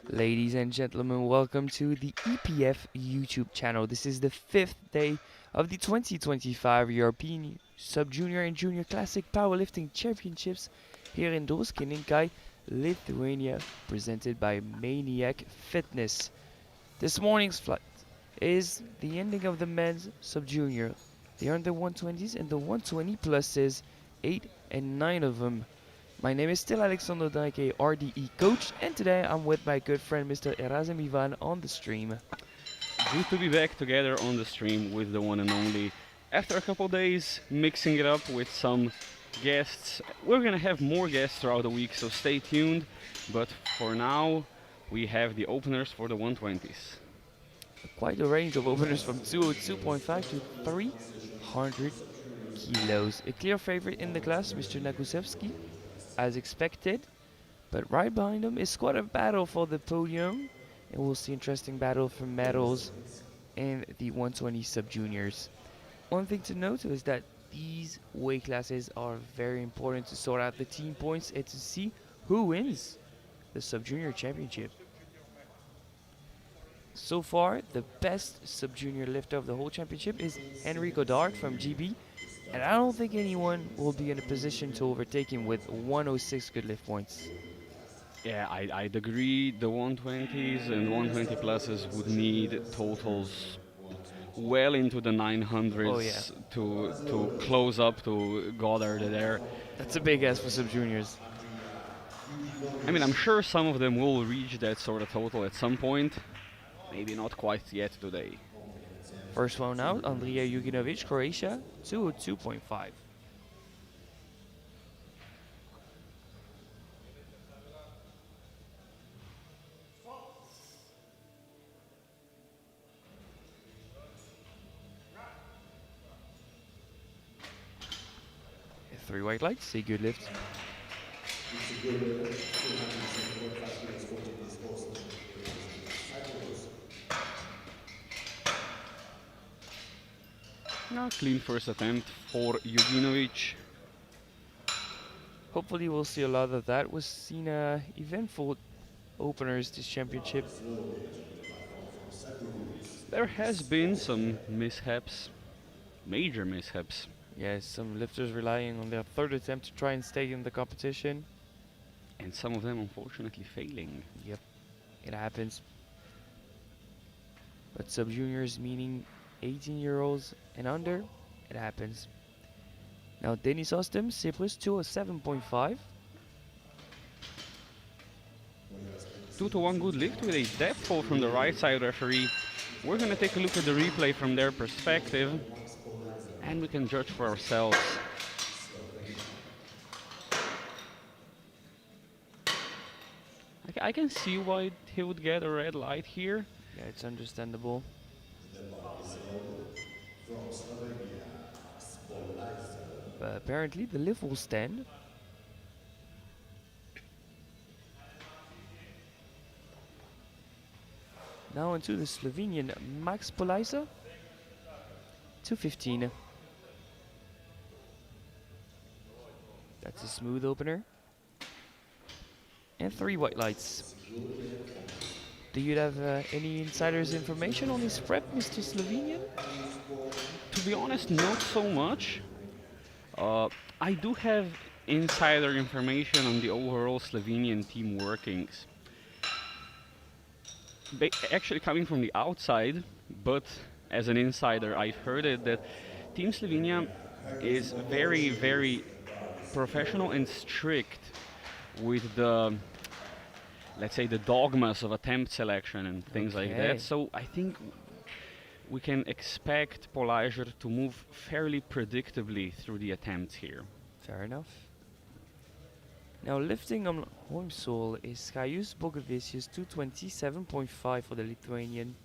Ladies and gentlemen, welcome to the EPF YouTube channel. This is the 5th day of the 2025 European Sub-Junior and Junior Classic Powerlifting Championships here in Druskininkai, Lithuania, presented by Maniac Fitness. This morning's flight is the ending of the men's Sub-Junior. They earned the 120s and the 120 pluses, 8 and 9 of them. My name is still Alexander Dike, RDE coach, and today I'm with my good friend Mr. Erasm Ivan on the stream. Good to be back together on the stream with the one and only. After a couple days mixing it up with some guests, we're gonna have more guests throughout the week, so stay tuned. But for now, we have the openers for the 120s. Quite a range of openers from 202.5 to 300 kilos. A clear favorite in the class, Mr. Nagusevsky, as expected, but right behind him is quite a battle for the podium, and we'll see interesting battle for medals in the 120 sub-juniors. One thing to note is that these weight classes are very important to sort out the team points and to see who wins the sub-junior championship. So far, the best sub-junior lifter of the whole championship is Henry Godard from GB, and I don't think anyone will be in a position to overtake him with 106 good lift points. Yeah, I'd agree. The 120s and 120 pluses would need totals well into the 900s to close up to Goddard there. That's a big ask for sub-juniors. I mean, I'm sure some of them will reach that sort of total at some point. Maybe not quite yet today. First one out, Andrija Juginovic, Croatia, 202.5. Three white lights, a good lift. Clean first attempt for Juginovic. Hopefully we'll see a lot of that. We've seen eventful openers this championship. There has been some mishaps, major mishaps. Yes, some lifters relying on their third attempt to try and stay in the competition. And some of them unfortunately failing. Yep, it happens. But sub-juniors, meaning 18-year-olds and under, it happens. Now Denis Ostem, Cyprus, 207.5. 2-1 good lift with a depth fall from the right side referee. We're gonna take a look at the replay from their perspective, and we can judge for ourselves. I can see why he would get a red light here. Yeah, it's understandable. But apparently the lift will stand. Now into the Slovenian Max Polajsa, 215. That's a smooth opener. And 3 white lights. Do you have any insider's information on his prep, Mr. Slovenian? To be honest, not so much. I do have insider information on the overall Slovenian team workings. Actually coming from the outside, but as an insider, I've heard it that Team Slovenia is very, very professional and strict with the, let's say, the dogmas of attempt selection and things like Okay. that. So I think we can expect Polajzer to move fairly predictably through the attempts here. Fair enough. Now lifting on Holmsol is Gaius Bogavicius 227.5 for the Lithuanian.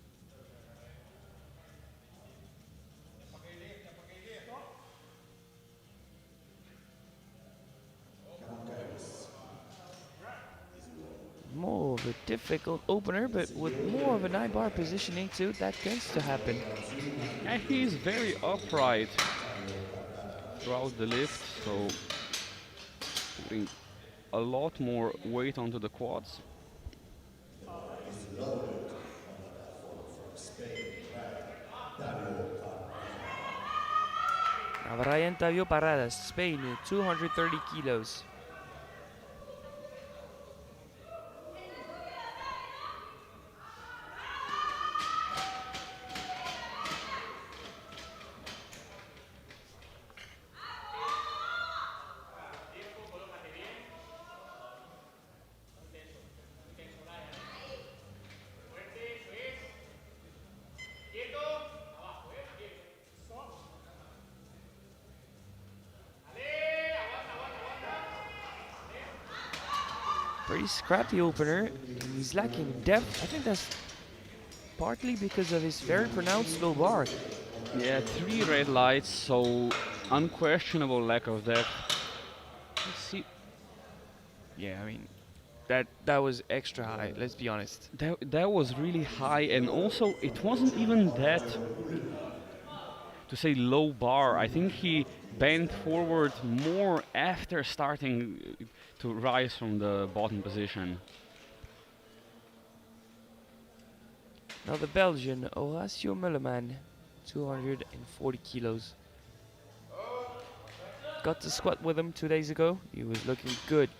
More of a difficult opener, but with more of an eye bar positioning too, that tends to happen. And he's very upright throughout the lift, so putting a lot more weight onto the quads. Now Ryan Tavio Paradas, Spain, 230 kilos. Pretty scrappy opener. He's lacking depth. I think that's partly because of his very pronounced low bar. Yeah, 3 red lights, so unquestionable lack of depth. Let's see. Yeah, I mean, that was extra high, let's be honest. That was really high, and also it wasn't even that, to say, low bar. I think he bent forward more after starting to rise from the bottom position. Now the Belgian, Horacio Mullerman, 240 kilos. Got to squat with him 2 days ago. He was looking good.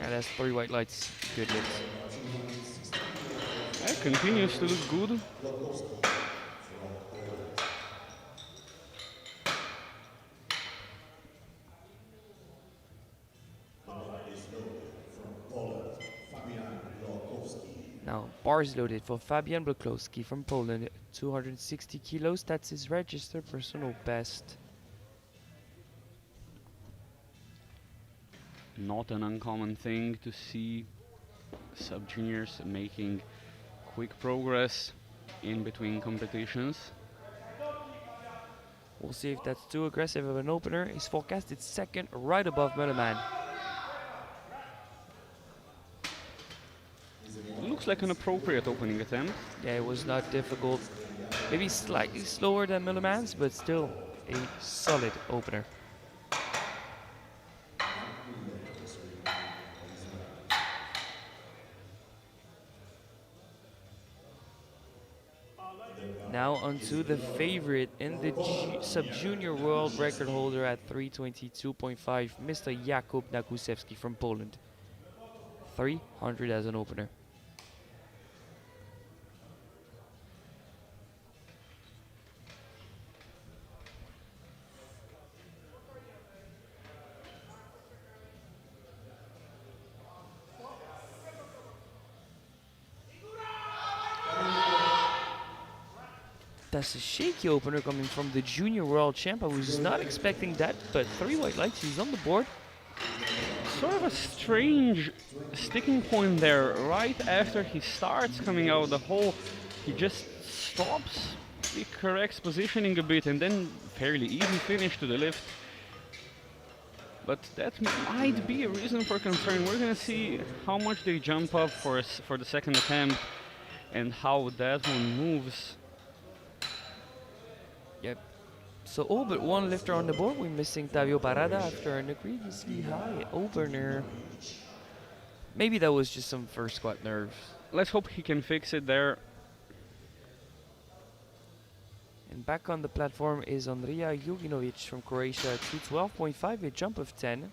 And that's 3 white lights. Good lift. Yeah, continues to look good. Now, bars loaded for Fabian Bloklowski from Poland, 260 kilos. That's his registered personal best. Not an uncommon thing to see sub-juniors making quick progress in between competitions. We'll see if that's too aggressive of an opener. He's forecasted second, right above Mullerman. Looks like an appropriate opening attempt. Yeah, it was not difficult. Maybe slightly slower than Mullerman's, but still a solid opener. Now onto the favorite and the sub-junior world record holder at 322.5, Mr. Jakub Nakusewski from Poland. 300 as an opener. That's a shaky opener coming from the junior world champ. I was not expecting that, but 3 white lights, he's on the board. Sort of a strange sticking point there. Right after he starts coming out of the hole, he just stops, he corrects positioning a bit, and then fairly easy finish to the lift. But that might be a reason for concern. We're gonna see how much they jump up for the second attempt and how that one moves. Yep. So all but one lifter on the board. We're missing Tavio Parada after an egregiously high opener. Maybe that was just some first squat nerves. Let's hope he can fix it there. And back on the platform is Andrija Juginovic from Croatia, 212.5, a jump of 10.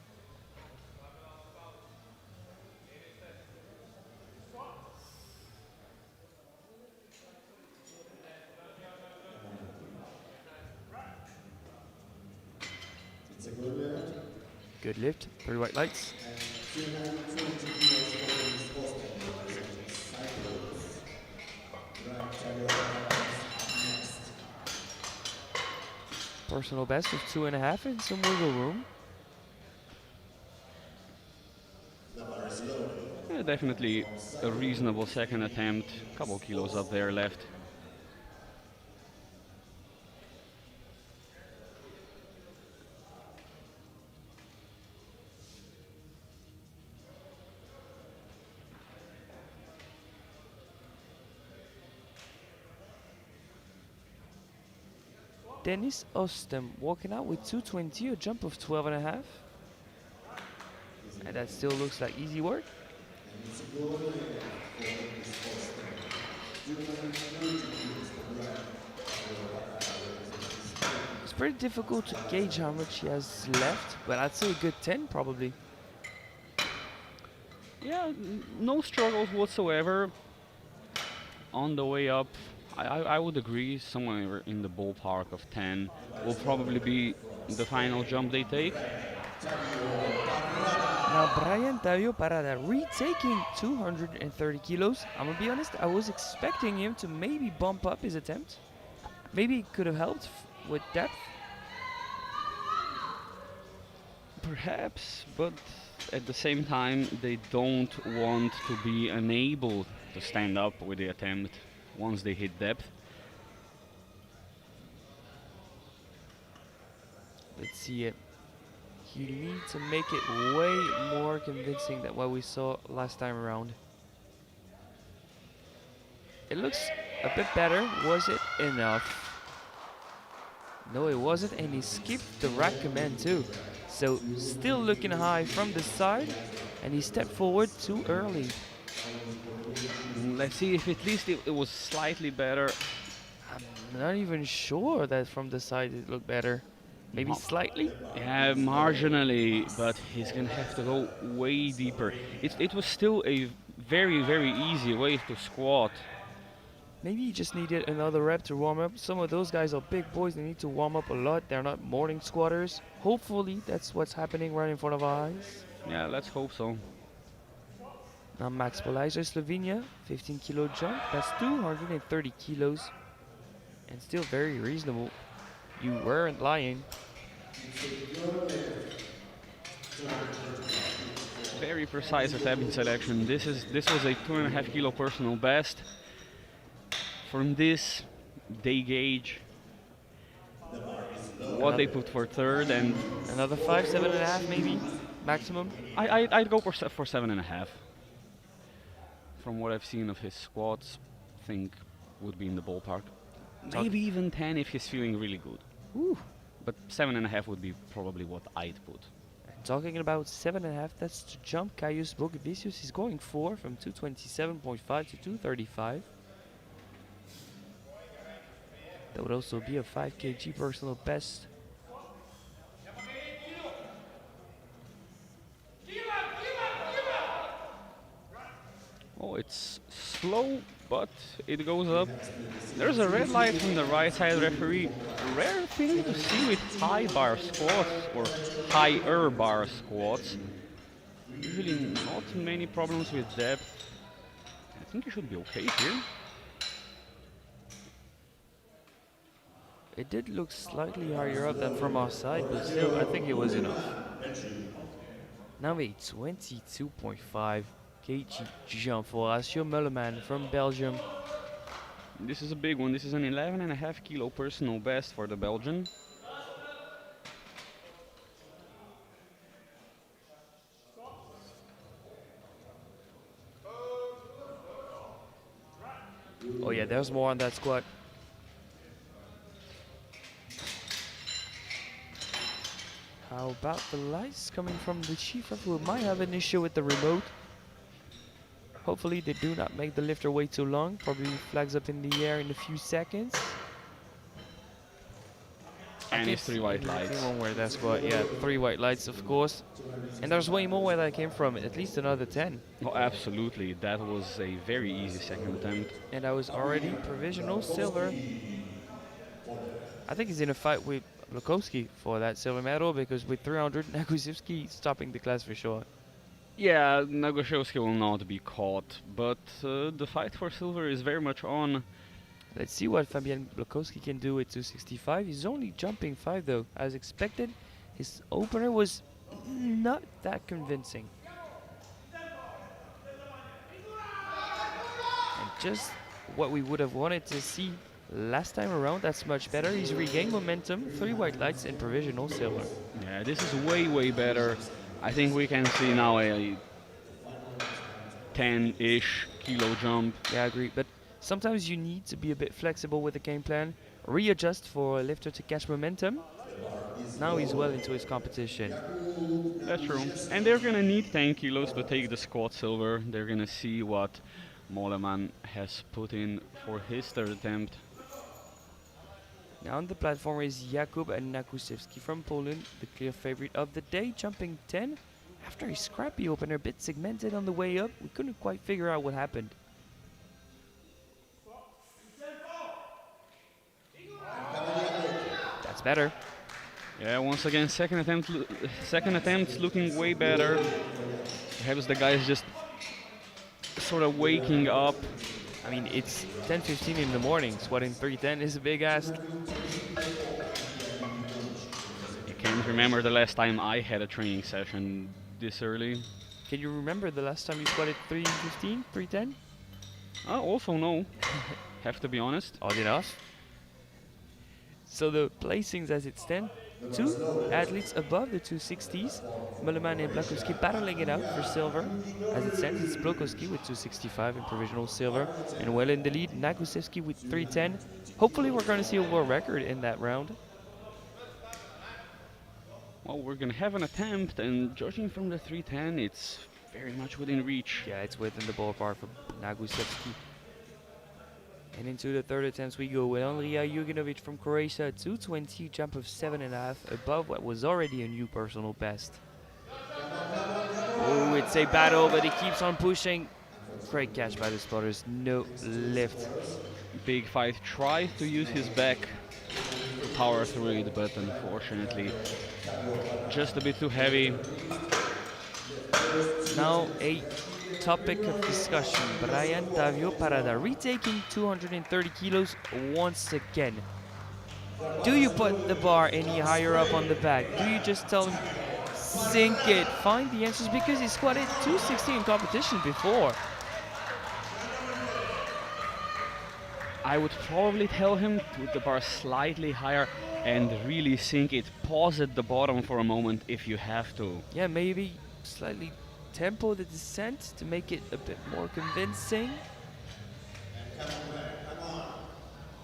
Good lift, 3 white lights. Personal best of 2.5 and some wiggle room. Yeah, definitely a reasonable second attempt. Couple kilos up there left. Dennis Ostem walking out with 220, a jump of 12.5. And that still looks like easy work. It's pretty difficult to gauge how much he has left, but I'd say a good 10 probably. Yeah, no struggles whatsoever. On the way up, I would agree, somewhere in the ballpark of 10 will probably be the final jump they take. Now Brian Tavio Parada retaking 230 kilos. I'm gonna be honest, I was expecting him to maybe bump up his attempt. Maybe it could have helped with depth. Perhaps, but at the same time, they don't want to be unable to stand up with the attempt once they hit depth. Let's see it. He needs to make it way more convincing than what we saw last time around. It looks a bit better. Was it enough? No, it wasn't, and he skipped the rack command too. So still looking high from the side, and he stepped forward too early. Let's see if at least it was slightly better. I'm not even sure that from the side it looked better. Maybe slightly? Yeah, marginally, but he's gonna have to go way deeper. It was still a very, very easy way to squat. Maybe he just needed another rep to warm up. Some of those guys are big boys, they need to warm up a lot. They're not morning squatters. Hopefully that's what's happening right in front of our eyes. Yeah, let's hope so. Now Max Polajzer, Slovenia, 15 kilo jump. That's 230 kilos. And still very reasonable. You weren't lying. Very precise attempt selection. This was a 2.5 kilo personal best. From this, they gauge what they put for third, and Another 5, 7.5 maybe maximum. I'd go for 7.5. From what I've seen of his squats, think would be in the ballpark. Maybe even 10 if he's feeling really good. Woo. But 7.5 would be probably what I'd put. Talking about 7.5, that's to jump Caius Bogavicius. He's going 4 from 227.5 to 235. That would also be a 5 kg personal best. Oh, it's slow, but it goes up. There's a red light from the right side referee. Rare thing to see with high bar squats or higher bar squats. Usually not many problems with depth. I think you should be okay here. It did look slightly higher up than from our side, but still, I think it was enough. Now a 22.5 kg jump for Horacio Mullerman from Belgium. This is a big one. This is an 11.5 kilo personal best for the Belgian. Oh yeah, there's more on that squat. How about the lights coming from the chief who might have an issue with the remote? Hopefully they do not make the lifter wait too long. Probably flags up in the air in a few seconds. And it's 3 white lights. One where that squat. Yeah, 3 white lights, of course. And there's way more where that came from. At least another 10. Oh, absolutely. That was a very easy second attempt. And I was already provisional silver. I think he's in a fight with Blokowski for that silver medal, because with 300, Nagusevsky stopping the class for sure. Yeah, Nagoshevsky will not be caught, but the fight for silver is very much on. Let's see what Fabian Blokowski can do with 265. He's only jumping 5 though. As expected, his opener was not that convincing. And just what we would have wanted to see last time around. That's much better. He's regained momentum, 3 white lights and provisional silver. Yeah, this is way better. I think we can see now a 10-ish kilo jump. Yeah, I agree. But sometimes you need to be a bit flexible with the game plan. Readjust for a lifter to catch momentum. Now he's well into his competition. That's true. And they're gonna need 10 kilos to take the squat silver. They're gonna see what Moleman has put in for his third attempt. Now on the platform is Jakub Nakusevski from Poland, the clear favorite of the day, jumping 10. After a scrappy opener, a bit segmented on the way up, we couldn't quite figure out what happened. That's better. Yeah, once again, second attempt looking way better. Perhaps the guy is just sort of waking up. I mean, it's 10:15 in the morning. Squatting 310 is a big ask. I can't remember the last time I had a training session this early. Can you remember the last time you squatted 315, 310? Also no. Have to be honest. Odd enough. So the placings as it stands, 2 athletes above the 260s. Moleman and Blokowski battling it out for silver. As it stands, it's Blokowski with 265 in provisional silver. And well in the lead, Nagusevsky with 310. Hopefully we're going to see a world record in that round. Well, we're going to have an attempt, and judging from the 310, it's very much within reach. Yeah, it's within the ballpark for Nagusevsky. And into the third attempt we go with Andrija Juginovic from Croatia, 220, jump of 7.5, above what was already a new personal best. Oh, it's a battle, but he keeps on pushing. Great catch by the spotters, no lift. Big fight tried to use his back to power through it, but unfortunately just a bit too heavy. Now a topic of discussion. Brian Tavio Parada retaking 230 kilos once again. Do you put the bar any higher up on the back? Do you just tell him, sink it? Find the answers, because he squatted 260 in competition before. I would probably tell him to put the bar slightly higher and really sink it. Pause at the bottom for a moment if you have to. Yeah, maybe slightly tempo the descent to make it a bit more convincing.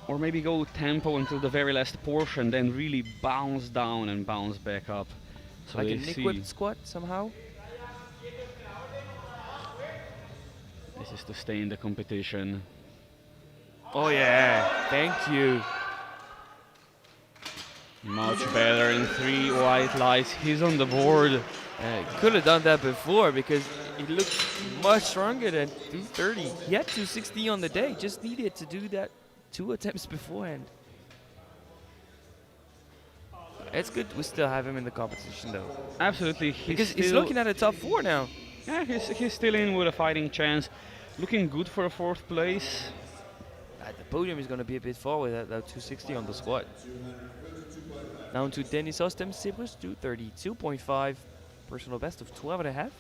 Or maybe go tempo until the very last portion, then really bounce down and bounce back up. So Like they a Nick see. whip squat somehow. This is to stay in the competition. Oh yeah, thank you. Much better in 3 white lights. He's on the board. Could have done that before, because he looked much stronger than 230. He had 260 on the day, just needed to do that 2 attempts beforehand. It's good we still have him in the competition though. Absolutely. Because he's looking at a top 4 now. Yeah, he's still in with a fighting chance. Looking good for a 4th place. The podium is going to be a bit far with that 260 on the squat. Down to Denis Ostem, Cyprus, 232.5. Personal best of 12.5.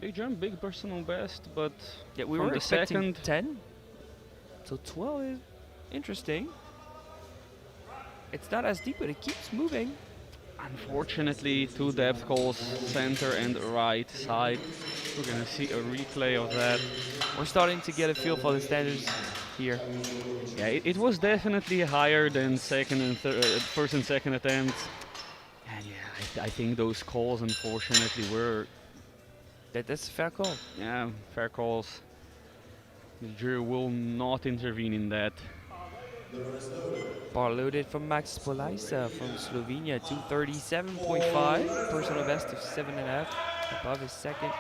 Big jump, big personal best, but Yeah, we from were the expecting second 10. So 12 is interesting. It's not as deep, but it keeps moving. Unfortunately, two depth calls, center and right side. We're gonna see a replay of that. We're starting to get a feel for the standards here. Yeah, it was definitely higher than first and second attempts. And yeah, I think those calls unfortunately were, That's a fair call. yeah, fair calls. The jury will not intervene in that. Bar loaded from Max Polajsa from Slovenia, 237.5, personal best of 7.5, above his second.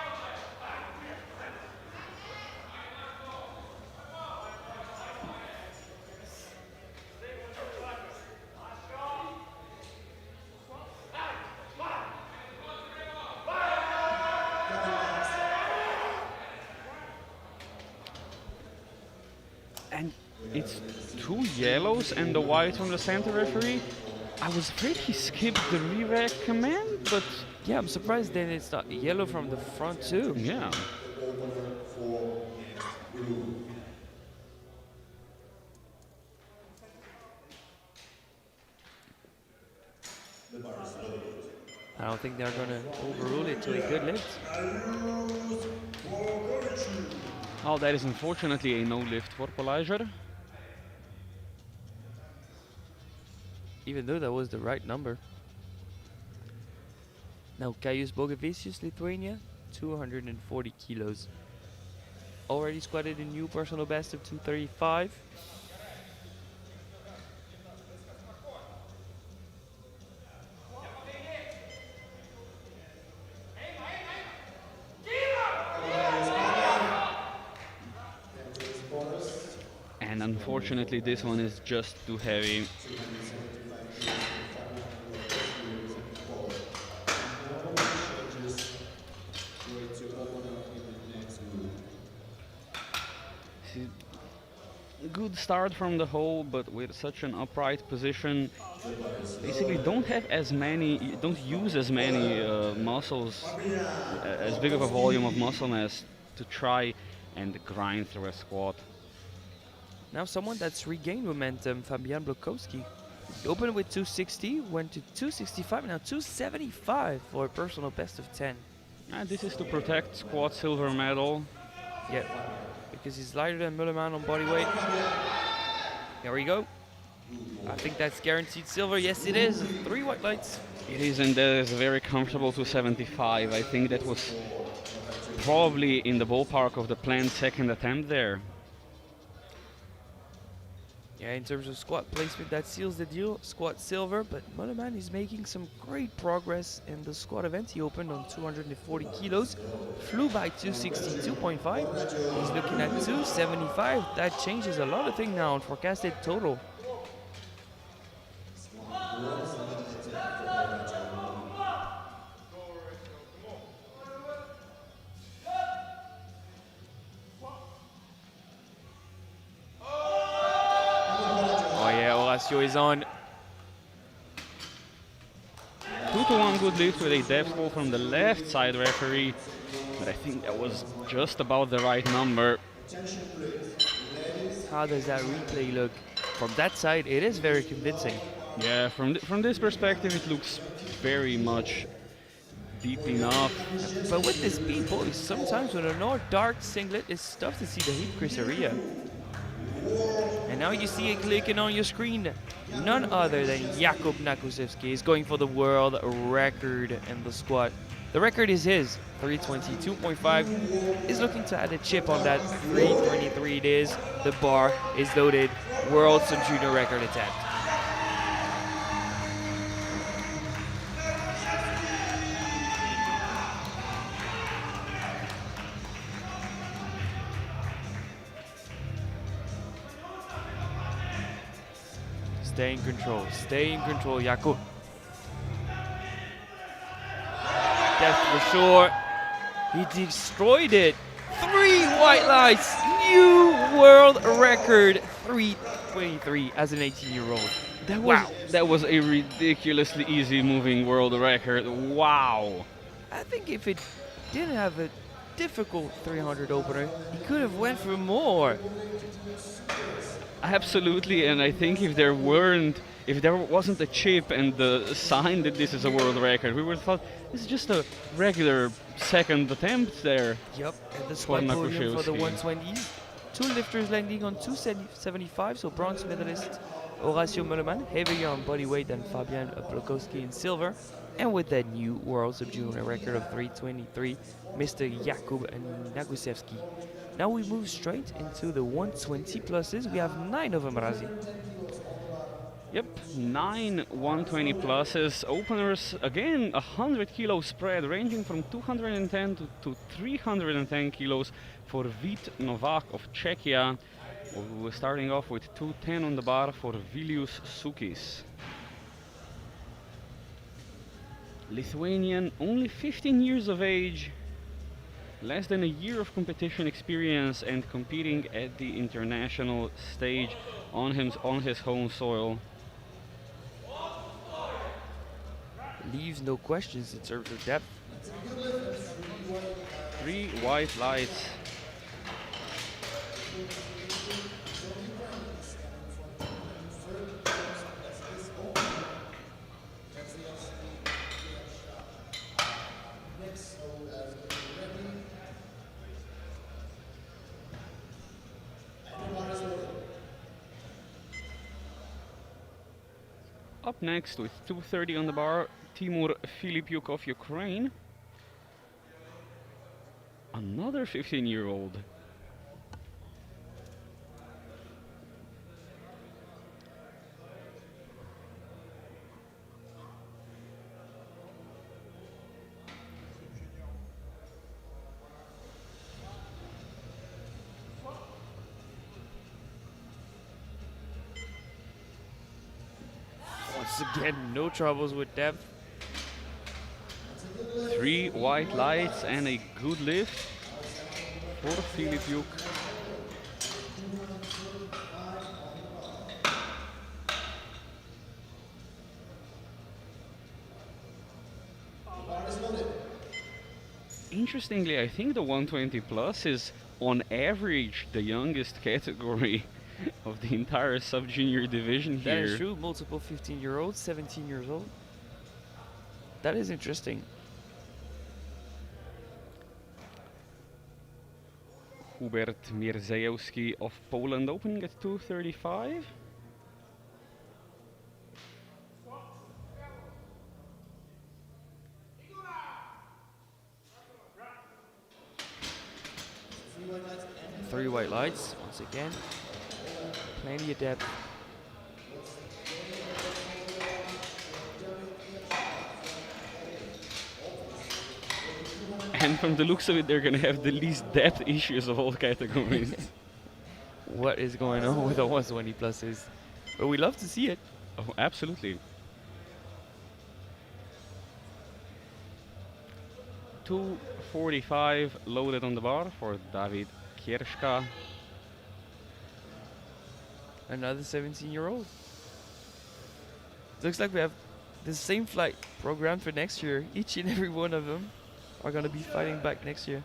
And it's two yellows and the white from the center referee. I was afraid he skipped the re-rack command, but Yeah, I'm surprised then it's not yellow from the front too. yeah. I don't think they're gonna overrule it to a good lift. Oh, that is unfortunately a no lift for Polajzer. Even though that was the right number. Now Kaius Bogavicius, Lithuania, 240 kilos. Already squatted a new personal best of 235. And unfortunately this one is just too heavy. Good start from the hole, but with such an upright position, basically don't use as many muscles, as big of a volume of muscle mass to try and grind through a squat. Now someone that's regained momentum, Fabian Blokowski. He opened with 260, went to 265, now 275 for a personal best of 10. And this is to protect squat silver medal. Yeah, because he's lighter than Mullerman on body weight. There we go. I think that's guaranteed silver. Yes, it is. 3 white lights. It is, and that is very comfortable to 75. I think that was probably in the ballpark of the planned second attempt there. Yeah, in terms of squat placement, that seals the deal. Squat silver, but Mullerman is making some great progress in the squat event. He opened on 240 kilos, flew by 262.5. He's looking at 275. That changes a lot of things now on forecasted total. Is on. 2-1 good lift with a depth call from the left side referee, but I think that was just about the right number. How does that replay look? From that side, it is very convincing. Yeah, from this perspective, it looks very much deep enough. But with this beat, boys, sometimes with a North Dark singlet, it's tough to see the heat criteria. And now you see it clicking on your screen. None other than Jakub Nakusevski is going for the world record in the squat. The record is his, 322.5. Is looking to add a chip on that. 323 it is. The bar is loaded. World sub-junior record attempt. Stay in control, Jakub. Depth for sure. He destroyed it. 3 white lights, new world record, 323 as an 18-year-old. That was a ridiculously easy moving world record. Wow. I think if it didn't have a difficult 300 opener. He could have went for more. Absolutely, and I think if there wasn't a chip and the sign that this is a world record, we would have thought this is just a regular second attempt there Yep, and the for SOI podium for the Nakushevsky. 120s. Two lifters landing on 275, so bronze medalist Horacio Möllermann, heavier on body weight than Fabian Blokowski in silver. And with that new world sub-junior record of 323, Mr. Jakub Nagusevski. Now we move straight into the 120 pluses. We have 9 of them, Razi. Yep, 9 120 pluses. Openers, again, 100 kilo spread ranging from 210 to 310 kilos for Vít Novák of Czechia. We're starting off with 210 on the bar for Vilius Sukis. Lithuanian, only 15 years of age, less than a year of competition experience, and competing at the international stage on his home soil. Leaves no questions in terms of depth. 3 white lights. Up next with 230 on the bar, Timur Filipiuk of Ukraine. Another 15-year-old. Once again, no troubles with depth. 3 white lights and a good lift for Filipiuk. Interestingly, I think the 120 plus is on average the youngest category of the entire sub-junior division That here. is true. Multiple 15-year-olds, 17 years old. That is interesting. Hubert Mierzejewski of Poland opening at 235. Three white lights, once again. Plenty of depth. And from the looks of it, they're gonna have the least depth issues of all categories. What is going on with the 120 pluses? But we love to see it. Oh, absolutely. 245 loaded on the bar for David Kierszka. Another 17-year-old. Looks like we have the same flight programmed for next year. Each and every one of them are going to be fighting back next year.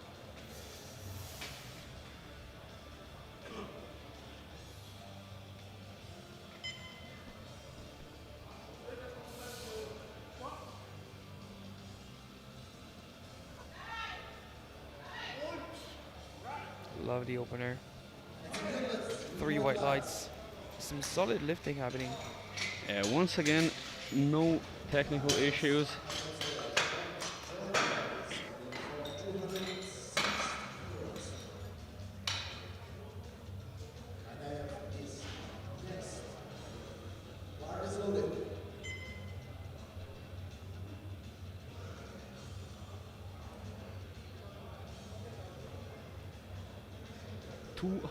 Love the opener. 3 white lights. Some solid lifting happening. Once again, no technical issues.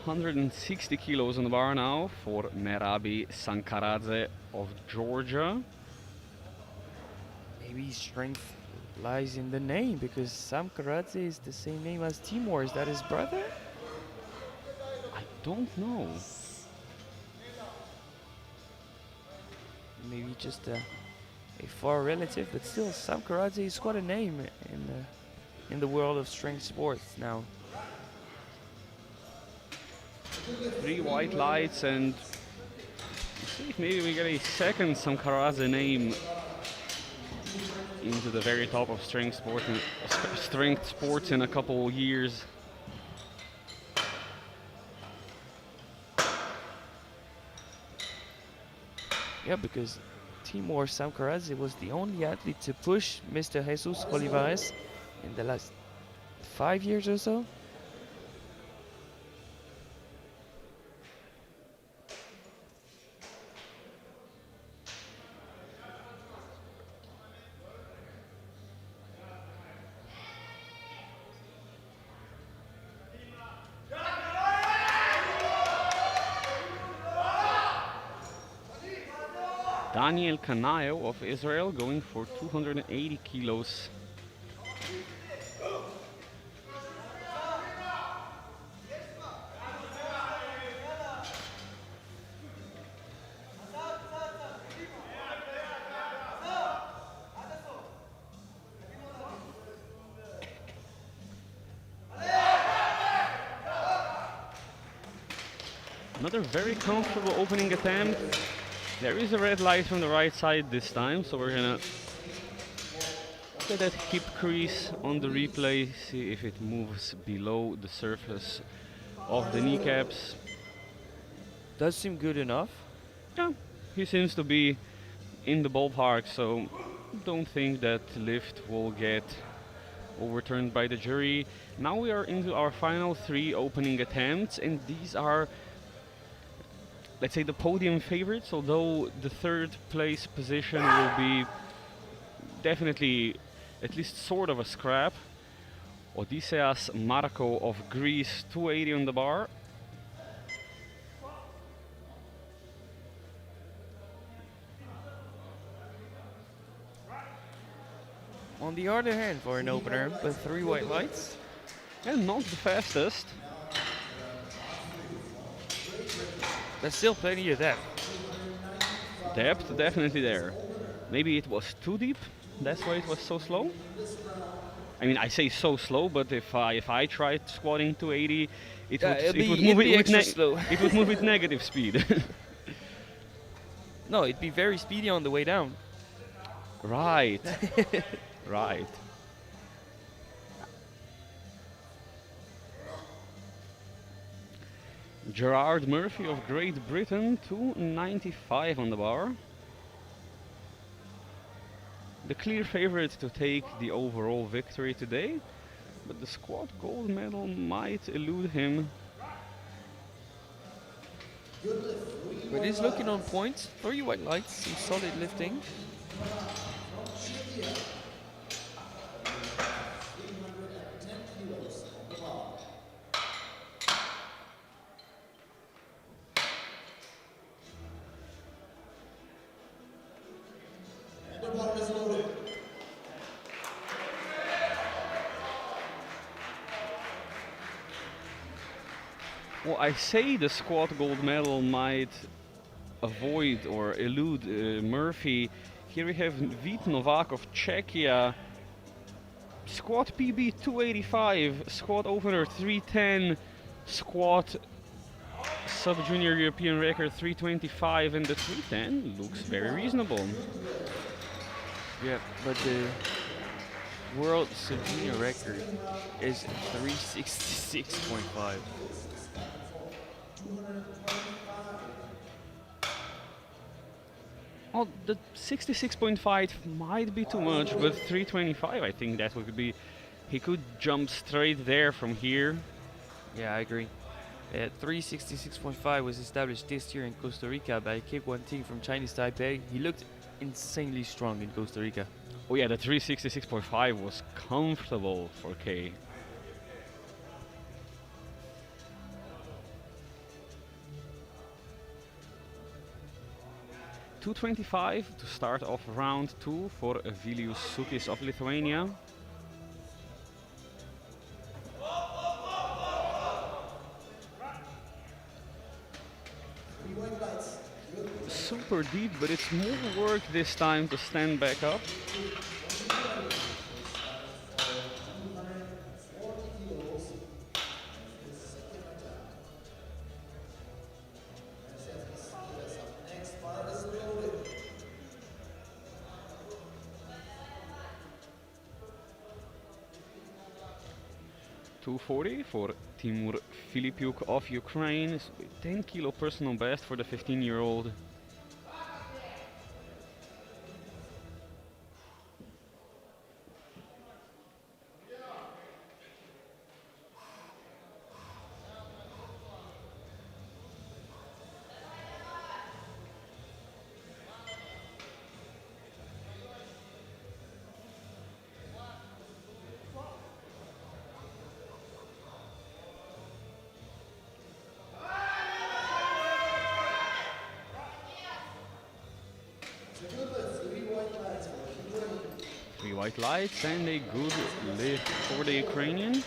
...260 kilos on the bar now for Merabi Sankaradze of Georgia. Maybe strength lies in the name, because Sam Karadze is the same name as Timur. Is that his brother? I don't know. Maybe just a far relative, but still, Sam Karadze is quite a name in the world of strength sports now. 3 white lights, and see if maybe we get a second Sankaraze name into the very top of strength sports in a couple years. Yeah, because Timur Samkaradze was the only athlete to push Mr. Jesus Olivares in the last 5 years or so. Daniel Kanayo of Israel going for 280 kilos. Another very comfortable opening attempt. There is a red light from the right side this time, so we're gonna look at that hip crease on the replay, see if it moves below the surface of the kneecaps. Does seem good enough. Yeah, he seems to be in the ballpark, so don't think that lift will get overturned by the jury. Now we are into our final 3 opening attempts, and these are, let's say, the podium favorites, although the 3rd place position will be definitely at least sort of a scrap. Odysseas Marko of Greece, 280 on the bar. On the other hand, for an opener with 3 white lights, And not the fastest. there's still plenty of depth. Depth definitely there. Maybe it was too deep, that's why it was so slow. I mean, I say so slow, but if I tried squatting 280, it would move with negative speed. No, it'd be very speedy on the way down. Right. Right. Gerard Murphy of Great Britain, 295 on the bar. The clear favorite to take the overall victory today, but the squat gold medal might elude him. But he's looking on point. 3 white lights, some solid lifting. Well, I say the squat gold medal might avoid or elude Murphy. Here we have Vít Novák of Czechia. Squat PB 285, squat opener 310, squat sub-junior European record 325, and the 310 looks very reasonable. Yeah, but the world sub-junior record is 366.5. Oh, the 66.5 might be too much, but 325, I think that would be. He could jump straight there from here. Yeah, I agree. 366.5 was established this year in Costa Rica by Kip Wan-ting from Chinese Taipei. He looked insanely strong in Costa Rica. Oh yeah, the 366.5 was comfortable for K. $225 to start off round 2 for Vilius Sukis of Lithuania. Super deep, but it's more work this time to stand back up. 240 for Timur Filipiuk of Ukraine. 10 kilo personal best for the 15-year-old. Three white lights and a good lift for the Ukrainian.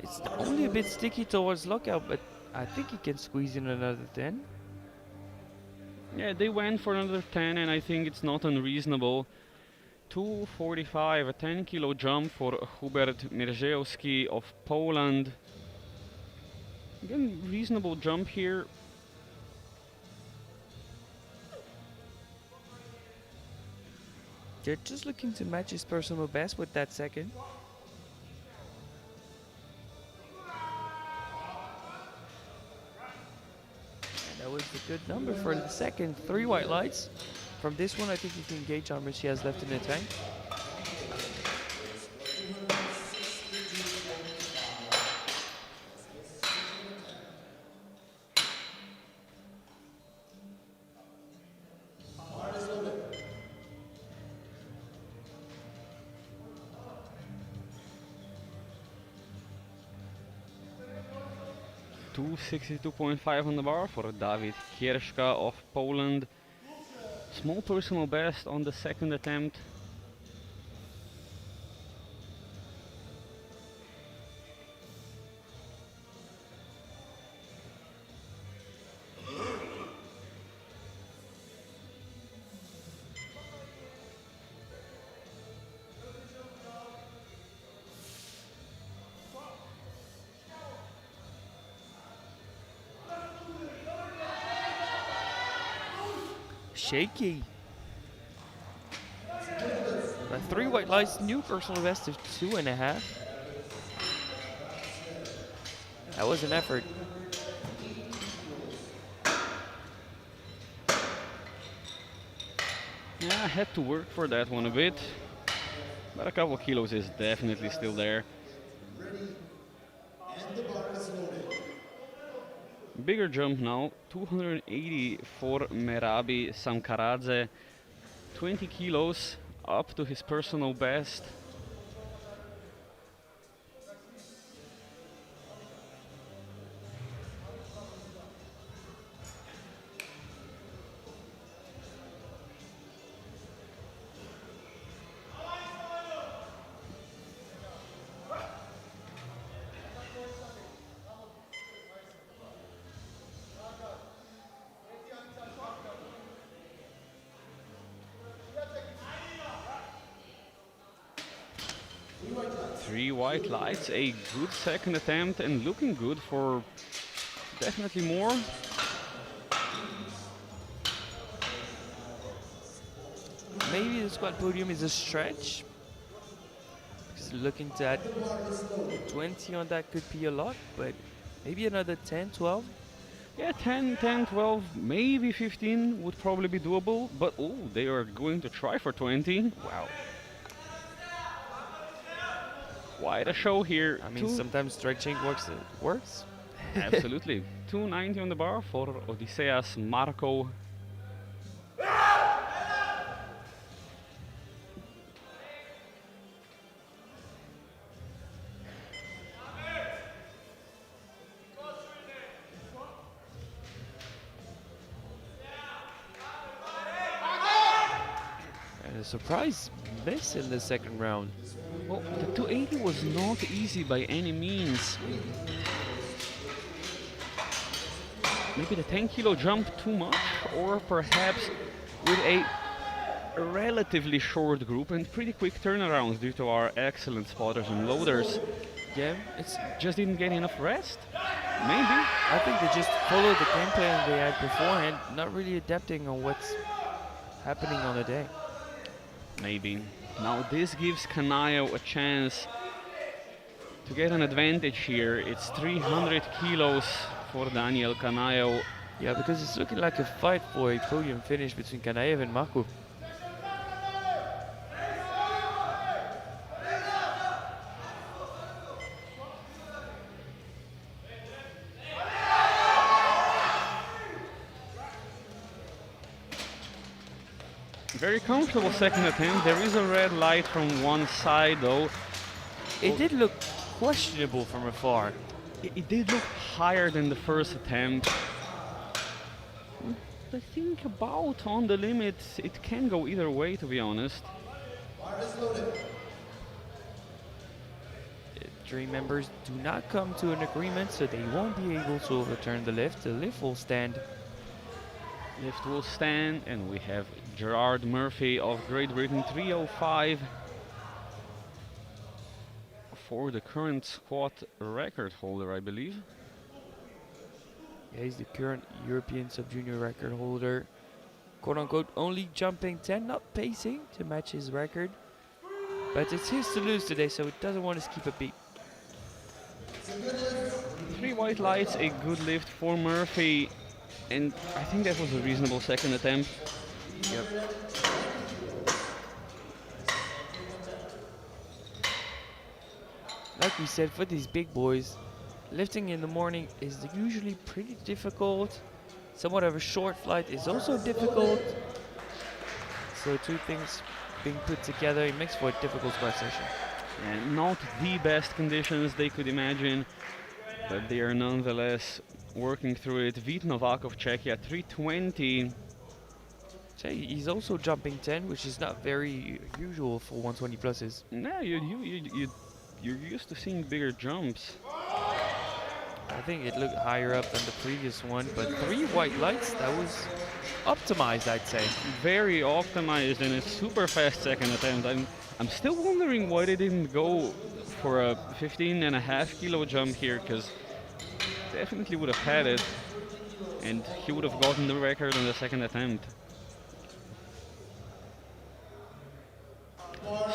It's only a bit sticky towards lockout, but I think he can squeeze in another 10. Yeah, they went for another 10, and I think it's not unreasonable. 245, a 10 kilo jump for Hubert Mierzejewski of Poland. Again, reasonable jump here. They're just looking to match his personal best with that second. And that was a good number for the second. 3 white lights. From this one, I think you can gauge how much he has left in the tank. Two 62.5 on the bar for Dawid Kierszka of Poland. Small personal best on the second attempt. Shaky. But 3 white lights, new personal best of 2.5. That was an effort. Yeah, I had to work for that one a bit, but a couple kilos is definitely still there. Bigger jump now, 280 for Merabi Samkaradze, 20 kilos up to his personal best. Three white lights, a good second attempt and looking good for definitely more. Maybe the squat podium is a stretch. Because looking to add 20 on that could be a lot, but maybe another 10, 12. Yeah, 10, 12, maybe 15 would probably be doable, but oh, they are going to try for 20. Wow. Quite a show here. I mean, sometimes stretching works. Absolutely. 290 on the bar for Odysseas Marco. And a surprise miss in the second round. Well, the 280 was not easy by any means. Maybe the 10 kilo jump too much, or perhaps with a relatively short group and pretty quick turnarounds due to our excellent spotters and loaders. Yeah, it's. Just didn't get enough rest? Maybe. I think they just followed the game plan they had beforehand, not really adapting on what's happening on the day. Maybe. Now this gives Kanayo a chance to get an advantage here. It's 300 kilos for Daniel Kanayo. Yeah, because it's looking like a fight for a podium finish between Kanaev and Marco. Very comfortable second attempt. There is a red light from one side though. It did look questionable from afar. It did look higher than the first attempt. I think about on the limit. It can go either way, to be honest. Dream members do not come to an agreement, so they won't be able to overturn the lift. The lift will stand. Lift will stand, and we have Gerard Murphy of Great Britain 305 for the current squat record holder, I believe. Yeah, he's the current European sub-junior record holder. Quote unquote, only jumping 10, not pacing to match his record. But it's his to lose today, so it doesn't want to skip a beat. 3 white lights, a good lift for Murphy, and I think that was a reasonable second attempt. Yep. Like we said, for these big boys, lifting in the morning is usually pretty difficult. Somewhat of a short flight is also difficult. So two things being put together, it makes for a difficult squat session. And not the best conditions they could imagine, but they are nonetheless working through it. Vít Novák of Czechia, 320. So he's also jumping 10, which is not very usual for 120 pluses. No, you're used to seeing bigger jumps. I think it looked higher up than the previous one, but 3 white lights, that was optimized, I'd say. Very optimized and a super fast second attempt. I'm still wondering why they didn't go for a 15.5 kilo jump here, because definitely would have had it, and he would have gotten the record on the second attempt.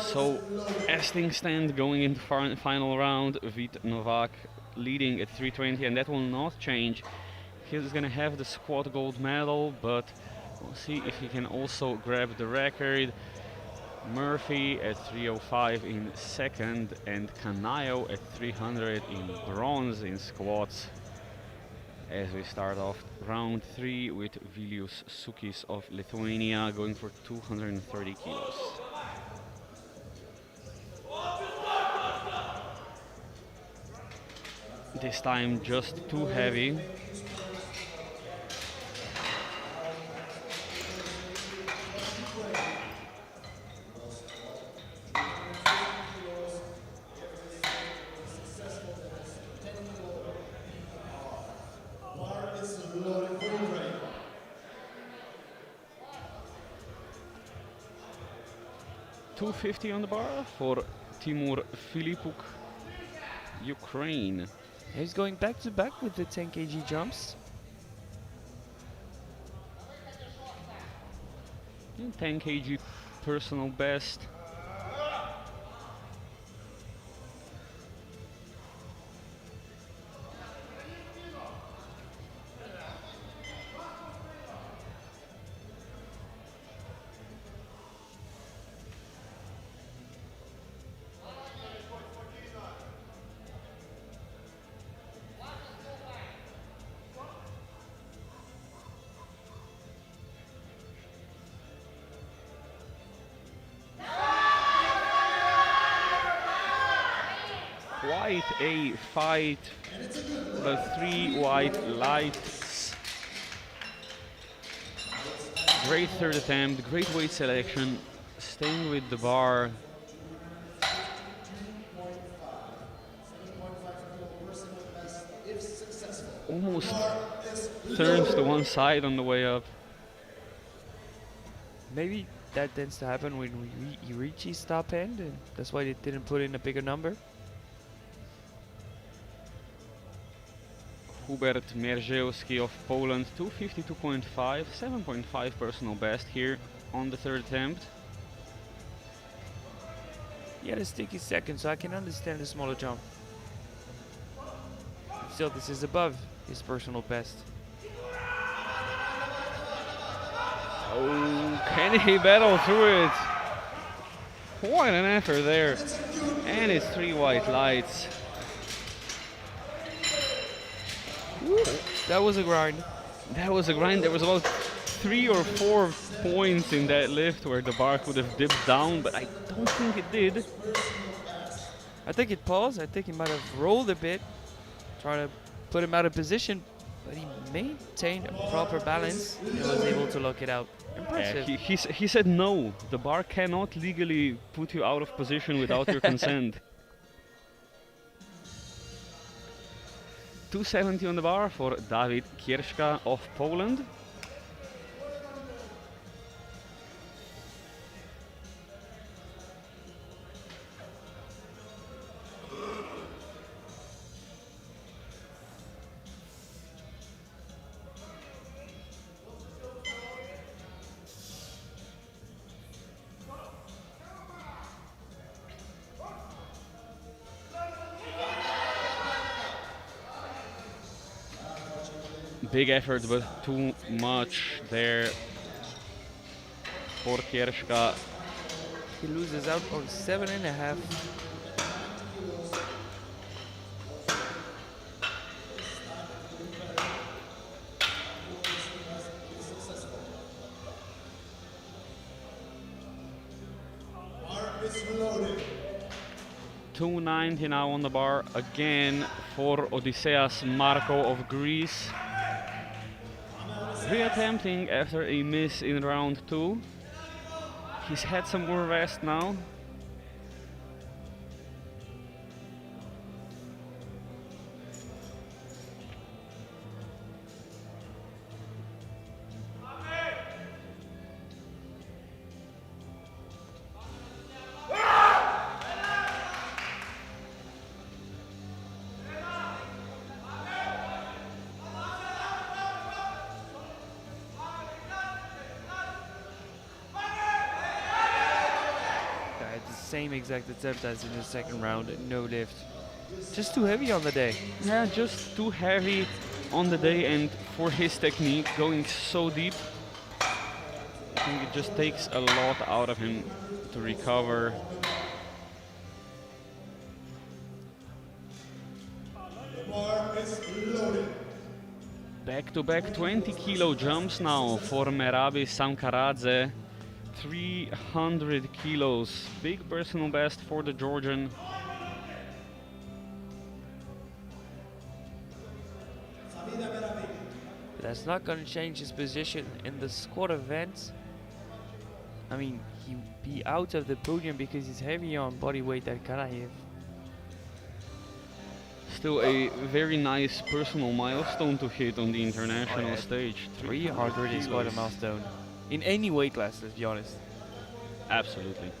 So, as things stand going into final round, Vít Novák leading at 320, and that will not change. He's gonna have the squat gold medal, but we'll see if he can also grab the record. Murphy at 305 in second, and Kanayo at 300 in bronze in squats. As we start off round 3 with Vilius Sukis of Lithuania going for 230 kilos. This time just too heavy. $250 on the bar for Timur Filipuk, Ukraine. He's going back to back with the 10 kg jumps. 10 kg personal best. Quite a fight, but 3 white lights. Great third attempt, great weight selection, staying with the bar. Almost turns to one side on the way up. Maybe that tends to happen when he reaches top end, and that's why they didn't put in a bigger number. Hubert Mierzejewski of Poland, 252.5, 7.5 personal best here. on the third attempt. He had a sticky second, so I can understand the smaller jump. Still, this is above his personal best. Oh, can he battle through it? Quite an effort there. And it's 3 white lights. Woo. That was a grind. That was a grind. There was about 3 or 4 points in that lift where the bar could have dipped down, but I don't think it did. I think it paused. I think he might have rolled a bit, trying to put him out of position, but he maintained a proper balance and was able to lock it out. Impressive. He said no. The bar cannot legally put you out of position without your consent. 270 on the bar for Dawid Kierszka of Poland. Big effort, but too much there for Kierszka. He loses out on 7.5. Loaded. 290 now on the bar again for Odysseas Marko of Greece. Reattempting after a miss in round 2. He's had some more rest now. Same exact attempt as in the second round, no lift. Just too heavy on the day. Yeah, just too heavy on the day, and for his technique going so deep, I think it just takes a lot out of him to recover. Back-to-back 20 kilo jumps now for Merabi Samkaradze. 300 kilos, big personal best for the Georgian. That's not going to change his position in the squat event. I mean, he'd be out of the podium because he's heavy on body weight at Karayev. Still a very nice personal milestone to hit on the international stage. 300 is quite a milestone. In any weight class, let's be honest. Absolutely.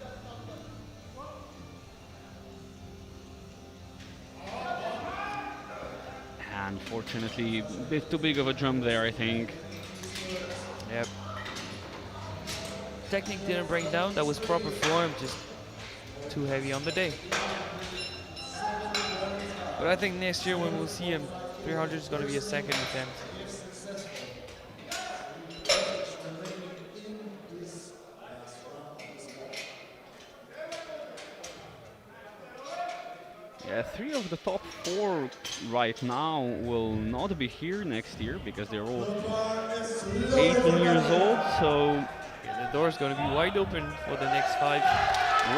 Unfortunately, a bit too big of a jump there, I think. Yep. Technique didn't bring down, that was proper form, just too heavy on the day. But I think next year when we'll see him, 300 is going to be a second attempt. Yeah, 3 of the top 4 right now will not be here next year because they're all 18 years old, so yeah, the door's going to be wide open for the next 5.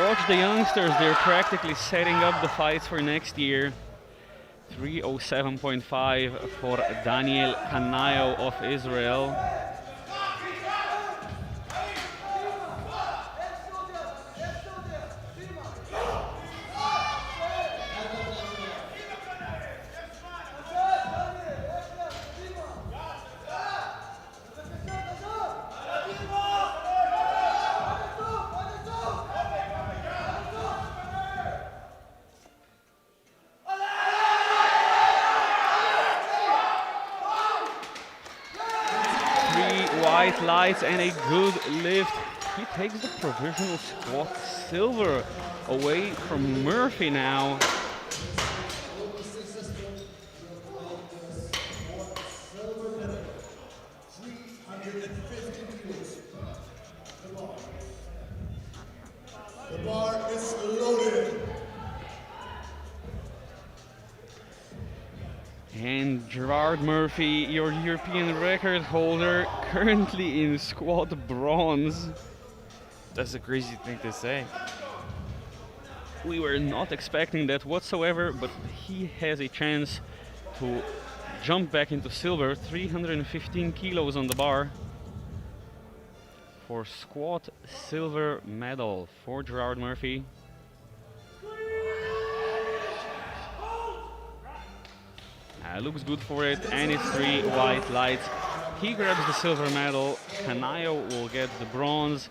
Watch the youngsters, they're practically setting up the fights for next year. 307.5 for Daniel Kanayo of Israel. White lights and a good lift he takes the provisional squat silver away from Murphy now. The bar is loaded. And Gerard Murphy, your European record holder, currently in squat bronze. That's a crazy thing to say. We were not expecting that whatsoever, but he has a chance to jump back into silver. 315 kilos on the bar for squat silver medal for Gerard Murphy. Looks good for it, and it's 3 white lights. He grabs the silver medal, Kanayo will get the bronze,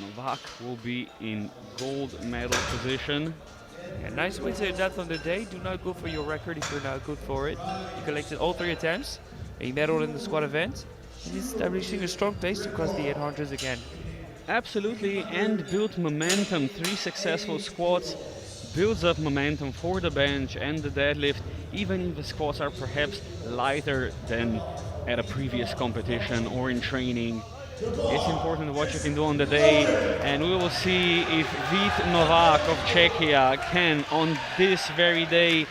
Novak will be in gold medal position. Yeah, nice way to that on the day. Do not go for your record if you're not good for it. You collected all 3 attempts, a medal in the squad event, and establishing a strong pace to cross the 800s again. Absolutely, and build momentum. 3 successful squats builds up momentum for the bench and the deadlift, even if the squats are perhaps lighter than at a previous competition or in training. It's important what you can do on the day, and we will see if Vít Novák of Czechia can, on this very day,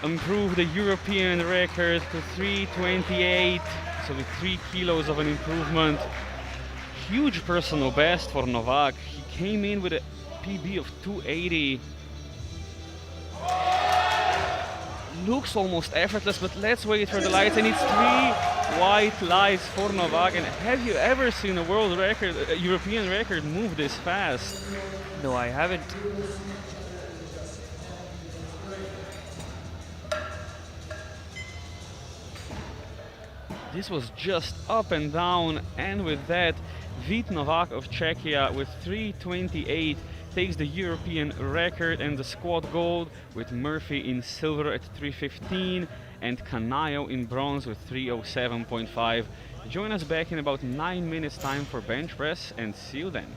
improve the European record to 328, so with 3 kilos of an improvement. Huge personal best for Novak. He came in with a PB of 280. Looks almost effortless, but let's wait for the lights, and it's 3 white lights for Novak. And have you ever seen a world record, a European record move this fast? No, I haven't. This was just up and down, and with that, Vít Novák of Czechia with 328 takes the European record and the squad gold, with Murphy in silver at 315 and Kanayo in bronze with 307.5. Join us back in about 9 minutes time for bench press, and see you then.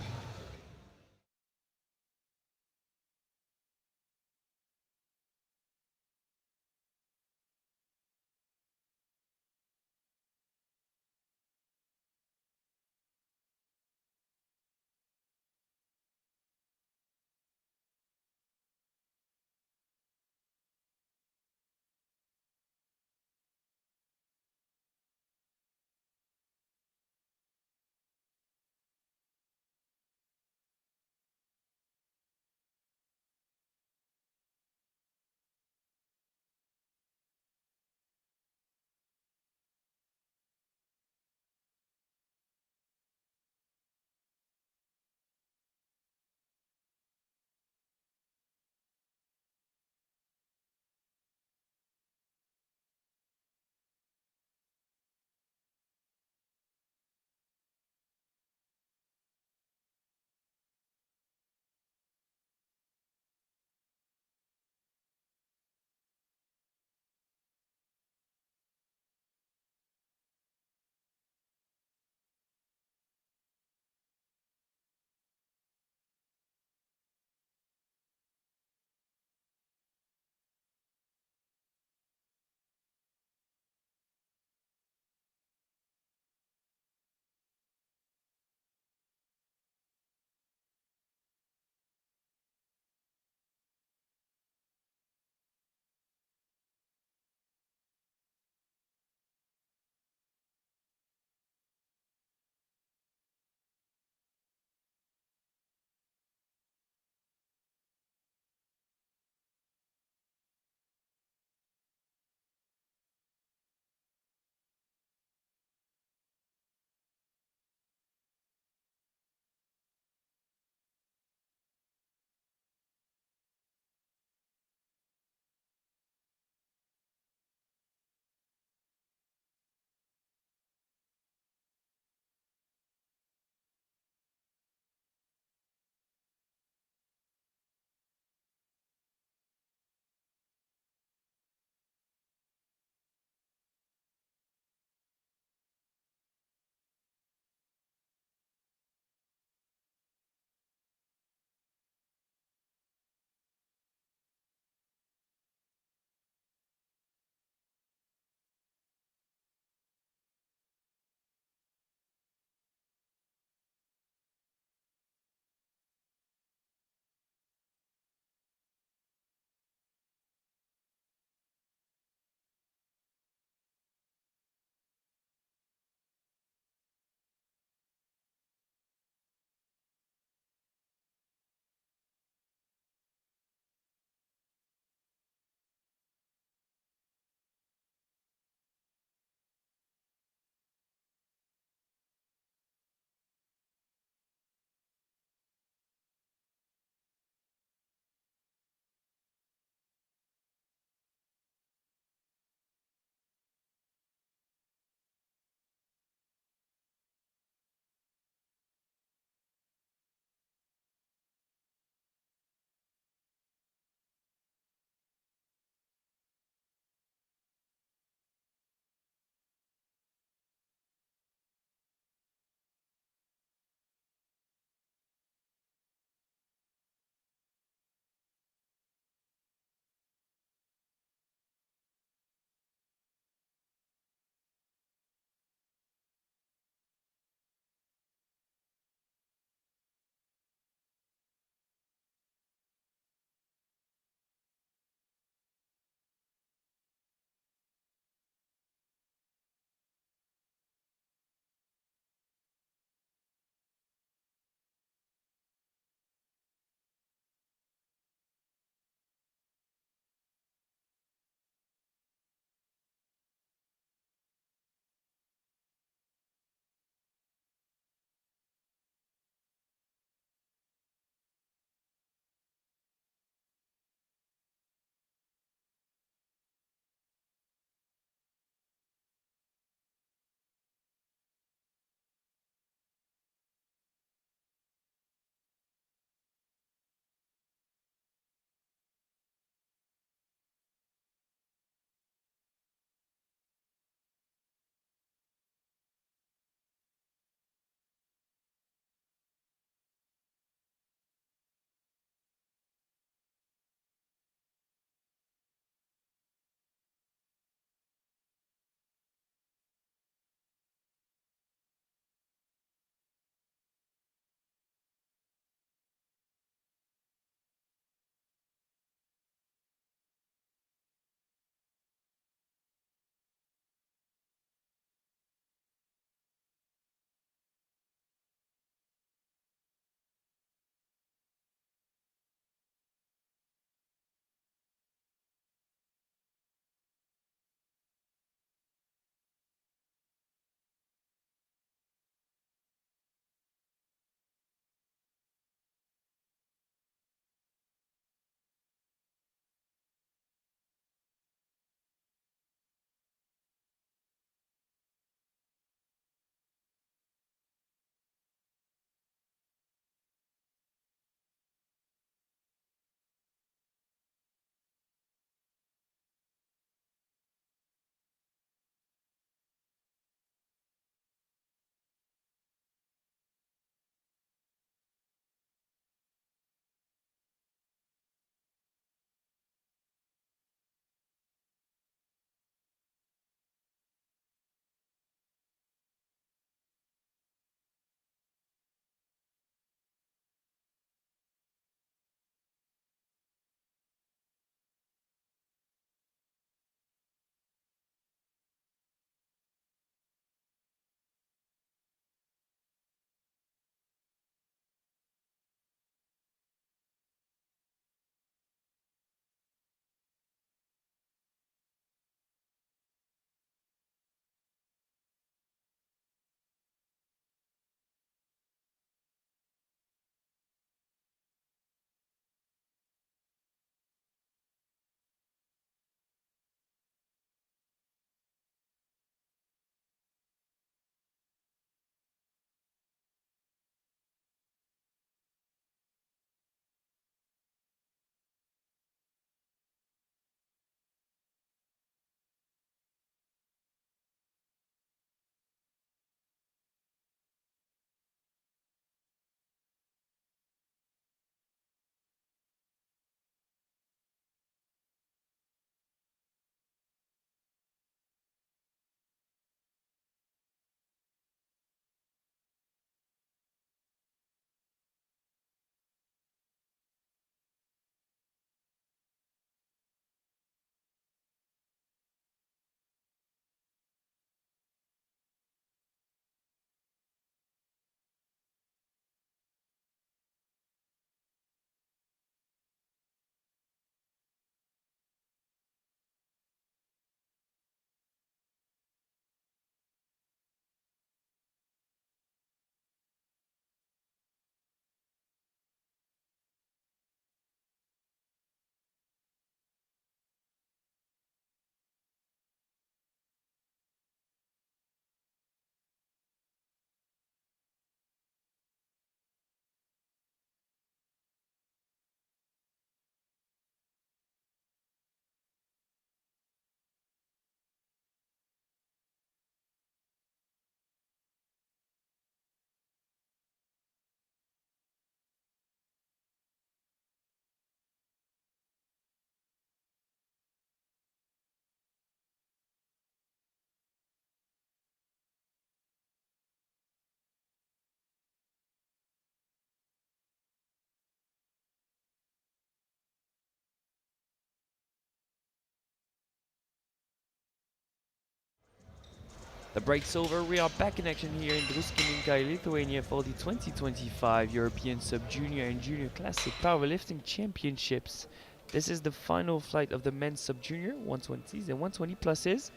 The break's over. We are back in action here in Druskininkai, Lithuania for the 2025 European Sub-Junior and Junior Classic Powerlifting Championships. This is the final flight of the men's Sub-Junior 120s and 120 pluses.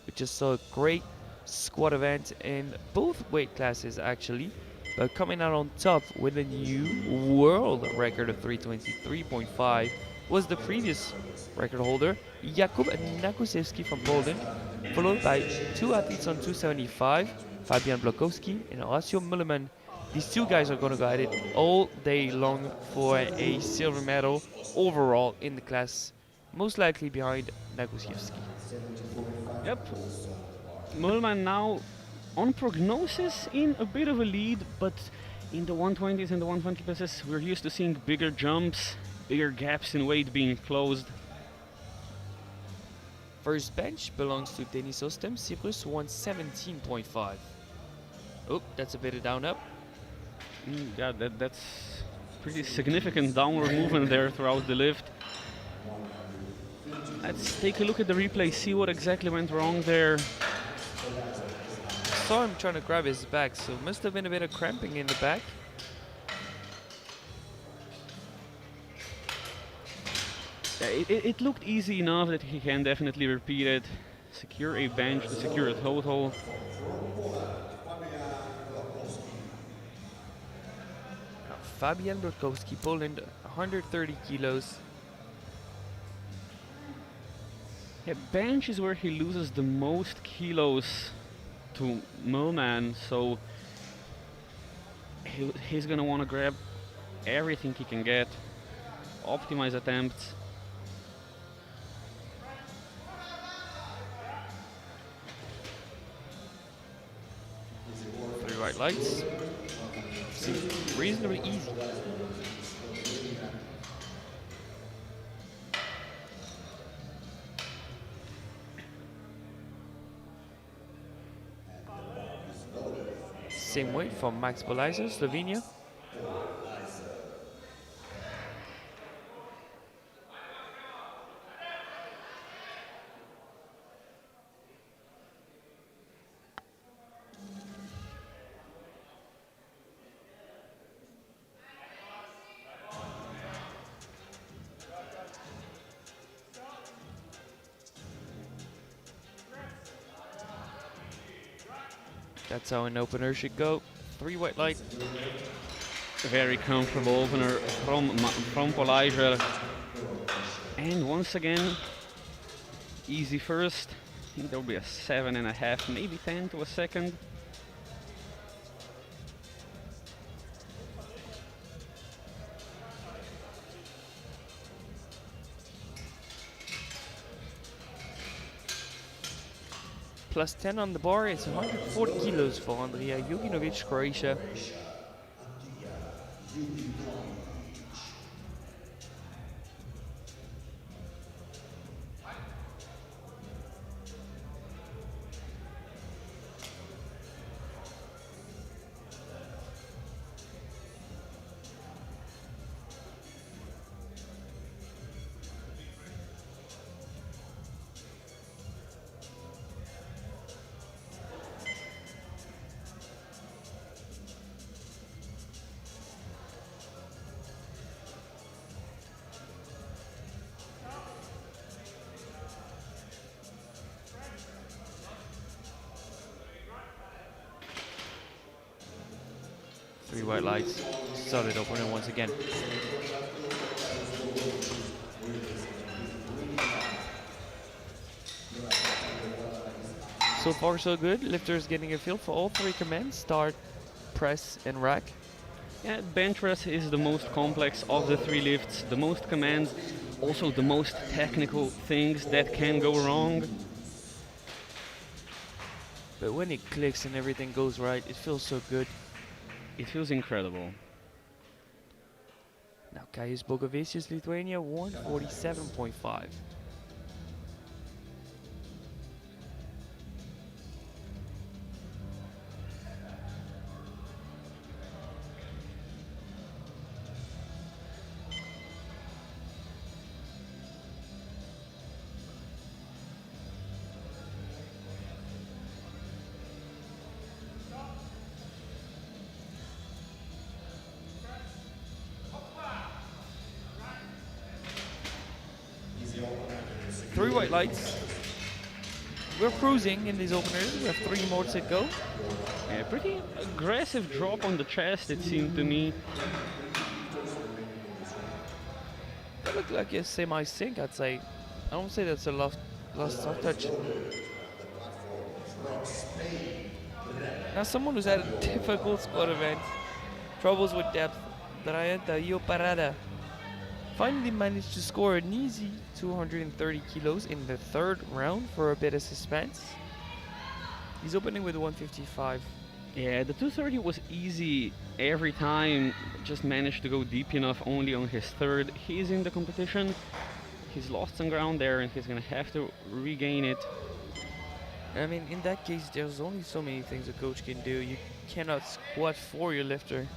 We just saw a great squat event in both weight classes actually. But coming out on top with a new world record of 323.5 was the previous record holder, Jakub Nakusewski from Poland, followed by two athletes on 275, Fabian Blokowski and Horacio Mullerman. These two guys are going to go at it all day long for a silver medal overall in the class, most likely behind Nakusewski. Yep. Mulman now on prognosis in a bit of a lead, but in the 120s and the 120 pluses, we're used to seeing bigger jumps, bigger gaps in weight being closed. First bench belongs to Denis Ostem, Cyprus 117.5. Oh, that's a bit of down up. Yeah, that's pretty significant downward movement there throughout the lift. Let's take a look at the replay, see what exactly went wrong there. Saw him trying to grab his back, so must have been a bit of cramping in the back. It looked easy enough that he can definitely repeat it. Secure a bench to secure a total. Fabian Blokowski, Poland, 130 kilos. Yeah, bench is where he loses the most kilos to Mulman, so he's gonna want to grab everything he can get, optimize attempts. Three white lights. Seems reasonably easy. Same weight from Max Bolizer, Slovenia. That's how an opener should go. Three white light. Very comfortable opener from Polizer. And once again, easy first. I think there'll be a 7.5, maybe 10 to a second. Plus 10 on the bar. It's 140 kilos for Andrija Juginovic, Croatia. Three white lights. Solid opener once again. So far so good. Lifters getting a feel for all three commands. Start, press and rack. Yeah, bench press is the most complex of the three lifts, the most commands, also the most technical things that can go wrong. But when it clicks and everything goes right, it feels so good. It feels incredible. Now Kaius Bogovicius, Lithuania, 147.5. 3 white lights. We're cruising in these openers. We have 3 more to go. A pretty aggressive drop on the chest, it seemed to me. That looked like a semi-sync, I'd say. I don't say that's a lost soft touch. Now, someone who's had a difficult squat event, troubles with depth, Draianta Io Parada, finally managed to score an easy 230 kilos in the 3rd round for a bit of suspense. He's opening with 155. Yeah, the 230 was easy every time, just managed to go deep enough only on his 3rd. He's in the competition, he's lost some ground there and he's gonna have to regain it. I mean, in that case, there's only so many things a coach can do. You cannot squat for your lifter.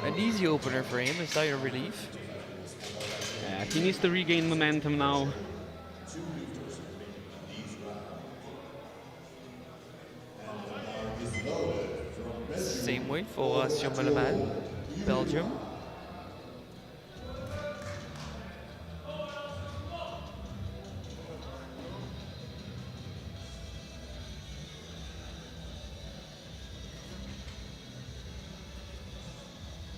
An easy opener for him, a sigh of relief. He needs to regain momentum now. Same weight for Sion Belgium.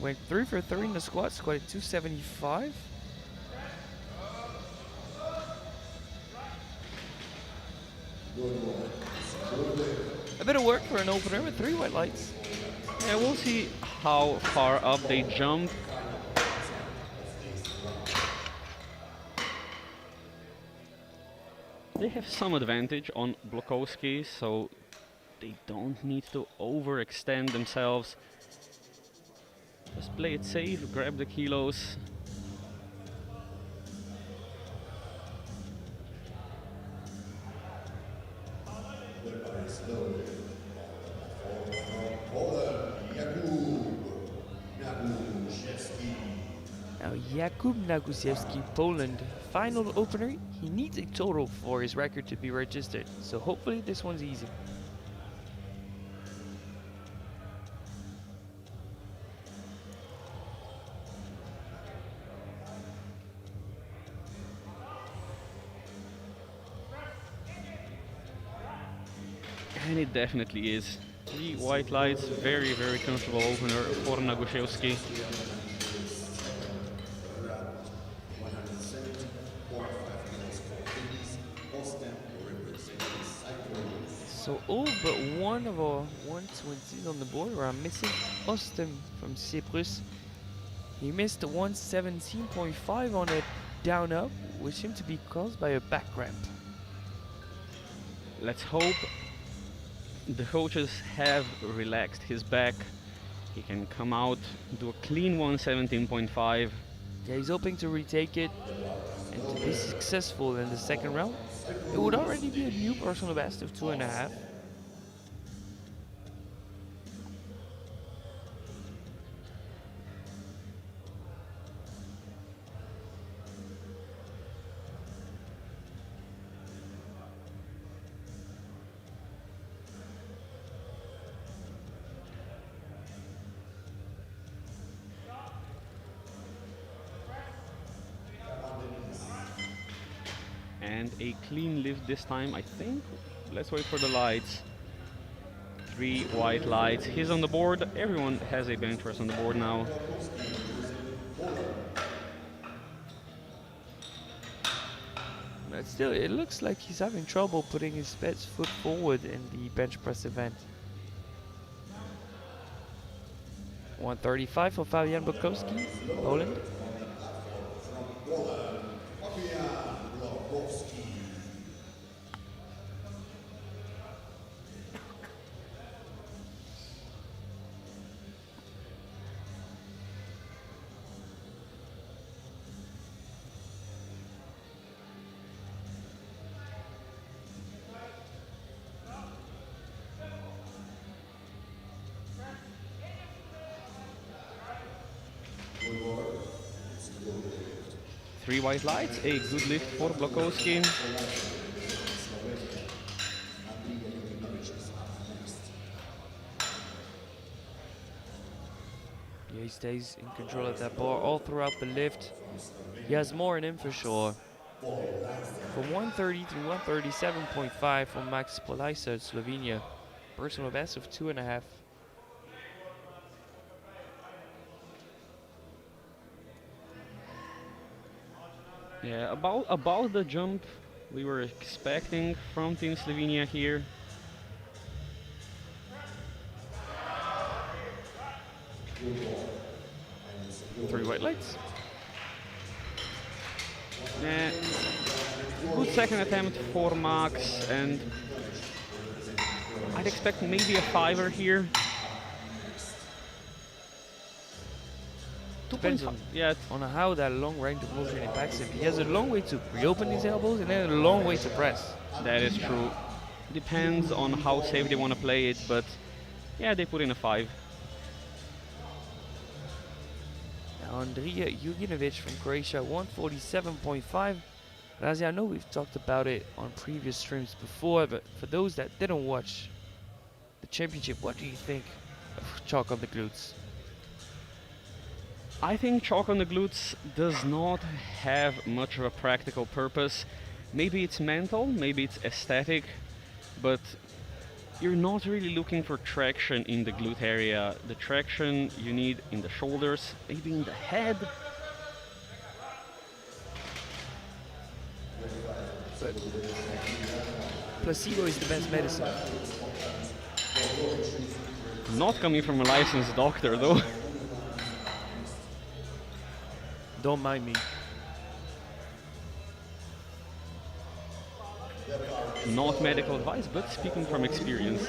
Went 3 for 3 in the squat, squatted 275. A bit of work for an opener with 3 white lights. Yeah, we'll see how far up they jump. They have some advantage on Blokowski, so they don't need to overextend themselves. Just play it safe, grab the kilos. Now Jakub Nagusiewski, Poland. Final opener, he needs a total for his record to be registered, so hopefully this one's easy. And it definitely is. 3 white lights, very, very comfortable opener for Nagusiewski. So all but one of our 120s on the board, where I'm missing Ostem from Cyprus. He missed 117.5 on a down up, which seemed to be caused by a back cramp. Let's hope the coaches have relaxed his back. He can come out, do a clean 117.5. Yeah, he's hoping to retake it and to be successful in the 2nd round. It would already be a new personal best of 2.5. And a clean lift this time, I think. Let's wait for the lights. 3 white lights. He's on the board. Everyone has a bench press on the board now. But still, it looks like he's having trouble putting his best foot forward in the bench press event. 135 for Fabian Bukowski, Poland. Three white lights, a good lift for Blokowski. Yeah, he stays in control of that bar all throughout the lift. He has more in him for sure. From 133, 137.5 from Max Polajsa, Slovenia. Personal best of 2.5. Yeah, about the jump we were expecting from Team Slovenia here. Three white lights. Yeah, good second attempt for Max, and I'd expect maybe a fiver here. Depends on, Yeah, on how that long range of motion impacts him. He has a long way to reopen his elbows and then a long way to press. that is true. Depends on how safe they want to play it, but yeah, they put in a 5. Now Andrija Juginovic from Croatia, 147.5. Razi, I know we've talked about it on previous streams before, but for those that didn't watch the championship, what do you think of chalk on the glutes? I think chalk on the glutes does not have much of a practical purpose. Maybe it's mental, maybe it's aesthetic, but you're not really looking for traction in the glute area. The traction you need in the shoulders, maybe in the head. But placebo is the best medicine. Not coming from a licensed doctor though. Don't mind me. Not medical advice, but speaking from experience.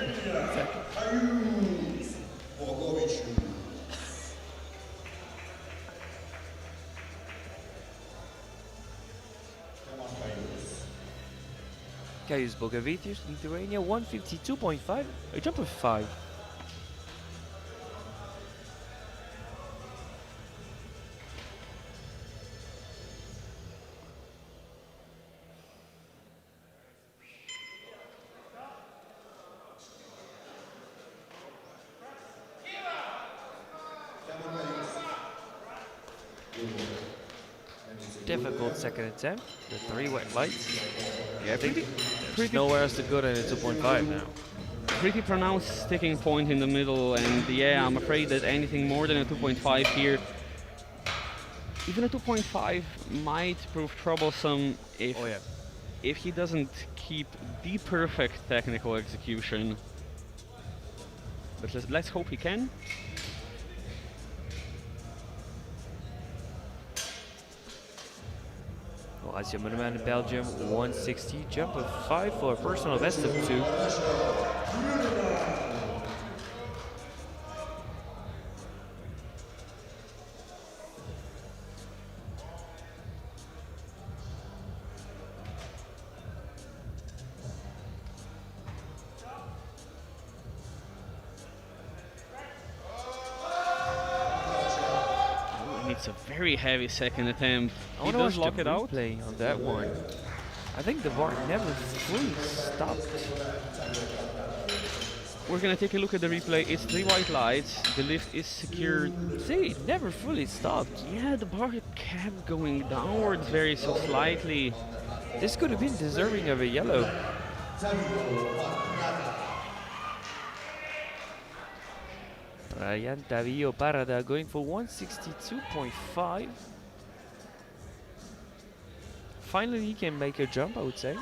Kaius Bogavitius, Lithuania, 152.5, a jump of 5. Difficult second attempt, the 3 wet lights. Yeah, There's pretty nowhere else to go than a 2.5 now. pretty pronounced sticking point in the middle, and yeah, I'm afraid that anything more than a 2.5 here, even a 2.5 might prove troublesome if Oh yeah. if he doesn't keep the perfect technical execution. But let's hope he can. Well, Monument in Belgium, 160, jump of 5 for a personal best of 2. It's a very heavy second attempt. I He want to does watch lock the it out. replay on that one. I think the bar never fully stopped. We're gonna take a look at the replay. It's 3 white lights. The lift is secured. See, it never fully stopped. Yeah, the bar kept going downwards very so slightly. This could have been deserving of a yellow. Ryan Tavio Parada going for 162.5. Finally, he can make a jump, I would say.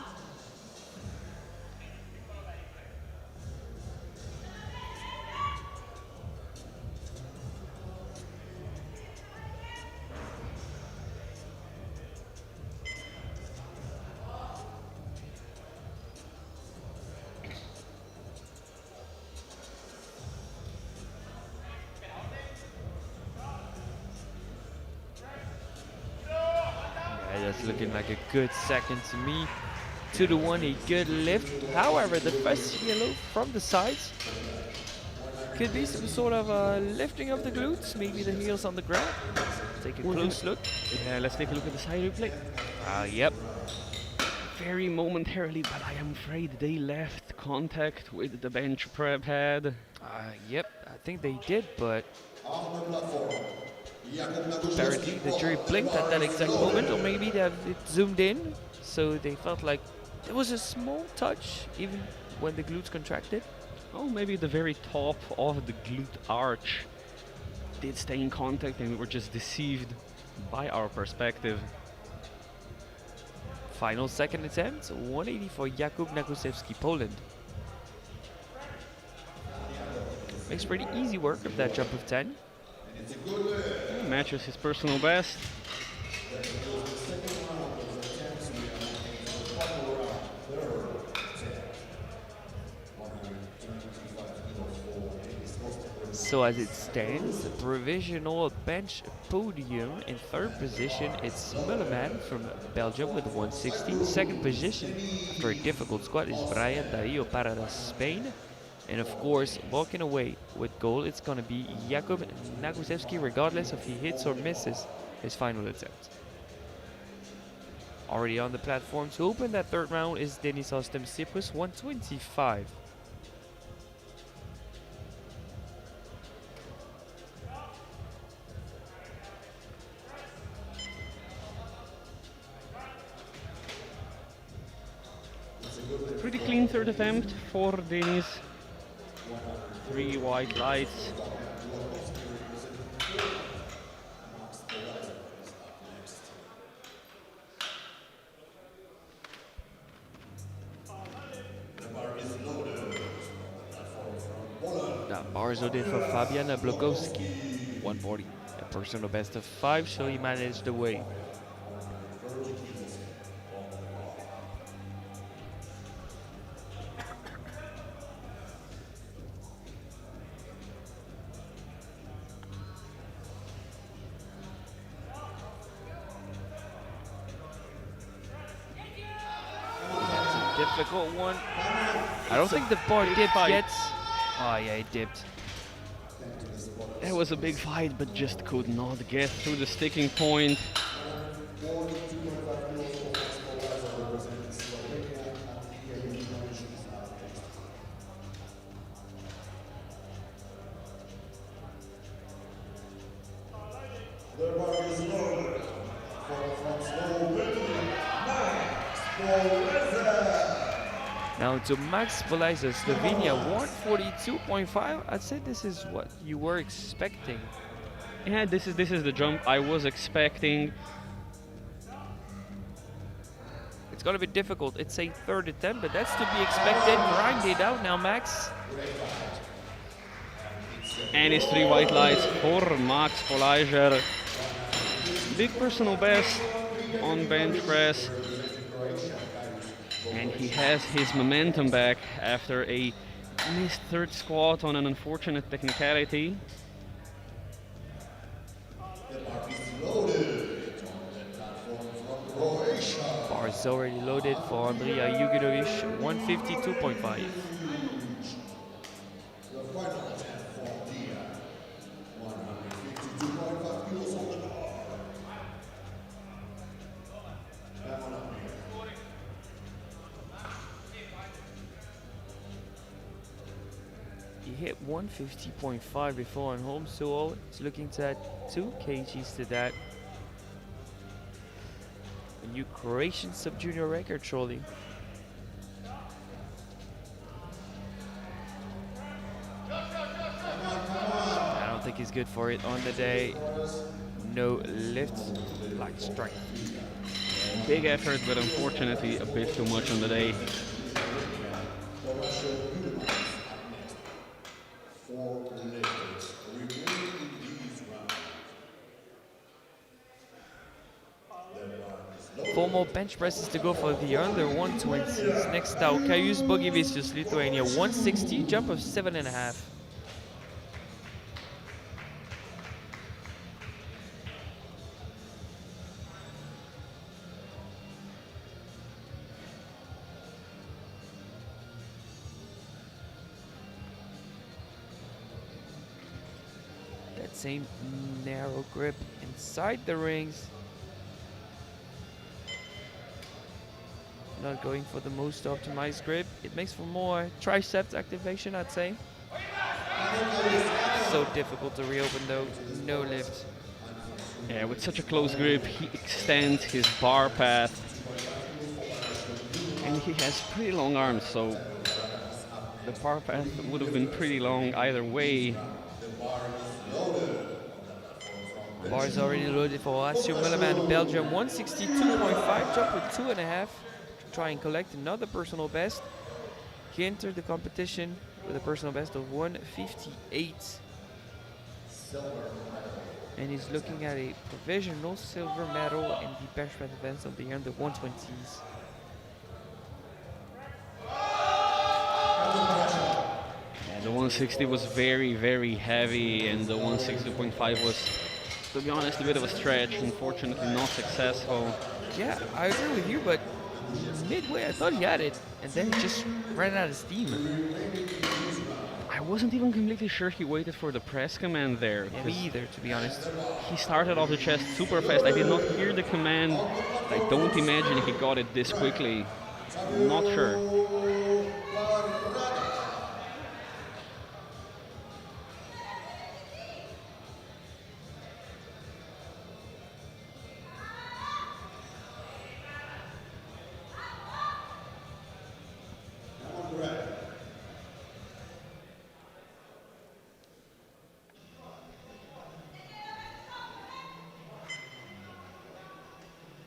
Yeah, that's looking like a good second to me. 2 to 1, a good lift. However, the first yellow from the sides could be some sort of lifting of the glutes, maybe the heels on the ground. Take a close look. Yeah, let's take a look at the side replay. Yep. Very momentarily, but I am afraid they left contact with the bench prep head. Yep, I think they did, but On the platform, Jakub Apparently, the jury blinked at that exact moment, or maybe they have it zoomed in, so they felt like there was a small touch, even when the glutes contracted. Oh, maybe the very top of the glute arch did stay in contact and we were just deceived by our perspective. Final second attempt, 180 for Jakub Nagusewski, Poland. Makes pretty easy work of that jump of 10. Matches his personal best. So as it stands, the provisional bench podium in third position, it's Mullerman from Belgium with 160. Second position, after a difficult squat, is Brian Dario Paradas, Spain. And of course, walking away with gold, it's gonna be Jakub Nagusewski, regardless if he hits or misses his final attempt. Already on the platform to open that third round is Denis Ostem Cyprus, 125. Pretty clean third attempt for Denis. 3 white lights. Now, bars loaded for Fabian Blokowski, 140. A personal best of 5, so he managed the weight. That's a difficult one. I don't think the bar dipped fight. yet. Oh yeah, it dipped. It was a big fight, but just could not get through the sticking point. The bar is loaded for the front Slovenia, Max Poleza. Now to Max Poleza, Slovenia, 142.5. I'd say this is what you were expecting. Yeah, this is the jump I was expecting. It's gonna be difficult. It's a third attempt, but that's to be expected. Grind it out now, Max. And it's 3 white lights for Max Poleza. Big personal best on bench press. And he has his momentum back after a missed third squat on an unfortunate technicality. The bar is loaded on the platform from Croatia. Bar is already loaded for Andrija Juginovic, 152.5. The final attempt for Dia, 152.5 kilos on the bar. Come on up here. He hit 150.5 before on home, so it's looking to add 2 kgs to that. A new Croatian sub-junior record, surely. I don't think he's good for it on the day. No lift, like strength. Big effort, but unfortunately a bit too much on the day. For lifters remaining in these rounds. The bar is loaded. 4 more bench presses to go for the under 120s. Next out, Kaius Bogivicius, Lithuania, 160, jump of 7.5. That same narrow grip inside the rings. Not going for the most optimized grip. It makes for more triceps activation, I'd say. So difficult to reopen though. No lift. Yeah, with such a close grip, he extends his bar path. And he has pretty long arms, so the bar path would have been pretty long either way. Bar is already loaded for Horacio Mullerman, Belgium, 162.5, jump with 2.5 to try and collect another personal best. He entered the competition with a personal best of 158. And he's looking at a provisional silver medal in the bench press events of the under 120s. Yeah, the 160 was very, very heavy, and the 160.5 was, to be honest, a bit of a stretch. Unfortunately, not successful. Yeah, I agree with you, but midway I thought he had it, and then he just ran out of steam. I wasn't even completely sure he waited for the press command there. Yeah, me either, to be honest. He started off the chest super fast. I did not hear the command. I don't imagine he got it this quickly. Not sure.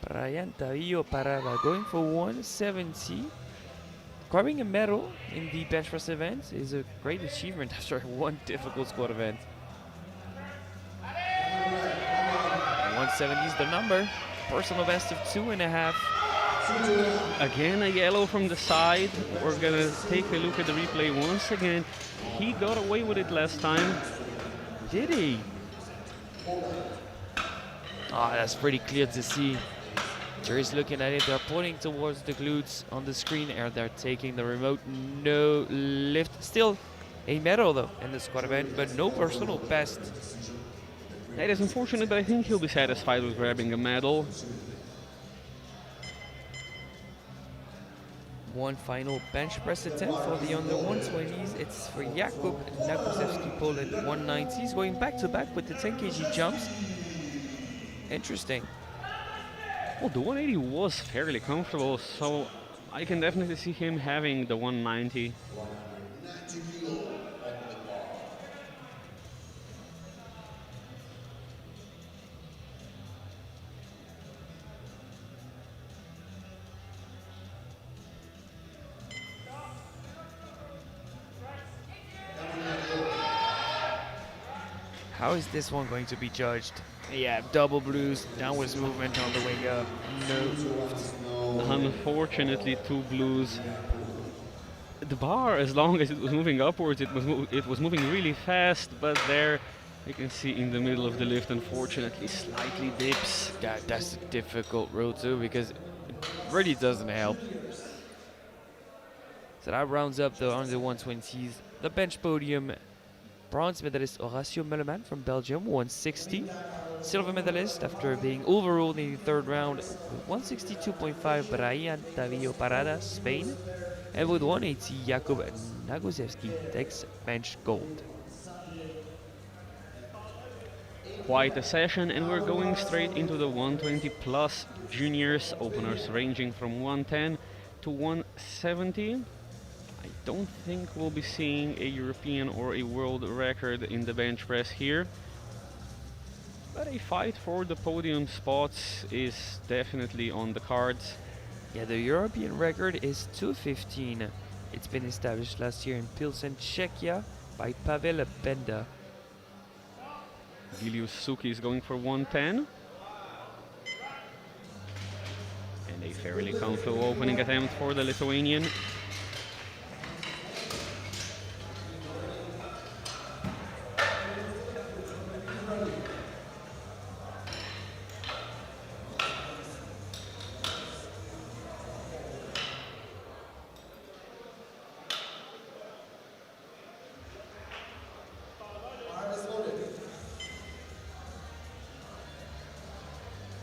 Brian Tavillo Parada going for 170. Grabbing a medal in the bench press event is a great achievement after one difficult squat event. 170 is the number. Personal best of 2.5. Again, a yellow from the side. We're gonna take a look at the replay once again. He got away with it last time. Did he? Ah, that's pretty clear to see. Jury's looking at it. They're pointing towards the glutes on the screen, and they're taking the remote. No lift. Still a medal though in the squat event, but no personal best. That is unfortunate, but I think he'll be satisfied with grabbing a medal. One final bench press attempt for the under 120s. It's for Jakub Nagusewski, Poland, 190. He's going back to back with the 10 kg jumps. Interesting. Well, the 180 was fairly comfortable, so I can definitely see him having the 190. How is this one going to be judged? Yeah, double blues, downwards movement on the way up. No lifts. Unfortunately, two blues. The bar, as long as it was moving upwards, it was moving really fast, but there you can see in the middle of the lift, unfortunately, slightly dips. That's a difficult road too, because it really doesn't help. So that rounds up the under 120s. The bench podium. Bronze medalist Horacio Mullerman from Belgium, 160. Silver medalist after being overruled in the third round with 162.5, Brian Tavillo Parada, Spain. And with 180, Jakub Nagusewski takes bench gold. Quite a session, and we're going straight into the 120 plus juniors, openers ranging from 110 to 170. I don't think we'll be seeing a European or a world record in the bench press here. But a fight for the podium spots is definitely on the cards. Yeah, the European record is 2:15. It's been established last year in Pilsen, Czechia by Pavel Benda. Vilius Suki is going for 110. And a fairly comfortable opening attempt for the Lithuanian.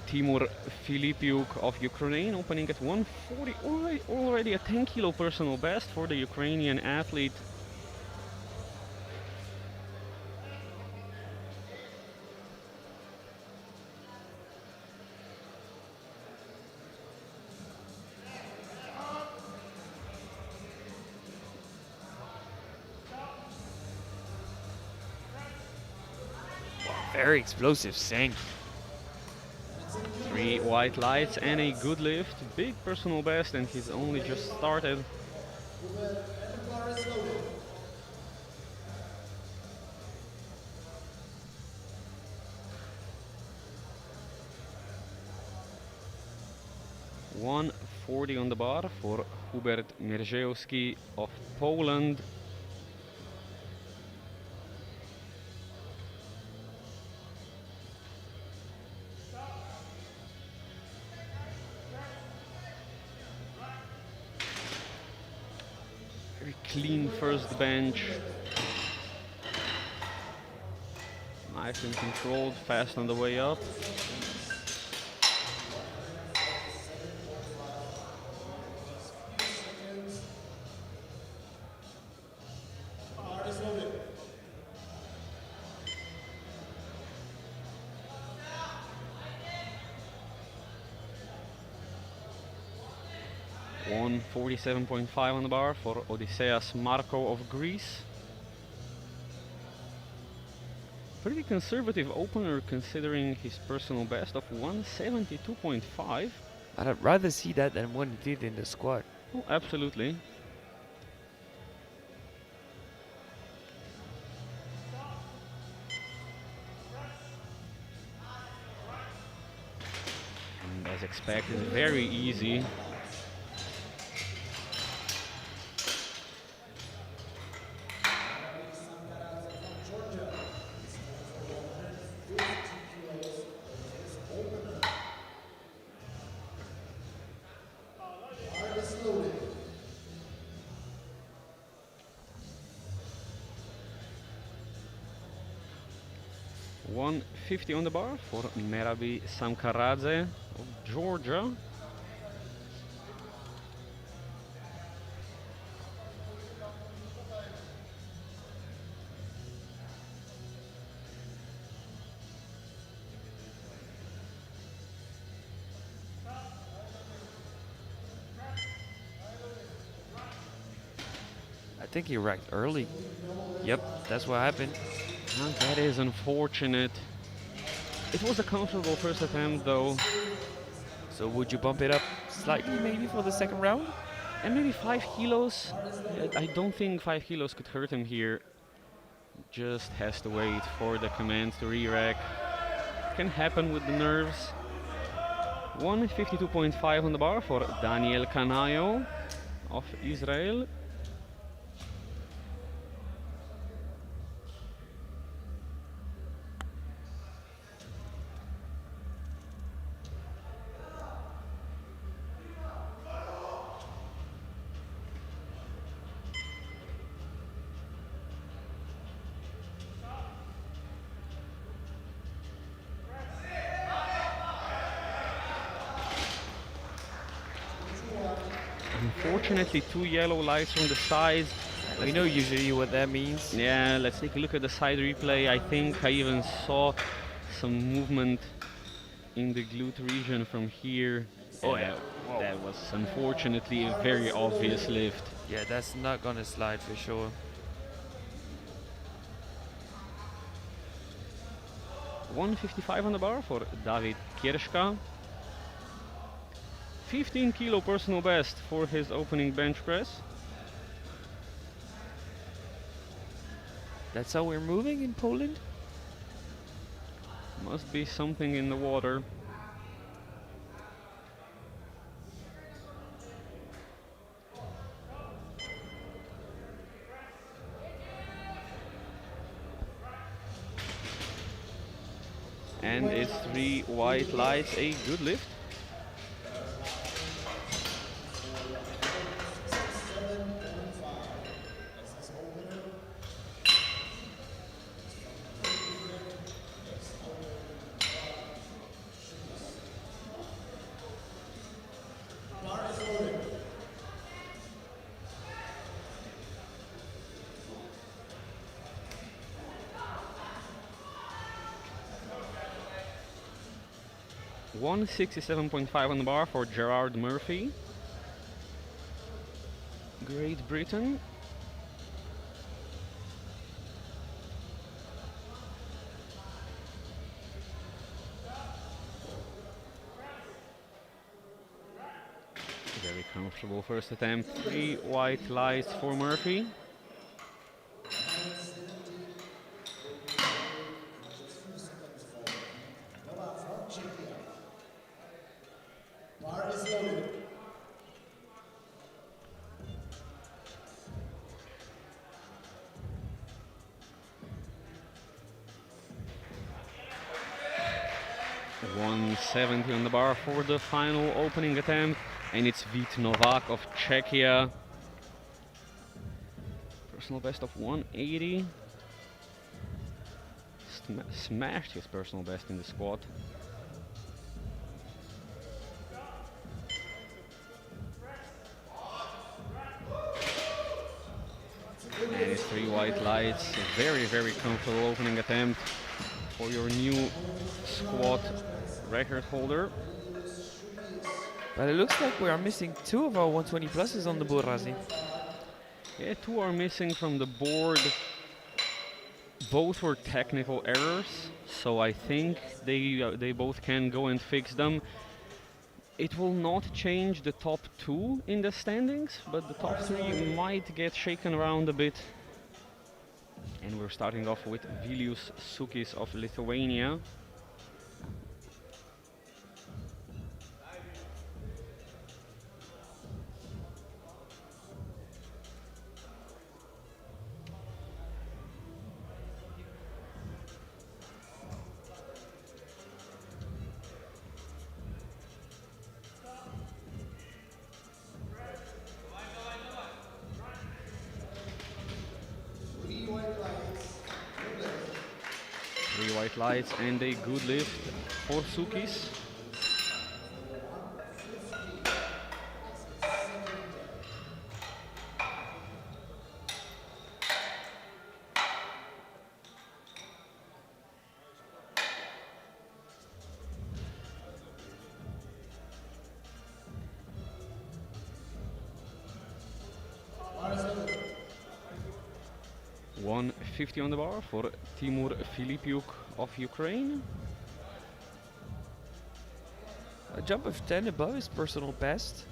Timur Filipiuk of Ukraine opening at 140, already a 10 kilo personal best for the Ukrainian athlete. Very explosive sink. 3 white lights and a good lift. Big personal best, and he's only just started. $140 on the bar for Hubert Mierzejewski of Poland. Very clean first bench. Nice and controlled, fast on the way up. $147.5 on the bar for Odysseas Marko of Greece. Pretty conservative opener considering his personal best of 172.5. I'd rather see that than what he did in the squat. Oh, absolutely. And as expected, very easy. $150 on the bar for Merabi Samkaradze of Georgia. I think he racked early. Yep, that's what happened. And that is unfortunate. It was a comfortable first attempt though. So would you bump it up slightly maybe for the second round? And maybe 5 kilos. I don't think 5 kilos could hurt him here. Just has to wait for the command to re-rack. Can happen with the nerves. 152.5 on the bar for Daniel Kanayo of Israel. Unfortunately, 2 yellow lights from the sides. We know usually what that means. Yeah, let's take a look at the side replay. I think I even saw some movement in the glute region from here. Oh, And yeah. that was unfortunately a very obvious lift. Yeah, that's not gonna slide for sure. $155 on the bar for David Kierszka. 15 kilo personal best for his opening bench press. That's how we're moving in Poland? Must be something in the water. And it's 3 white lights, a good lift. $167.5 on the bar for Gerard Murphy, Great Britain. Very comfortable first attempt. 3 white lights for Murphy. Bar is loaded. $170 on the bar for the final opening attempt, and it's Vít Novák of Czechia. Personal best of 180. Smashed his personal best in the squat. And it's 3 white lights. A very, very comfortable opening attempt for your new squat record holder. But it looks like we are missing 2 of our 120 pluses on the board, Razi. Yeah, 2 are missing from the board. Both were technical errors, so I think they both can go and fix them. It will not change the top 2 in the standings, but the top 3 might get shaken around a bit. And we're starting off with Vilius Sukis of Lithuania. Three white lights and a good lift for Sukis. $150 on the bar for Timur Filipiuk of Ukraine. A jump of 10 above his personal best.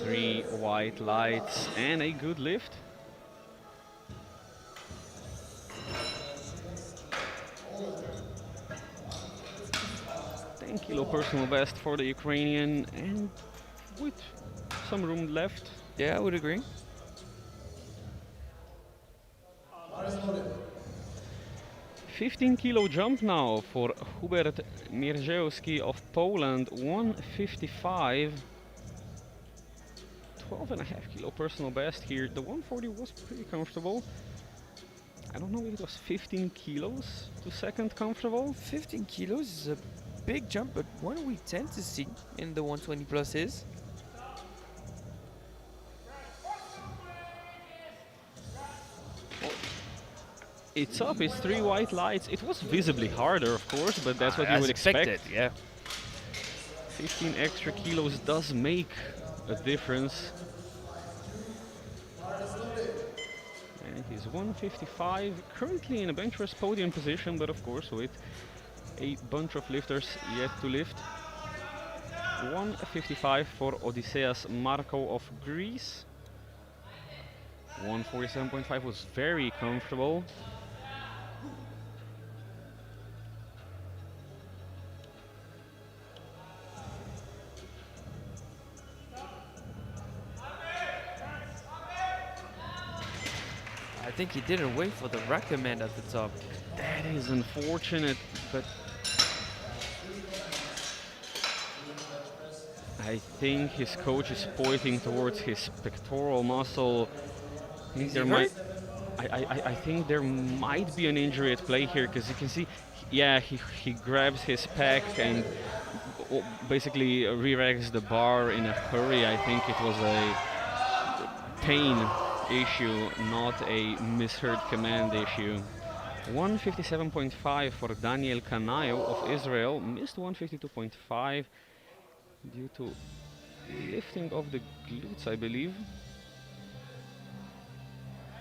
Three white lights and a good lift. $10 personal best for the Ukrainian, and with some room left. Yeah, I would agree. Bar is loaded. 15-kilo jump now for Hubert Mierzejewski of Poland, 155. 12.5-kilo personal best here. The 140 was pretty comfortable. I don't know if it was 15 kilos to second comfortable. 15 kilos is a big jump, but one we tend to see in the 120 plus is. It's up, it's three white lights. It was visibly harder, of course, but that's what you would expect. Yeah. 15 extra kilos does make a difference. And he's 155, currently in a bench press podium position, but of course with a bunch of lifters yet to lift. 155 for Odysseas Marko of Greece. 147.5 was very comfortable. I think he didn't wait for the rack command at the top. That is unfortunate, but I think his coach is pointing towards his pectoral muscle. I think there might, I think there might be an injury at play here, because you can see, yeah, he grabs his pec and basically re-rags the bar in a hurry. I think it was a pain issue, not a misheard command issue. 157.5 for Daniel Kanayo of Israel, missed 152.5 due to lifting of the glutes, I believe.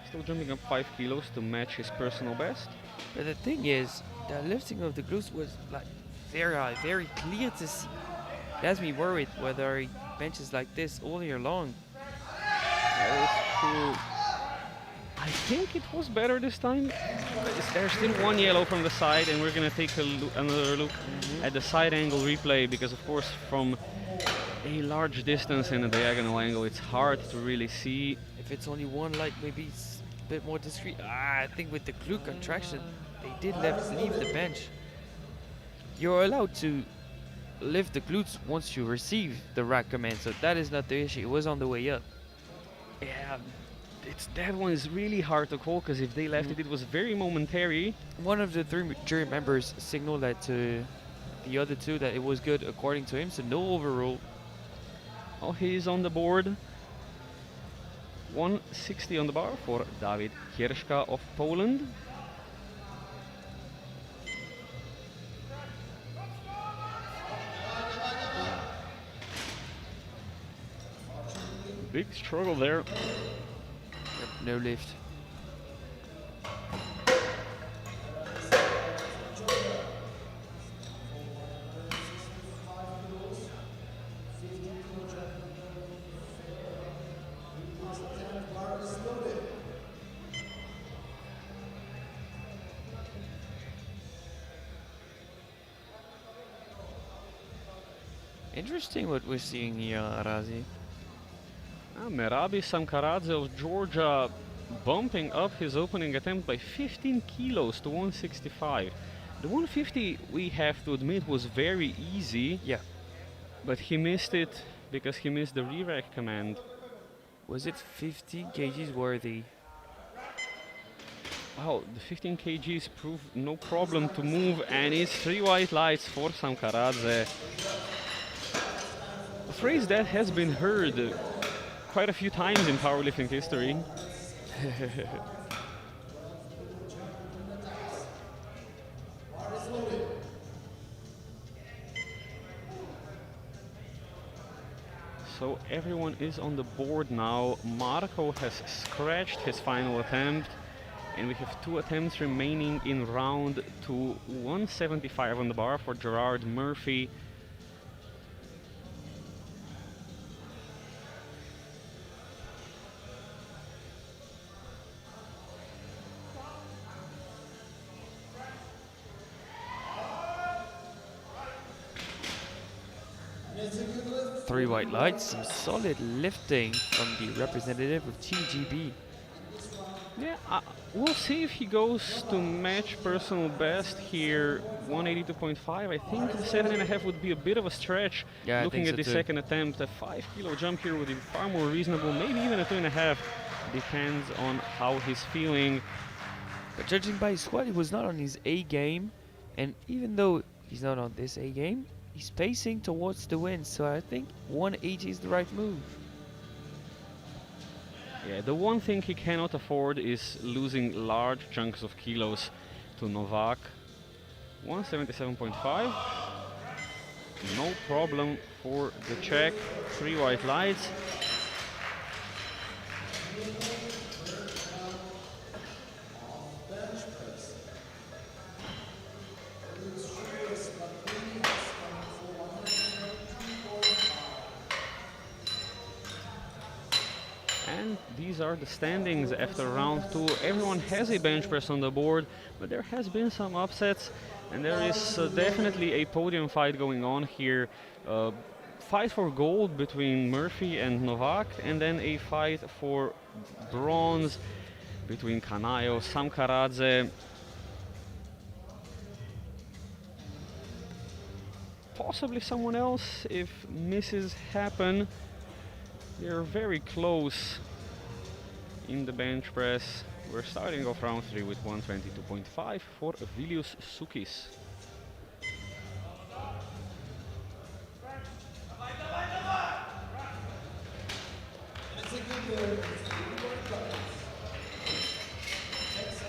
Still jumping up 5 kilos to match his personal best. But the thing is, the lifting of the glutes was like very clear to see. It has me worried whether he benches like this all year long. That is true. I think it was better this time. There's still one yellow from the side, and we're gonna take another look at the side angle replay, because of course from a large distance in a diagonal angle it's hard to really see. If it's only one light, maybe it's a bit more discreet. I think with the glute contraction, they did leave the bench. You're allowed to lift the glutes once you receive the rack command, so that is not the issue. It was on the way up. Yeah, that one is really hard to call, because if they left it was very momentary. One of the three jury members signaled that to the other two that it was good according to him, so no overrule. Oh, he's on the board. 160 on the bar for Dawid Kierszka of Poland. Big struggle there. Yep, no lift. Interesting what we're seeing here, Razi. Merabi Samkaradze of Georgia bumping up his opening attempt by 15 kilos to 165. The 150, we have to admit, was very easy. Yeah. But he missed it because he missed the re-rack command. Was it 15 kgs worthy? Wow, the 15 kgs proved no problem to move, and it's 3 white lights for Samkaradze. A phrase that has been heard quite a few times in powerlifting history. So everyone is on the board now. Marco has scratched his final attempt, and we have 2 attempts remaining in round 2. 175 on the bar for Gerard Murphy. Three white lights, some solid lifting from the representative of TGB. Yeah, we'll see if he goes to match personal best here. 182.5. I think the 7.5 would be a bit of a stretch. Yeah, Looking at the too. second attempt, a 5 kilo jump here would be far more reasonable. Maybe even a 2.5. Depends on how he's feeling. But judging by his squat, he was not on his A game, and even though he's not on this A game, he's pacing towards the win. So I think 180 is the right move. Yeah, the one thing he cannot afford is losing large chunks of kilos to Novak. 177.5. No problem for the Czech. 3 white lights. And these are the standings after round 2. Everyone has a bench press on the board, but there has been some upsets, and there is definitely a podium fight going on here. Fight for gold between Murphy and Novak, and then a fight for bronze between Kanayo, Samkaradze. Possibly someone else if misses happen. They're very close in the bench press. We're starting off round 3 with 122.5 for Vilius Sukis.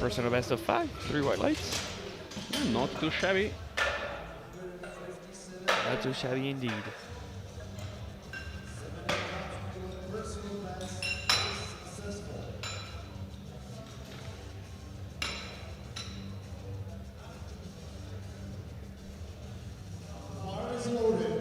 Personal best of 5, 3 white lights. Yeah, not too shabby. Not too shabby indeed. Bar is loaded.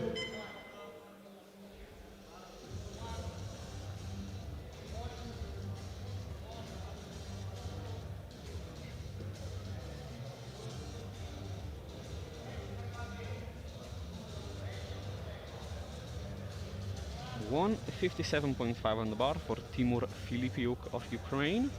One 57.5 on the bar for Timur Filipiuk of Ukraine.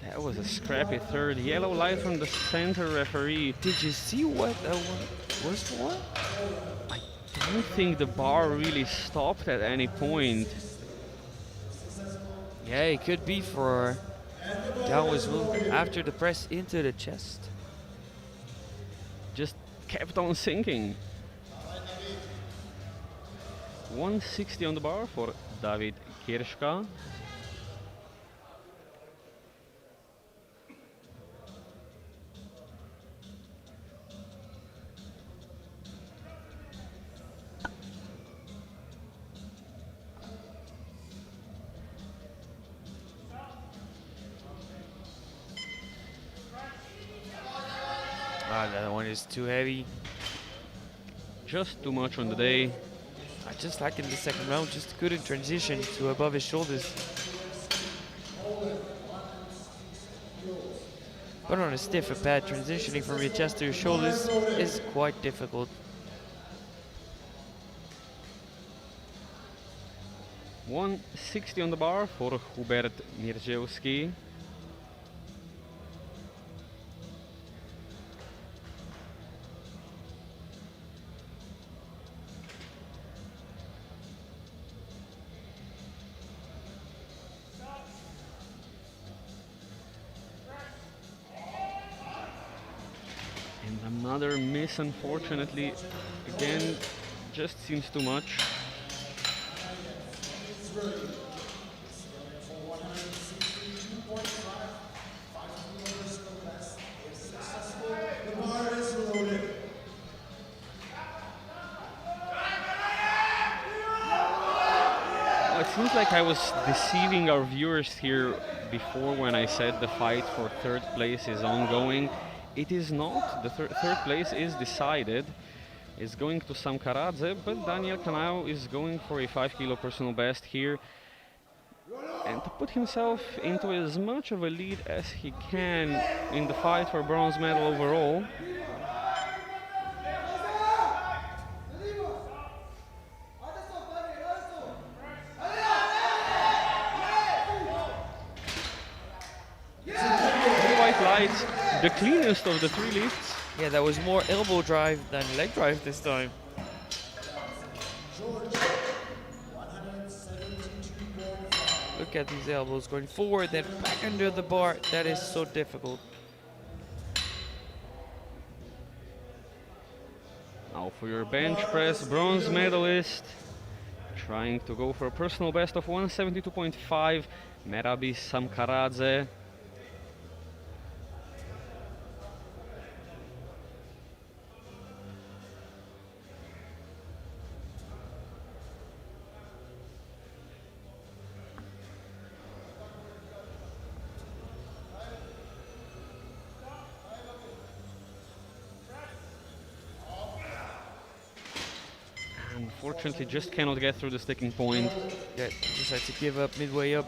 That was a scrappy third. Yellow light from the center referee. Did you see what that one was for? I don't think the bar really stopped at any point. Yeah, it could be for downwards movement after the press into the chest. Just kept on sinking. 160 on the bar for David Kirschka. Ah, that one is too heavy. Just too much on the day. I just like in the second round, just couldn't transition to above his shoulders. But on a stiffer pad, transitioning from your chest to your shoulders is quite difficult. 160 on the bar for Hubert Mirziewski. And another miss, unfortunately. Again, just seems too much. The bar is loaded. Well, it seems like I was deceiving our viewers here before when I said the fight for third place is ongoing. It is not. The third place is decided. It's going to Sam Karadze, but Daniel Kanao is going for a 5 kilo personal best here. And to put himself into as much of a lead as he can in the fight for bronze medal overall. Three white lights, the cleanest of the three lifts. Yeah, that was more elbow drive than leg drive this time. Look at these elbows going forward, then back under the bar. That is so difficult. Now for your bench press, bronze medalist, trying to go for a personal best of 172.5, Merabi Samkaradze. Unfortunately, just cannot get through the sticking point. Yeah, just had to give up midway up.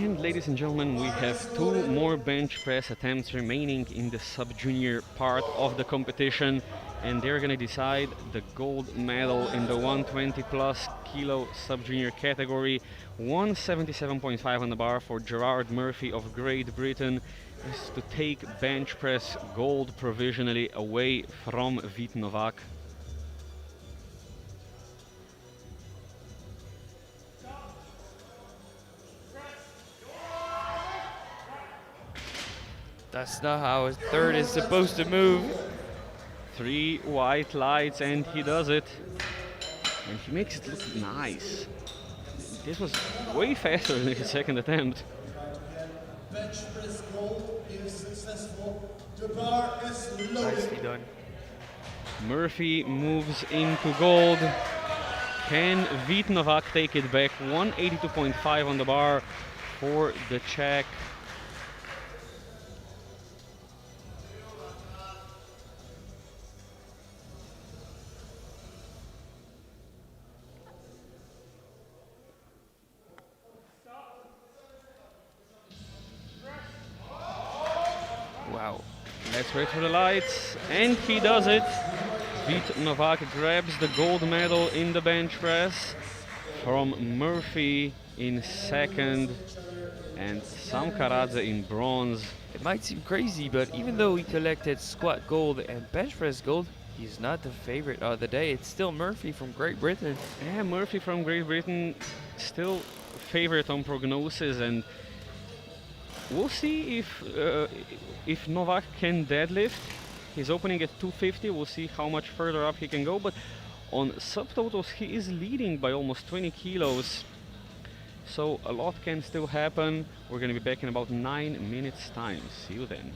And ladies and gentlemen, we have two more bench press attempts remaining in the sub-junior part of the competition, and they're gonna decide the gold medal in the 120 plus kilo sub-junior category. 177.5 on the bar for Gerard Murphy of Great Britain is to take bench press gold provisionally away from Vít Novák. That's not how a third is supposed to move. 3 white lights, and he does it. And he makes it look nice. This was way faster than his second attempt. Bench press gold is successful. The bar is loaded. Nicely done. Murphy moves into gold. Can Vít Novák take it back? 182.5 on the bar for the Czech. Wow. Let's wait for the lights, and he does it. Vít Novák grabs the gold medal in the bench press from Murphy in second and Samkaradze in bronze. It might seem crazy, but even though he collected squat gold and bench press gold, he's not the favorite of the day. It's still Murphy from Great Britain. Yeah, Murphy from Great Britain still favorite on prognosis, and we'll see if Novak can deadlift. He's opening at 250. We'll see how much further up he can go. But on subtotals, he is leading by almost 20 kilos. So a lot can still happen. We're going to be back in about 9 minutes time. See you then.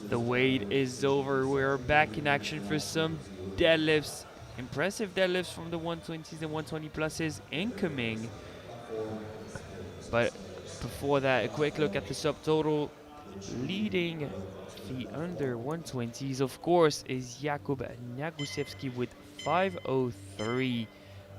The wait is over. We're back in action for some deadlifts. Impressive deadlifts from the 120s and 120 pluses incoming. But before that, a quick look at the subtotal. Leading the under 120s, of course, is Jakub Nagusewski with 503.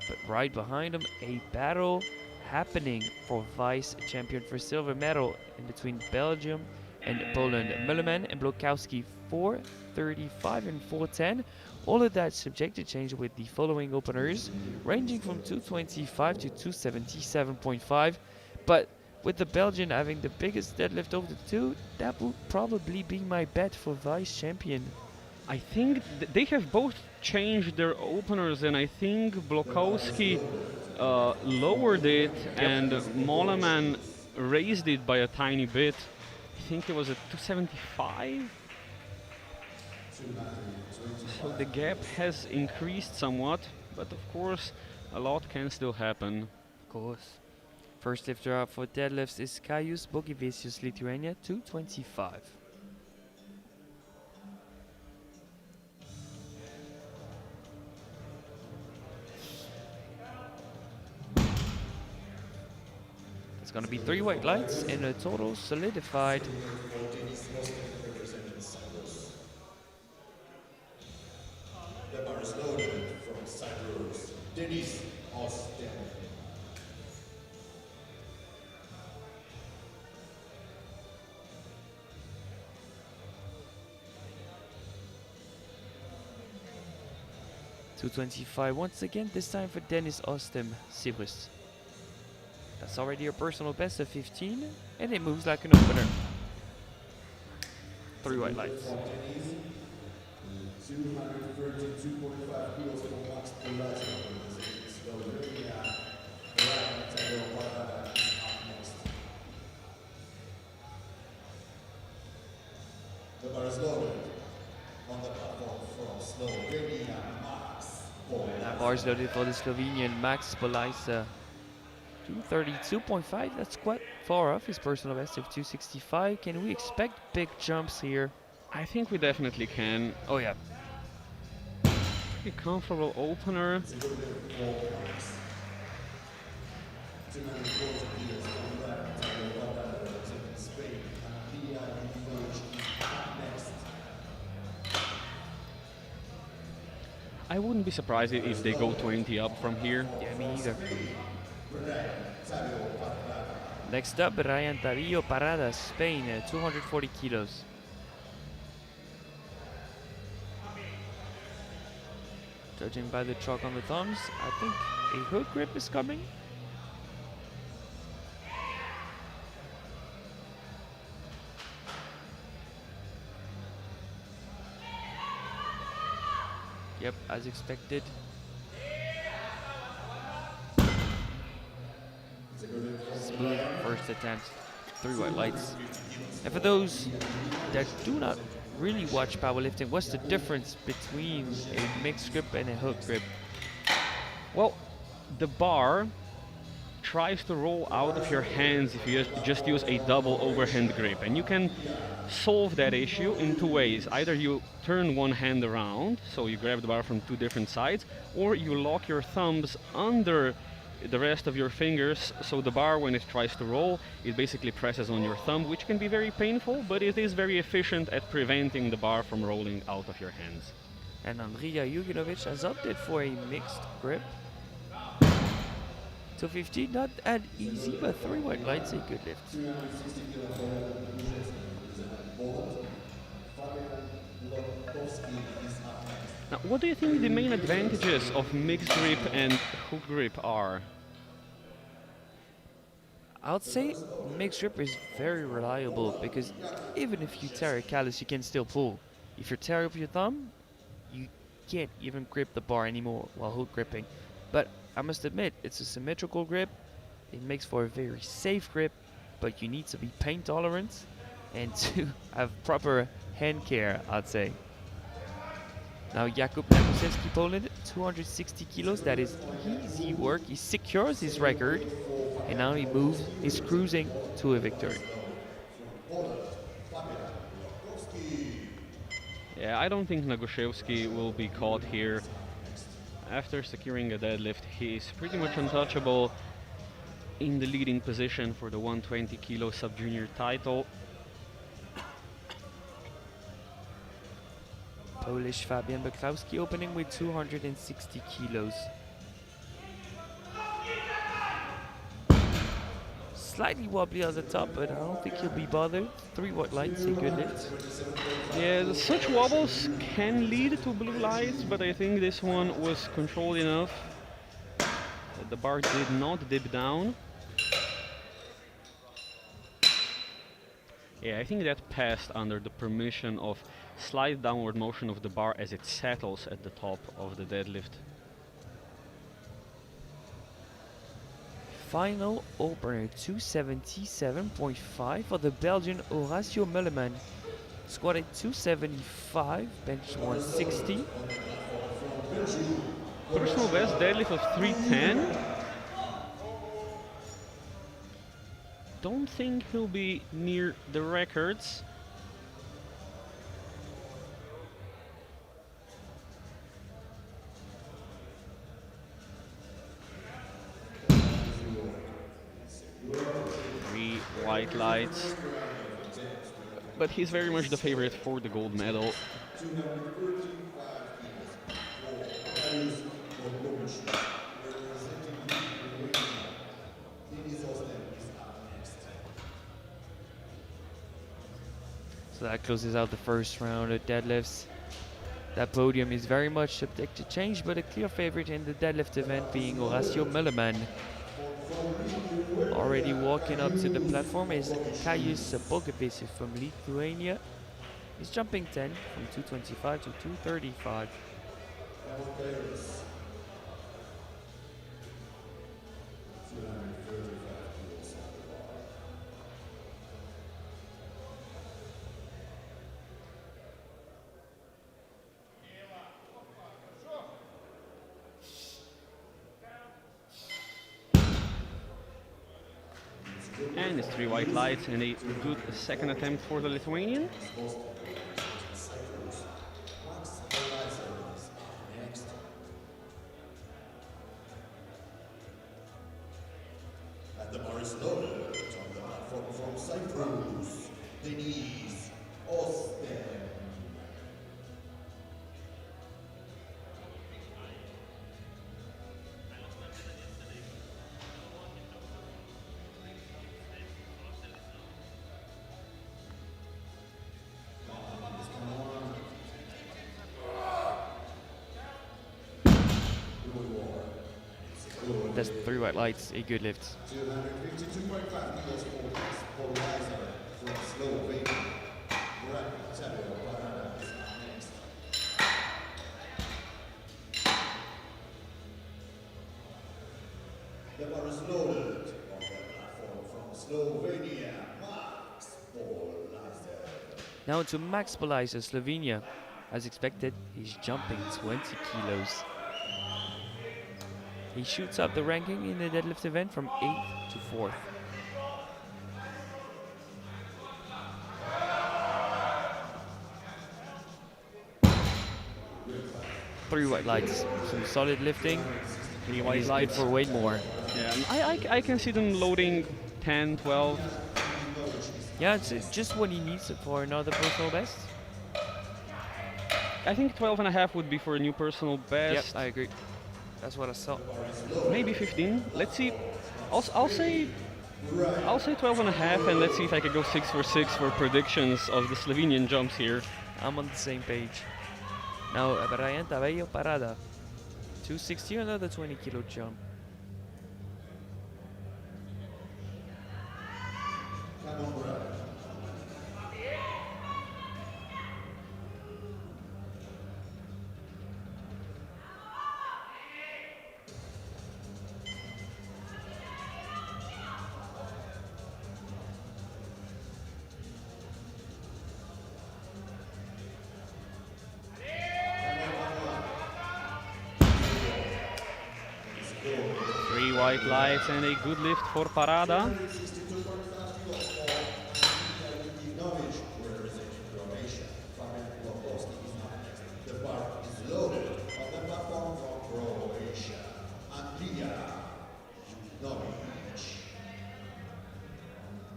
But right behind him, a battle happening for vice champion for silver medal in between Belgium and Poland. Mullerman and Blokowski 435 and 410. All of that subject to change with the following openers, ranging from 225 to 277.5. But with the Belgian having the biggest deadlift of the two, that would probably be my bet for vice champion. I think they have both changed their openers, and I think Blokowski lowered it and Moleman raised it by a tiny bit. I think it was at 275. So the gap has increased somewhat, but of course a lot can still happen. Of course. First lifter up for deadlifts is Kaius Bogivicius, Lithuania, 225. It's gonna be 3 white lights and a total solidified. The bar is loaded from Cyprus. Denis Austin. $225 once again, this time for Denis Ostem, Cyprus. That's already a personal best of 15, and it moves like an opener. 3 white lights. 232.5 kilos for Max Polaris. The bar is loaded on the platform from Slovenia, Max Polaris. That bar is loaded for the Slovenian Max Polaisa. 232.5, that's quite far off his personal best of 265. Can we expect big jumps here? I think we definitely can. Oh yeah. Pretty comfortable opener. I wouldn't be surprised if they go 20 up from here. Yeah, me either. Next up, Ryan Tarillo Paradas, Spain, 240 kilos. Judging by the chalk on the thumbs, I think a hook grip is coming. Yep, as expected. Smooth first attempt. 3 white lights. And for those that do not really watch powerlifting, what's the difference between a mixed grip and a hook grip? Well, the bar tries to roll out of your hands if you just use a double overhand grip, and you can solve that issue in 2 ways. Either you turn one hand around, so you grab the bar from 2 different sides, or you lock your thumbs under the rest of your fingers, so the bar, when it tries to roll, it basically presses on your thumb, which can be very painful, but it is very efficient at preventing the bar from rolling out of your hands. And Andrija Juginovic has opted for a mixed grip. 250, not that easy, but 3 white lights, a good lift. Now, what do you think the main advantages of mixed grip and hook grip are? I'd say mixed grip is very reliable because even if you tear a callus, you can still pull. If you tear up your thumb, you can't even grip the bar anymore while hook gripping. But I must admit, it's a symmetrical grip. It makes for a very safe grip, but you need to be pain tolerant and to have proper hand care, I'd say. Now Jakub Nagusewski, Poland, 260 kilos, that is easy work. He secures his record, and now he moves, he's cruising to a victory. Yeah, I don't think Nagoshevsky will be caught here. After securing a deadlift, he is pretty much untouchable in the leading position for the 120 kilo sub-junior title. Polish Fabian Beklowski opening with 260 kilos. Slightly wobbly at the top, but I don't think he'll be bothered. 3 white lights, a good lift. Yeah, such wobbles can lead to blue lights, but I think this one was controlled enough that the bar did not dip down. Yeah, I think that passed under the permission of slight downward motion of the bar as it settles at the top of the deadlift. Final opener 277.5 for the Belgian Horacio Mulleman. Squatted 275, bench 160. Personal best deadlift of 310. Don't think he'll be near the records. Three white lights. But he's very much the favorite for the gold medal. So that closes out the first round of deadlifts. That podium is very much subject to change, but a clear favorite in the deadlift event being Horacio Mulleman. Already walking up to the platform is Kajus Bogapic from Lithuania. He's jumping 10 from 225 to 235. And it's three white lights and a good second attempt for the Lithuanian. And the bar is loaded on the platform from Cyprus, Denise Osten. That's 3 white lights, a good lift. 252.5 kilos for Liza from Slovenia. Next. The bar is loaded on the platform from Slovenia. Max Polizer. Now to Max Polizer, Slovenia. As expected, he's jumping 20 kilos. He shoots up the ranking in the deadlift event from 8th to 4th. Three white lights, some solid lifting. Three white He's good lights. for weight more. Yeah, I can see them loading 10, 12. Yeah, it's just what he needs for another personal best. I think 12 and a half would be for a new personal Yep, best. I agree. That's what I saw. Maybe 15. Let's see. I'll say 12 and a half, and let's see if I can go 6 for 6 for predictions of the Slovenian jumps here. I'm on the same page. Now, Brian Tabello Parada. 260, another 20 kilo jump. Come on, brother. Three white lights and a good lift for Parada.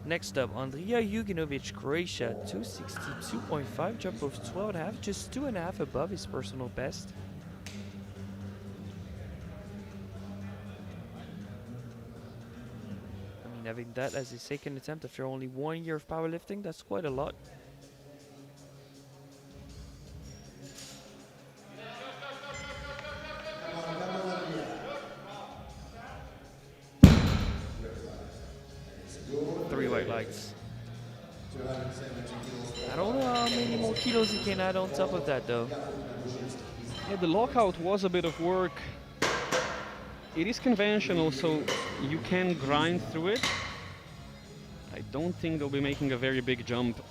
Next up, Andrija Juginovic, Croatia, 262.5, jump of 12.5, just 2.5 above his personal best. I mean, having that as his second attempt after only 1 year of powerlifting, that's quite a lot. Three white lights. I don't know how many more kilos he can add on top of that though. Yeah, the lockout was a bit of work. It is conventional, so you can grind through it. I don't think they'll be making a very big jump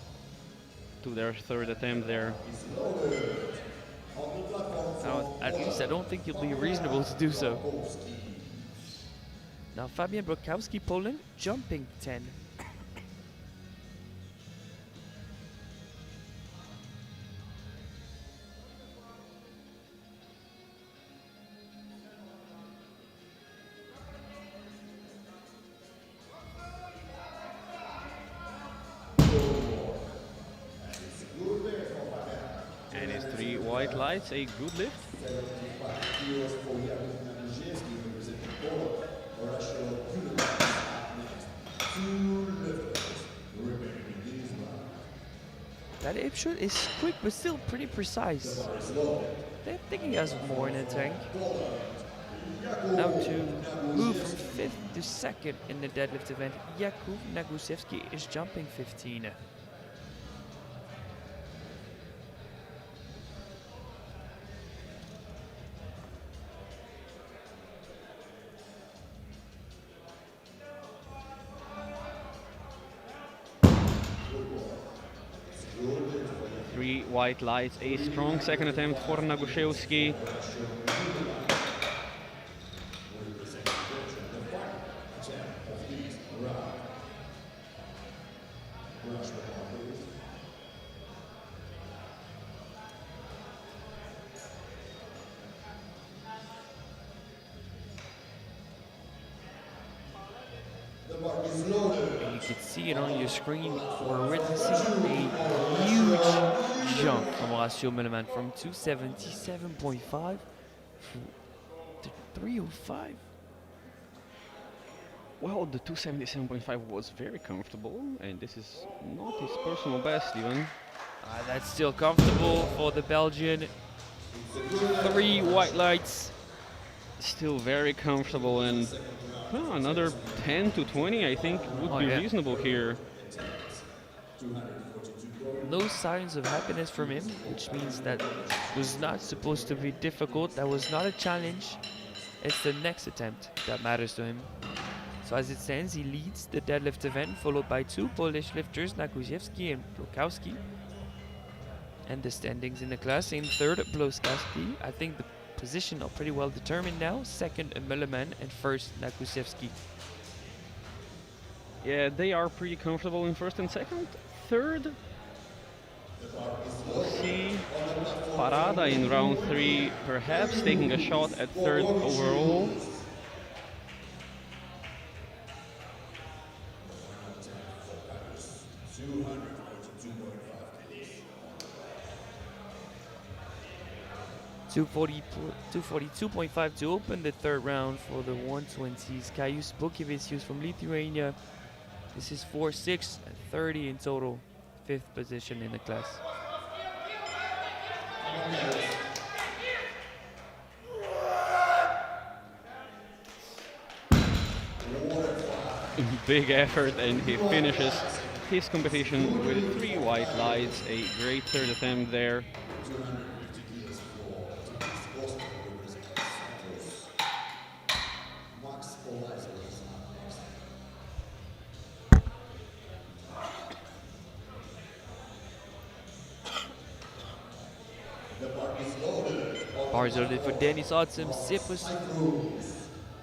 to their third attempt there. At least I don't think he'll be reasonable to do so. Now Fabian Brokowski, Poland, jumping 10. And his 3 white lights, a good lift. That hip shot is quick but still pretty precise. I think he has more in the tank. Now to move from 5th to 2nd in the deadlift event, Jakub Nagusewski is jumping 15. Three white lights, a strong second attempt for Nagusewski. And you can see it on your screen. We're witnessing a huge jump from Horacio Milliman from 277.5 to 305. Well, the 277.5 was very comfortable, and this is not his personal best even. That's still comfortable for the Belgian. 3 white lights. Still very comfortable, and well, another 10 to 20 I think would be reasonable here. No signs of happiness from him, which means that was not supposed to be difficult. That was not a challenge. It's the next attempt that matters to him. So as it stands, he leads the deadlift event, followed by 2 Polish lifters, Nagusewski and Brokowski. And the standings in the class: in 3rd, Brokowski. I think the position are pretty well determined now. 2nd, Müllerman, and 1st, Nagusewski. Yeah, they are pretty comfortable in 1st and 2nd. 3rd, we'll see Parada in round 3, perhaps taking a shot at 3rd overall. $242.5 to open the 3rd round for the 120s. Kaius Bukevicius from Lithuania. This is 4-6 and 30 in total. 5th position in the class. Big effort, and he finishes his competition with 3 white lights. A great 3rd attempt there. Bars loaded for Denis Otsum, Cyprus from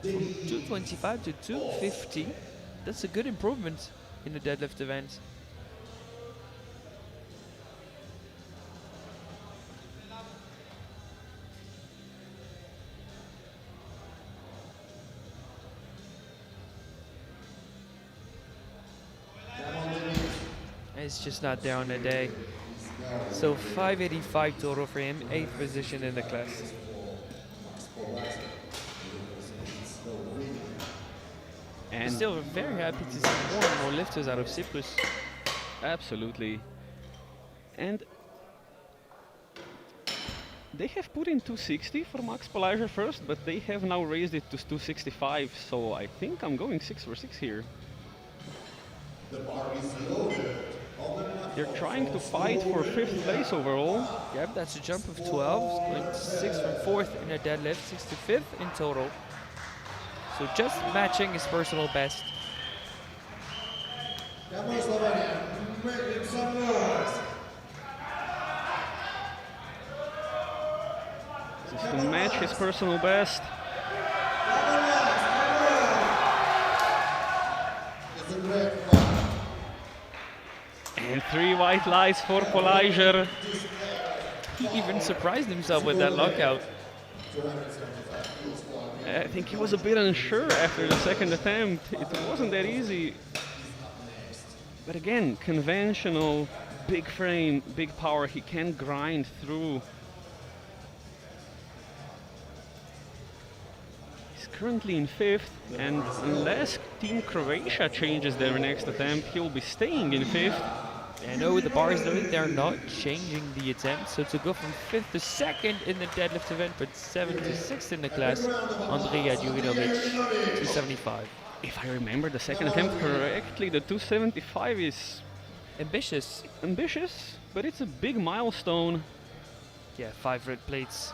225 to 250. That's a good improvement in the deadlift event. It's just not there on the day. So 585 total for him, 8th position in the class. And Still very happy to see more and more lifters out of Cyprus. absolutely. And they have put in 260 for Max Polizer first, but they have now raised it to 265, so I think I'm going 6 for 6 here. They're trying to fight for 5th place overall. Yep, that's a jump of 12, going to 6th from 4th in a deadlift, 6th to 5th in total. So just matching his personal best. Just to match his personal best. And 3 white lights for Polizer. He even surprised himself with that lockout. I think he was a bit unsure after the second attempt. It wasn't that easy. But again, conventional, big frame, big power, he can grind through. He's currently in 5th, and unless Team Croatia changes their next attempt, he'll be staying in 5th. I know the bars though, they're not changing the attempt, so to go from 5th to 2nd in the deadlift event, but 7th to 6th in the class, Andrea Djurinovic, 275. If I remember the second attempt correctly, the 275 is Ambitious. ambitious, but it's a big milestone. Yeah, 5 red plates.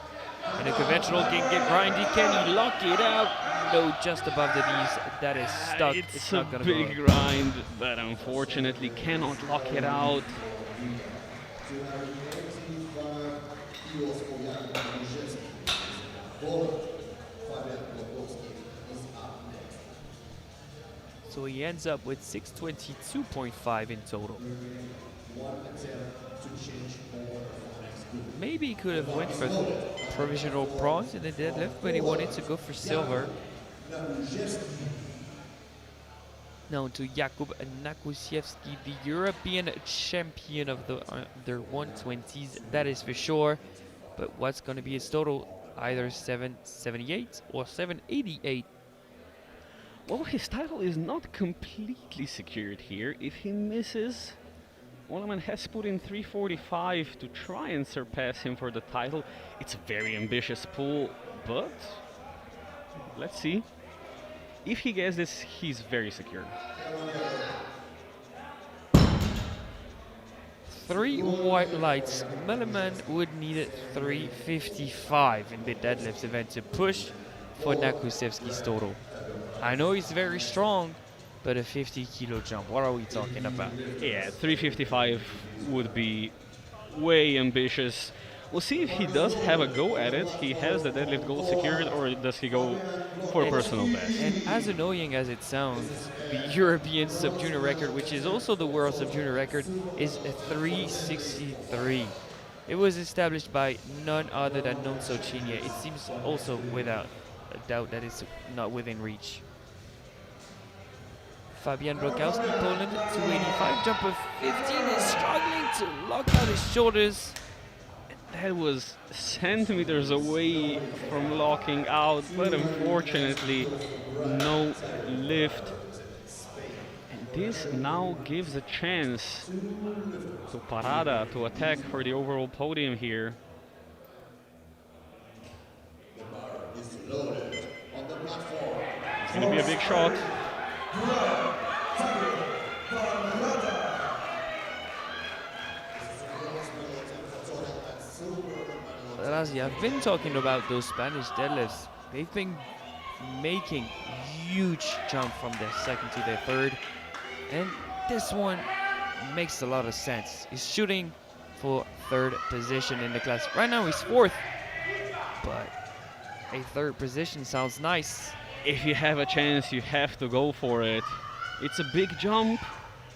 And a conventional can get grindy. Can he lock it out? No, just above the knees. That is stuck. It's not a gonna big go. grind, but unfortunately cannot lock it out. So he ends up with 622.5 in total. Maybe he could have went for provisional bronze in the deadlift, but he wanted to go for silver. Now to Jakub Nakusiewski, the European champion of the under 120s, that is for sure. But what's going to be his total? Either 778 or 788. Well, his title is not completely secured here. If he misses, Oleman has put in 345 to try and surpass him for the title. It's a very ambitious pull, but let's see. If he gets this, he's very secure. 3 white lights. Meleman would need it 355 in the deadlift event to push for Nakusiewski's total. I know he's very strong, but a 50 kilo jump, what are we talking about? Yeah, 355 would be way ambitious. We'll see if he does have a go at it. He has the deadlift goal secured, or does he go for personal best? And as annoying as it sounds, the European sub-junior record, which is also the world sub-junior record, is a 363. It was established by none other than Nonso Chinia. It seems also without a doubt that it's not within reach. Fabian Brokowski, Poland, 285, jump of 15, is struggling to lock out his shoulders. That was centimeters away from locking out, but unfortunately no lift. And this now gives a chance to Parada to attack for the overall podium here. It's going to be a big shot. Razi, I've been talking about those Spanish deadlifts. They've been making huge jump from their second to their third, and this one makes a lot of sense. He's shooting for third position in the class. Right now he's fourth, but a third position sounds nice. If you have a chance, you have to go for it. It's a big jump,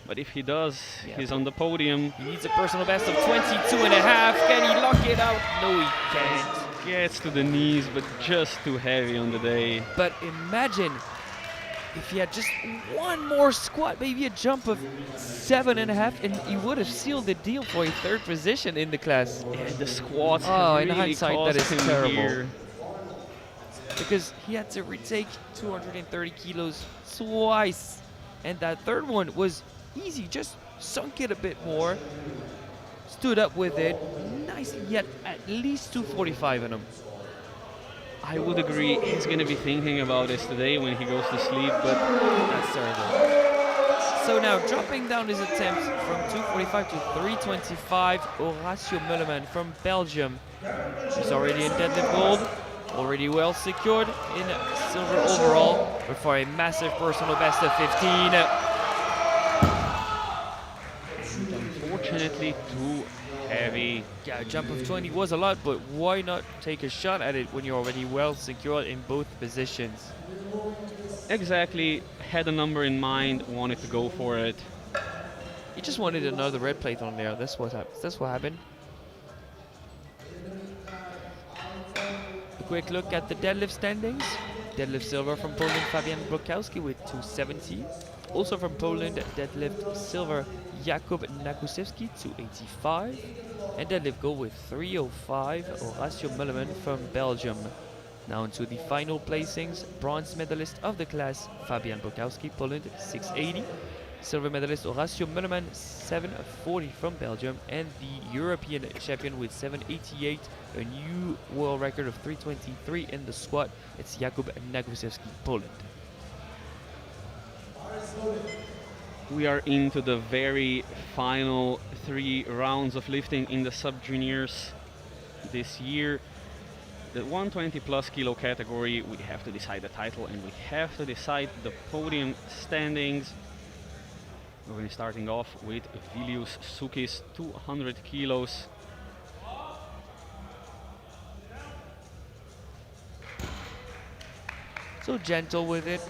but if he does, Yeah, he's but on the podium. he needs a personal best of 22.5. Can he lock it out? No, he can't. Gets to the knees, but just too heavy on the day. But imagine if he had just one more squat, maybe a jump of 7.5, and he would have sealed the deal for a third position in the class. Yeah, the squats Oh, have in really hindsight, that cost is him terrible. here. Because he had to retake 230 kilos twice. And that third one was easy, just sunk it a bit more, stood up with it nicely, yet at least 245 in him. I would agree he's going to be thinking about this today when he goes to sleep, but That's terrible. So now dropping down his attempt from 245 to 325, Horacio Mullerman from Belgium. He's already in deadlift gold, already well secured in silver overall, but for a massive personal best of 15. unfortunately too heavy. Yeah, a jump of 20 was a lot, but why not take a shot at it when you're already well secured in both positions? Exactly, had a number in mind, wanted to go for it. He just wanted another red plate on there. That's what happened. A quick look at the deadlift standings. Deadlift silver from Poland, Fabian Brokowski with 270. Also from Poland, deadlift silver, Jakub Nakusewski, 285. And deadlift gold with 305, Horacio Mullerman from Belgium. Now into the final placings. Bronze medalist of the class, Fabian Brokowski, Poland, 680. Silver medalist Horacio Mullerman, 740 from Belgium. And the European champion with 788, a new world record of 323 in the squat. It's Jakub Nakusewski, Poland. We are into the very final 3 rounds of lifting in the sub-juniors this year. The 120 plus kilo category, we have to decide the title and we have to decide the podium standings. We're going to be starting off with Vilius Sukis, 200 kilos. So gentle with it.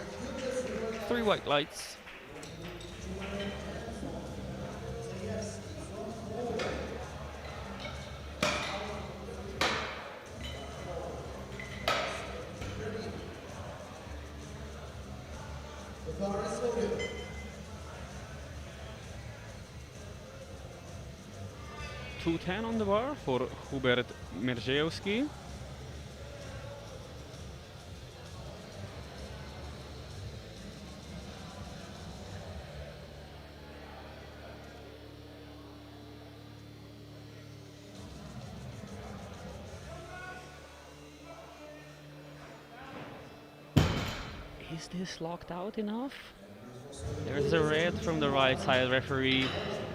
3 white lights. The bar is loaded. 210 on the bar for Hubert Merzeowski. Is this locked out enough? There's a red from the right side referee.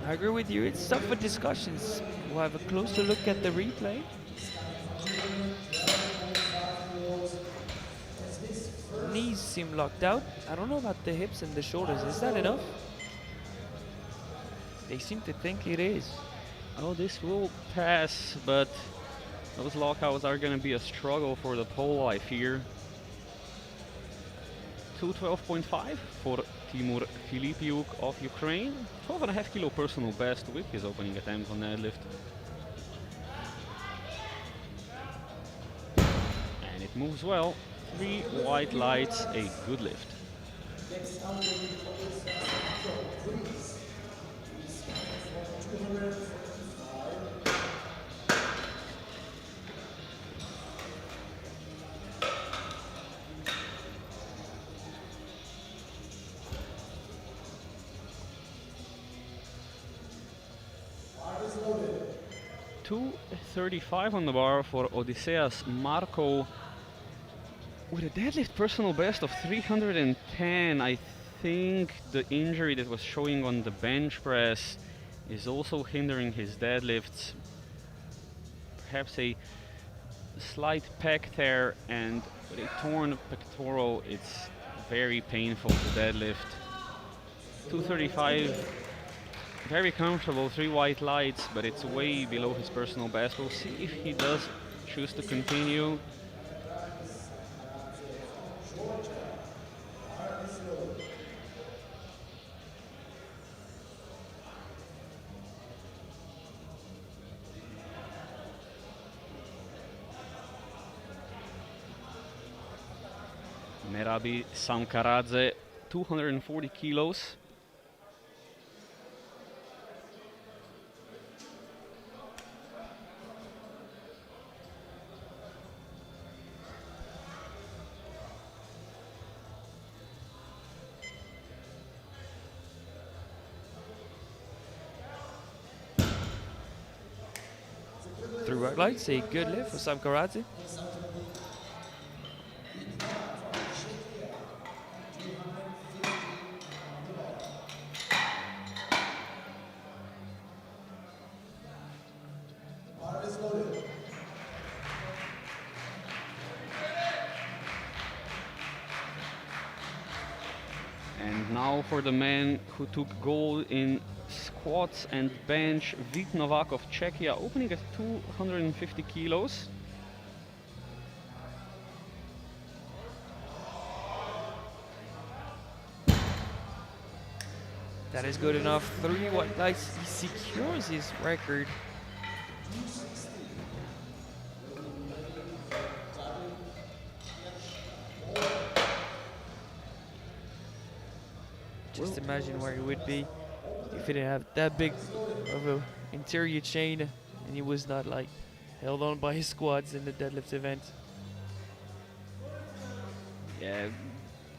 I agree with you. It's up for discussions. We'll have a closer look at the replay. Knees seem locked out. I don't know about the hips and the shoulders. Is that enough? They seem to think it is. Oh, this will pass, but those lockouts are going to be a struggle for the pole, I fear. 212.5 for Timur Filipiuk of Ukraine. 12.5 kilo personal best with his opening attempt on deadlift. And it moves well. 3 white lights, a good lift. Bar is loaded. 235 on the bar for Odysseas Marco with a deadlift personal best of 310. I think the injury that was showing on the bench press is also hindering his deadlifts. Perhaps a slight pec tear, and with a torn pectoral, it's very painful to deadlift. 235, very comfortable, 3 white lights, but it's way below his personal best. We'll see if he does choose to continue. Merabi Samkaradze 240 kilos. Through right lights, a good lift for Sam Karadze. And now for the man who took gold in squats and bench, Vít Novák of Czechia, opening at 250 kilos. That is good enough. 3 white lights. He secures his record. Just imagine where he would be if he didn't have that big of a interior chain and he was not like held on by his squats in the deadlift event. Yeah,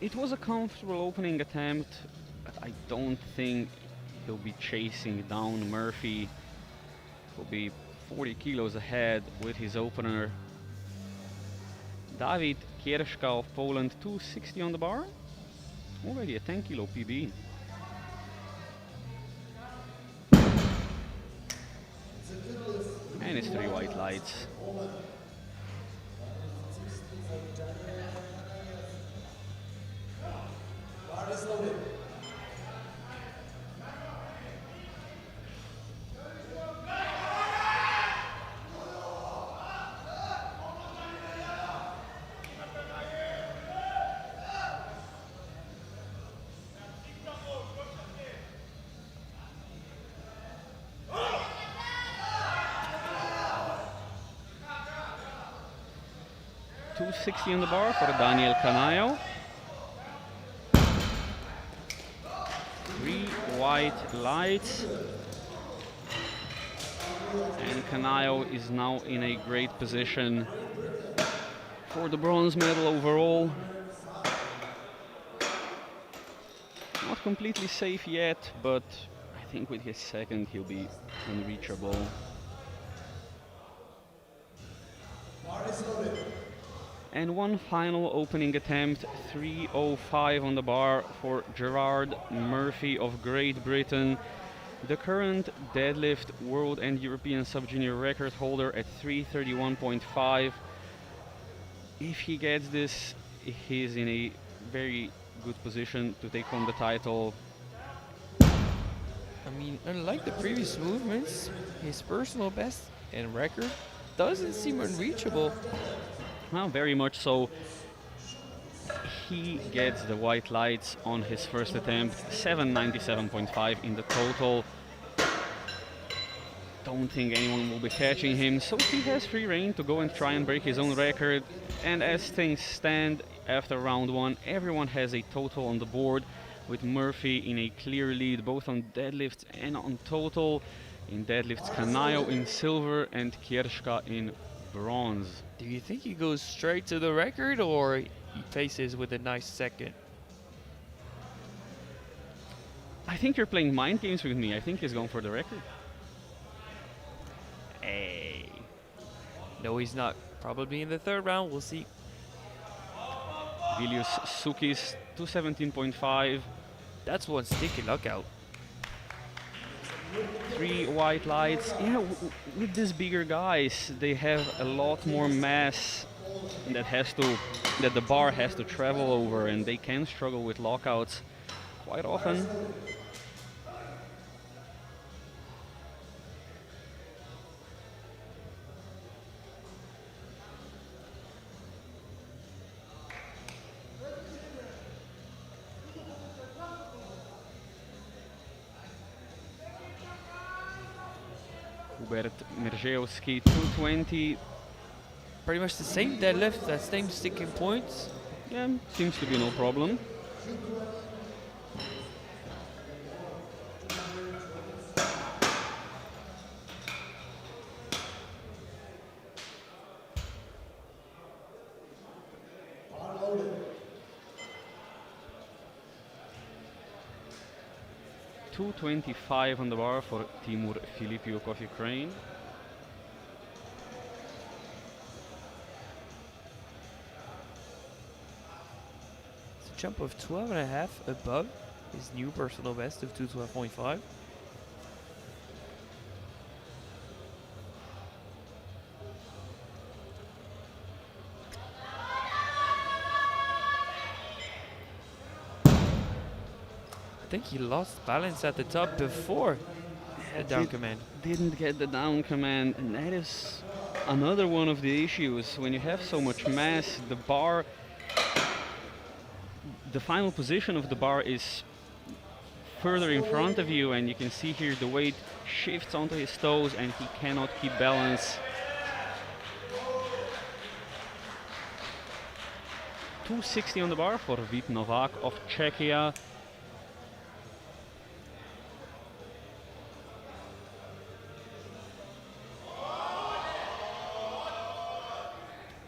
it was a comfortable opening attempt, but I don't think he'll be chasing down Murphy. He'll be 40 kilos ahead with his opener. Dawid Kierszka of Poland, 260 on the bar. Already a 10 kilo PB. And it's 3 white lights. $260 on the bar for Daniel Canaio. 3 white lights. And Canaio is now in a great position for the bronze medal overall. Not completely safe yet, but I think with his second he'll be unreachable. And one final opening attempt, 3:05 on the bar for Gerard Murphy of Great Britain, the current deadlift world and European sub-junior record holder at 331.5. If he gets this, he's in a very good position to take home the title. I mean, unlike the previous movements, his personal best and record doesn't seem unreachable. Well, very much so. He gets the white lights on his first attempt, 797.5 in the total. Don't think anyone will be catching him, so he has free reign to go and try and break his own record. And as things stand after round 1, everyone has a total on the board, with Murphy in a clear lead both on deadlifts and on total. In deadlifts, Canaio in silver and Kierszka in bronze. Do you think he goes straight to the record or he faces with a nice second? I think you're playing mind games with me. I think he's going for the record. Hey. No, he's not. Probably in the third round. We'll see. Vilius Sukis, 217.5. That's one sticky knockout. 3 white lights. You know, with these bigger guys, they have a lot more mass that the bar has to travel over, and they can struggle with lockouts quite often. Hubert Merzeowski, 220. Pretty much the same deadlift, that same sticking points. Yeah, seems to be no problem. 225 on the bar for Timur Filipiuk of Ukraine. It's a jump of 12.5 above his new personal best of 212.5. I think he lost balance at the top before the down command. Didn't get the down command, and that is another one of the issues. When you have so much mass, the bar, the final position of the bar is further in front of you, and you can see here the weight shifts onto his toes and he cannot keep balance. 260 on the bar for Vít Novák of Czechia.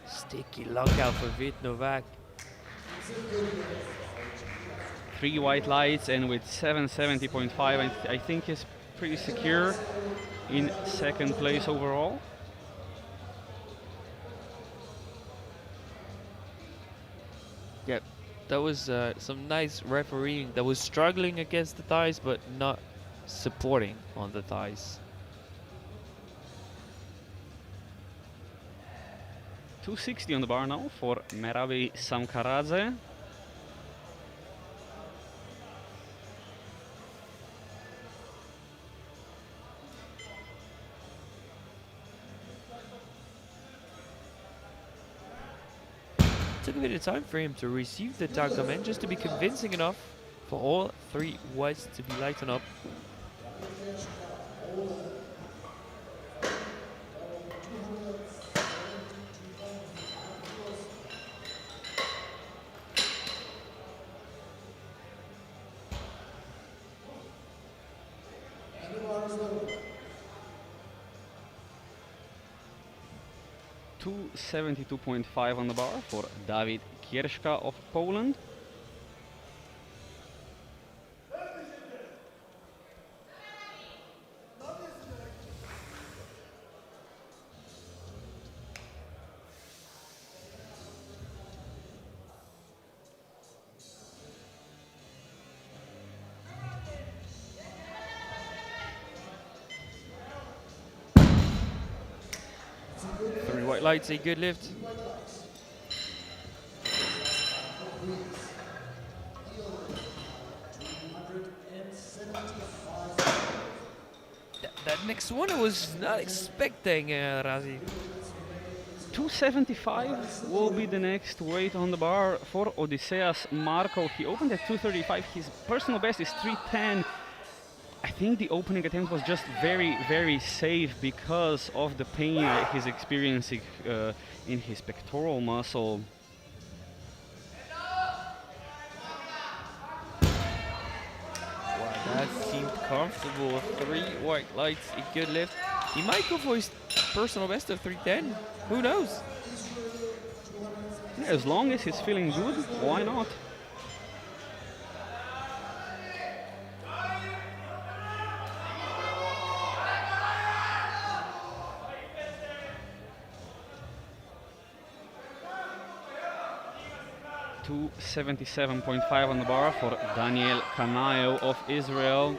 Sticky lockout for Vít Novák. 3 white lights, and with 770.5, I think he's pretty secure in second place overall. Yep, that was some nice refereeing. That was struggling against the thighs, but not supporting on the thighs. 260 on the bar now for Meravi Samkaradze. Took a bit of time for him to receive the down command, just to be convincing enough for all 3 whites to be lighten up. Two 72.5 on the bar for Dawid Kierszka of Poland. White lights, a good lift. That next one I was not expecting, Razi. 275 will be the next weight on the bar for Odysseas Marko. He opened at 235. His personal best is 310. I think the opening attempt was just very, very safe because of the pain he's experiencing in his pectoral muscle. Wow, that seemed comfortable. 3 white lights, a good lift. He might go for his personal best of 310. Who knows? Yeah, as long as he's feeling good, why not? To 77.5 on the bar for Daniel Kanaev of Israel.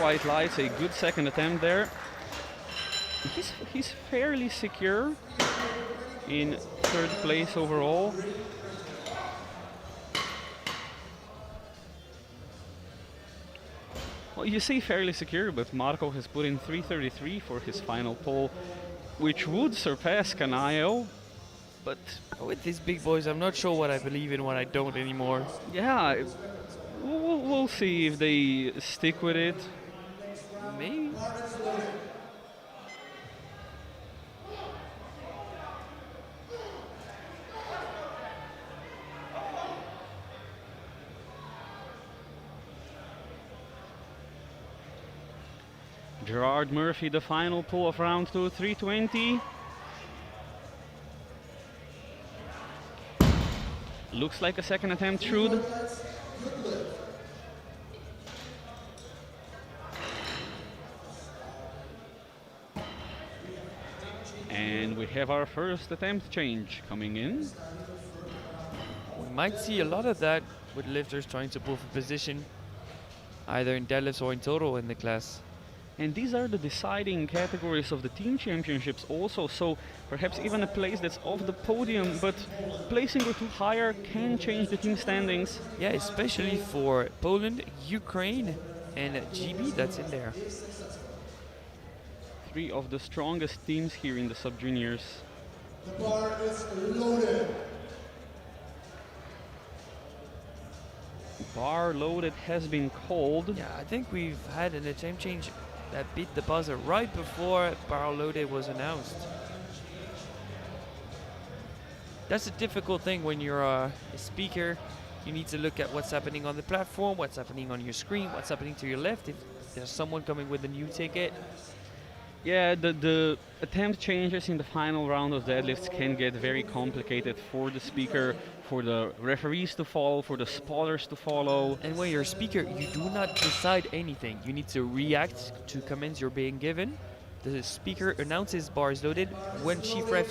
White lights, a good second attempt there. He's fairly secure in third place overall. Well, you say fairly secure, but Marko has put in 333 for his final pull, which would surpass Kanaev, but with these big boys, I'm not sure what I believe in, what I don't anymore. Yeah, we'll see if they stick with it. Maybe. Gerard Murphy, the final pull of round 2, 320. Looks like a second attempt should. And we have our first attempt change coming in. We might see a lot of that with lifters trying to pull for position, either in deadlifts or in total in the class. And these are the deciding categories of the team championships also, so perhaps even a place that's off the podium, but placing or two higher can change the team standings. Yeah, especially for Poland, Ukraine, and GB that's in there. Three of the strongest teams here in the sub-juniors. The bar is loaded. Bar loaded has been called. Yeah, I think we've had an attempt change that beat the buzzer right before bar loaded was announced. That's a difficult thing when you're a speaker. You need to look at what's happening on the platform, what's happening on your screen, what's happening to your left. If there's someone coming with a new ticket. Yeah, the attempt changes in the final round of deadlifts can get very complicated for the speaker, for the referees to follow, for the spotters to follow. And when you're a speaker, you do not decide anything. You need to react to commands you're being given. The speaker announces bar is loaded when chief ref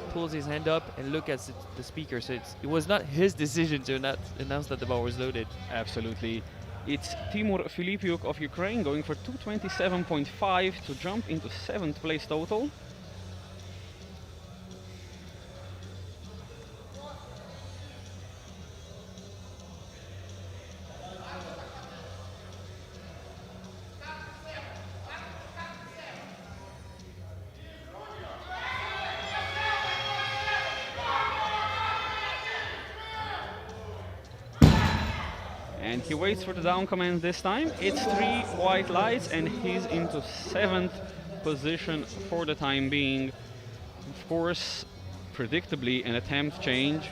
pulls his hand up and look at the speaker. So it was not his decision to announce that the bar was loaded. Absolutely. It's Timur Filipiuk of Ukraine going for 227.5 to jump into 7th place total. And he waits for the down command this time. It's 3 white lights and he's into 7th position for the time being. Of course, predictably, an attempt change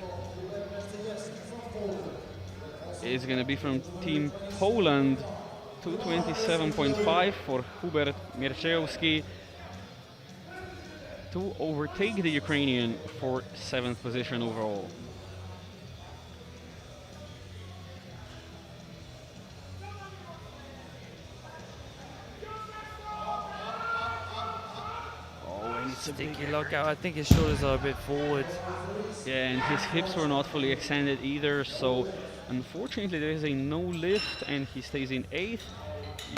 is going to be from Team Poland. 227.5 for Hubert Mierczewski to overtake the Ukrainian for 7th position overall. Sticky lockout. I think his shoulders are a bit forward. Yeah, and his hips were not fully extended either, so unfortunately there is a no lift and he stays in 8th.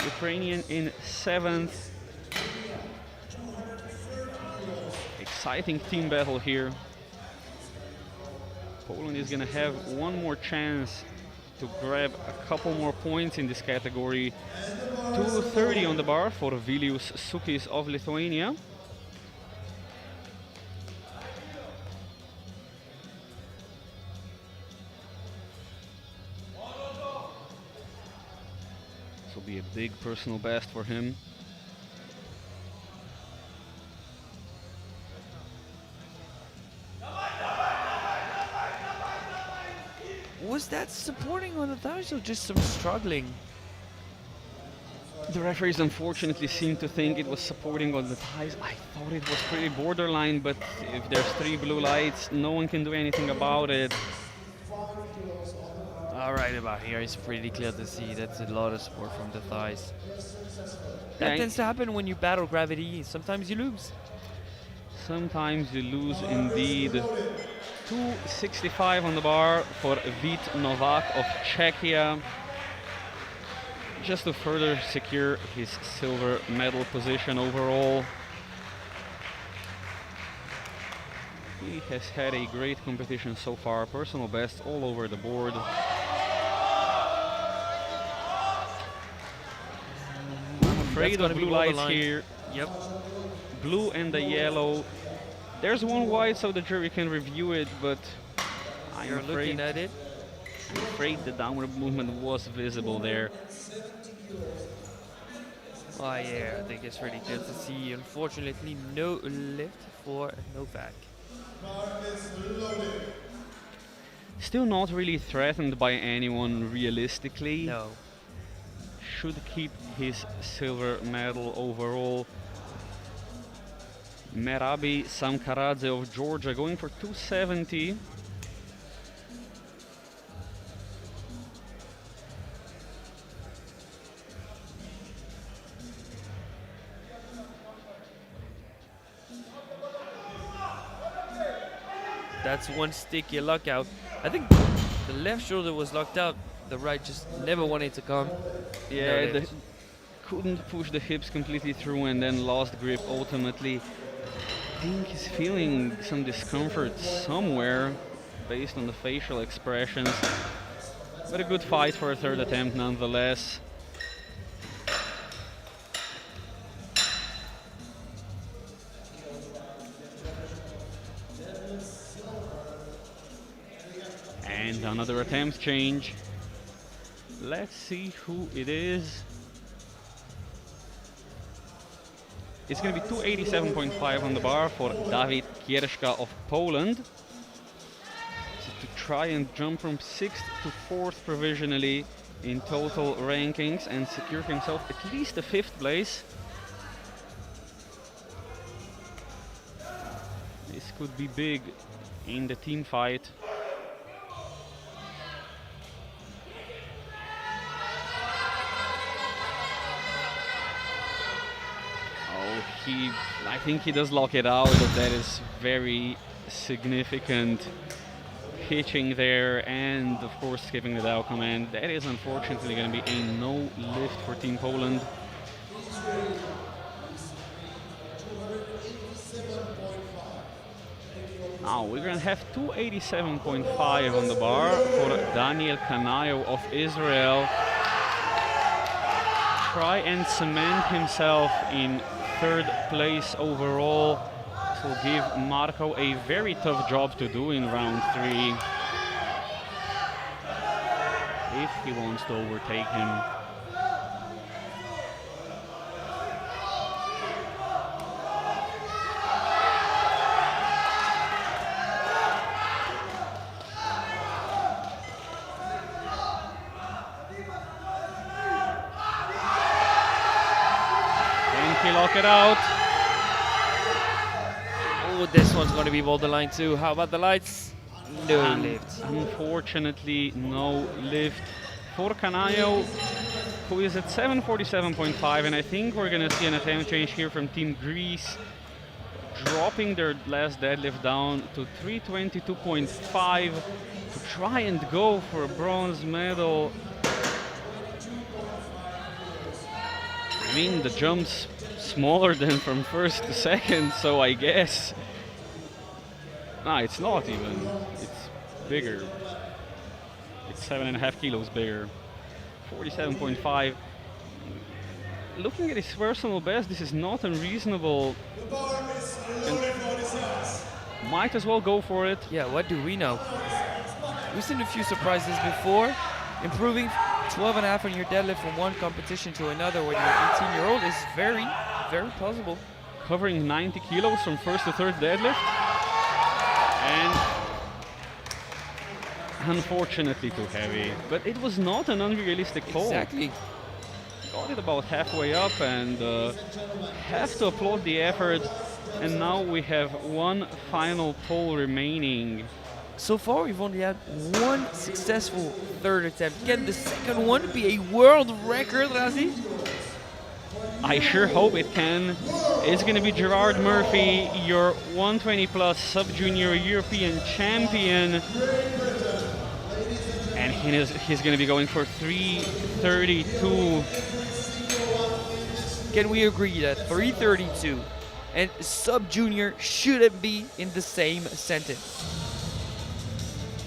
Ukrainian in 7th. Exciting team battle here. Poland is gonna have one more chance to grab a couple more points in this category. 230 on the bar for Vilius Sukis of Lithuania. This will be a big personal best for him. Was that supporting on the thighs or just some struggling? The referees unfortunately seem to think it was supporting on the thighs. I thought it was pretty borderline, but if there's 3 blue lights, no one can do anything about it. Alright, about here it's pretty clear to see that's a lot of support from the thighs. That Yeah, tends to happen when you battle gravity. Sometimes you lose. sometimes you lose indeed. 265 on the bar for Vít Novák of Czechia, just to further secure his silver medal position overall. He has had a great competition so far, personal best all over the board. I'm afraid of blue lights here. Yep. Blue and the yellow. There's one white so the jury can review it, but You're looking at it. I'm afraid the downward movement was visible there. Oh yeah, I think it's pretty good to see. Unfortunately, no lift for Novak. Still not really threatened by anyone realistically. No. should keep his silver medal overall. Merabi Samkaradze of Georgia going for 270. That's one sticky lockout. I think the left shoulder was locked out. The right just never wanted to come. Yeah, No, couldn't push the hips completely through and then lost grip ultimately. I think he's feeling some discomfort somewhere based on the facial expressions. But a good fight for a third attempt nonetheless. And another attempt change. Let's see who it is. It's going to be 287.5 on the bar for Dawid Kierszka of Poland. So to try and jump from 6th to 4th provisionally in total rankings and secure himself at least a 5th place. This could be big in the team fight. I think he does lock it out, but that is very significant pitching there, and of course skipping the Dow command. That is unfortunately going to be a no lift for Team Poland. Now we're going to have 287.5 on the bar for Daniel Kanayo of Israel. Try and cement himself in 3rd place overall. This will give Marco a very tough job to do in round 3 if he wants to overtake him. Lock it out. Oh, this one's going to be borderline too. How about the lights? No lift. Unfortunately, no lift for Kanayo, who is at 747.5, and I think we're going to see an attempt change here from Team Greece, dropping their last deadlift down to 322.5 to try and go for a bronze medal. I mean, the jump's smaller than from 1st to 2nd, so I guess. Nah, it's not even. It's bigger. It's 7.5 kilos bigger. 47.5. Looking at his personal best, this is not unreasonable. And might as well go for it. Yeah, what do we know? We've seen a few surprises before. Improving 12.5 on your deadlift from one competition to another when you're 18-year-old is very possible. Covering 90 kilos from 1st to 3rd deadlift. And unfortunately too heavy. But it was not an unrealistic pull. Exactly. Got it about halfway up, and have to applaud the effort. And now we have one final pull remaining. So far, we've only had one successful 3rd attempt. Can the 2nd one be a world record, Razi? I sure hope it can. It's going to be Gerard Murphy, your 120 plus sub-junior European champion. And he's going to be going for 332. Can we agree that 332 and sub-junior shouldn't be in the same sentence?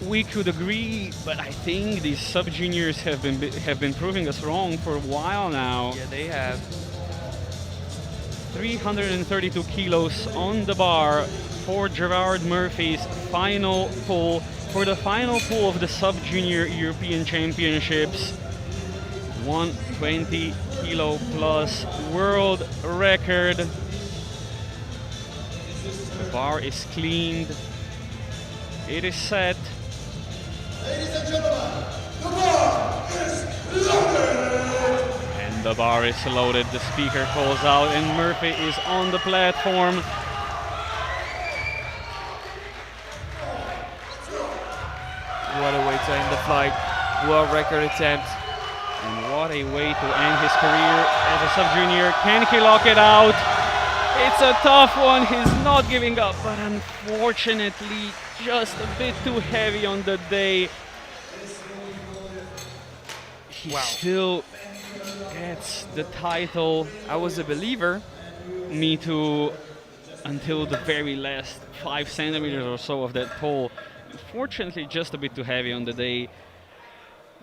We could agree, but I think these sub-juniors have been proving us wrong for a while now. Yeah, they have. 332 kilos on the bar for Gerard Murphy's final pull, for the final pull of the sub-junior European Championships. 120 kilo plus world record. The bar is cleaned. It is set. Ladies and gentlemen, the bar is loaded! And The bar is loaded, the speaker calls out, and Murphy is on the platform. What a way to end the flight. World record attempt. And what a way to end his career as a sub-junior. Can he lock it out? It's a tough one, he's not giving up, but unfortunately just a bit too heavy on the day. He still gets the title. I was a believer. Me too, until the very last 5 centimeters or so of that pole. Unfortunately, just a bit too heavy on the day.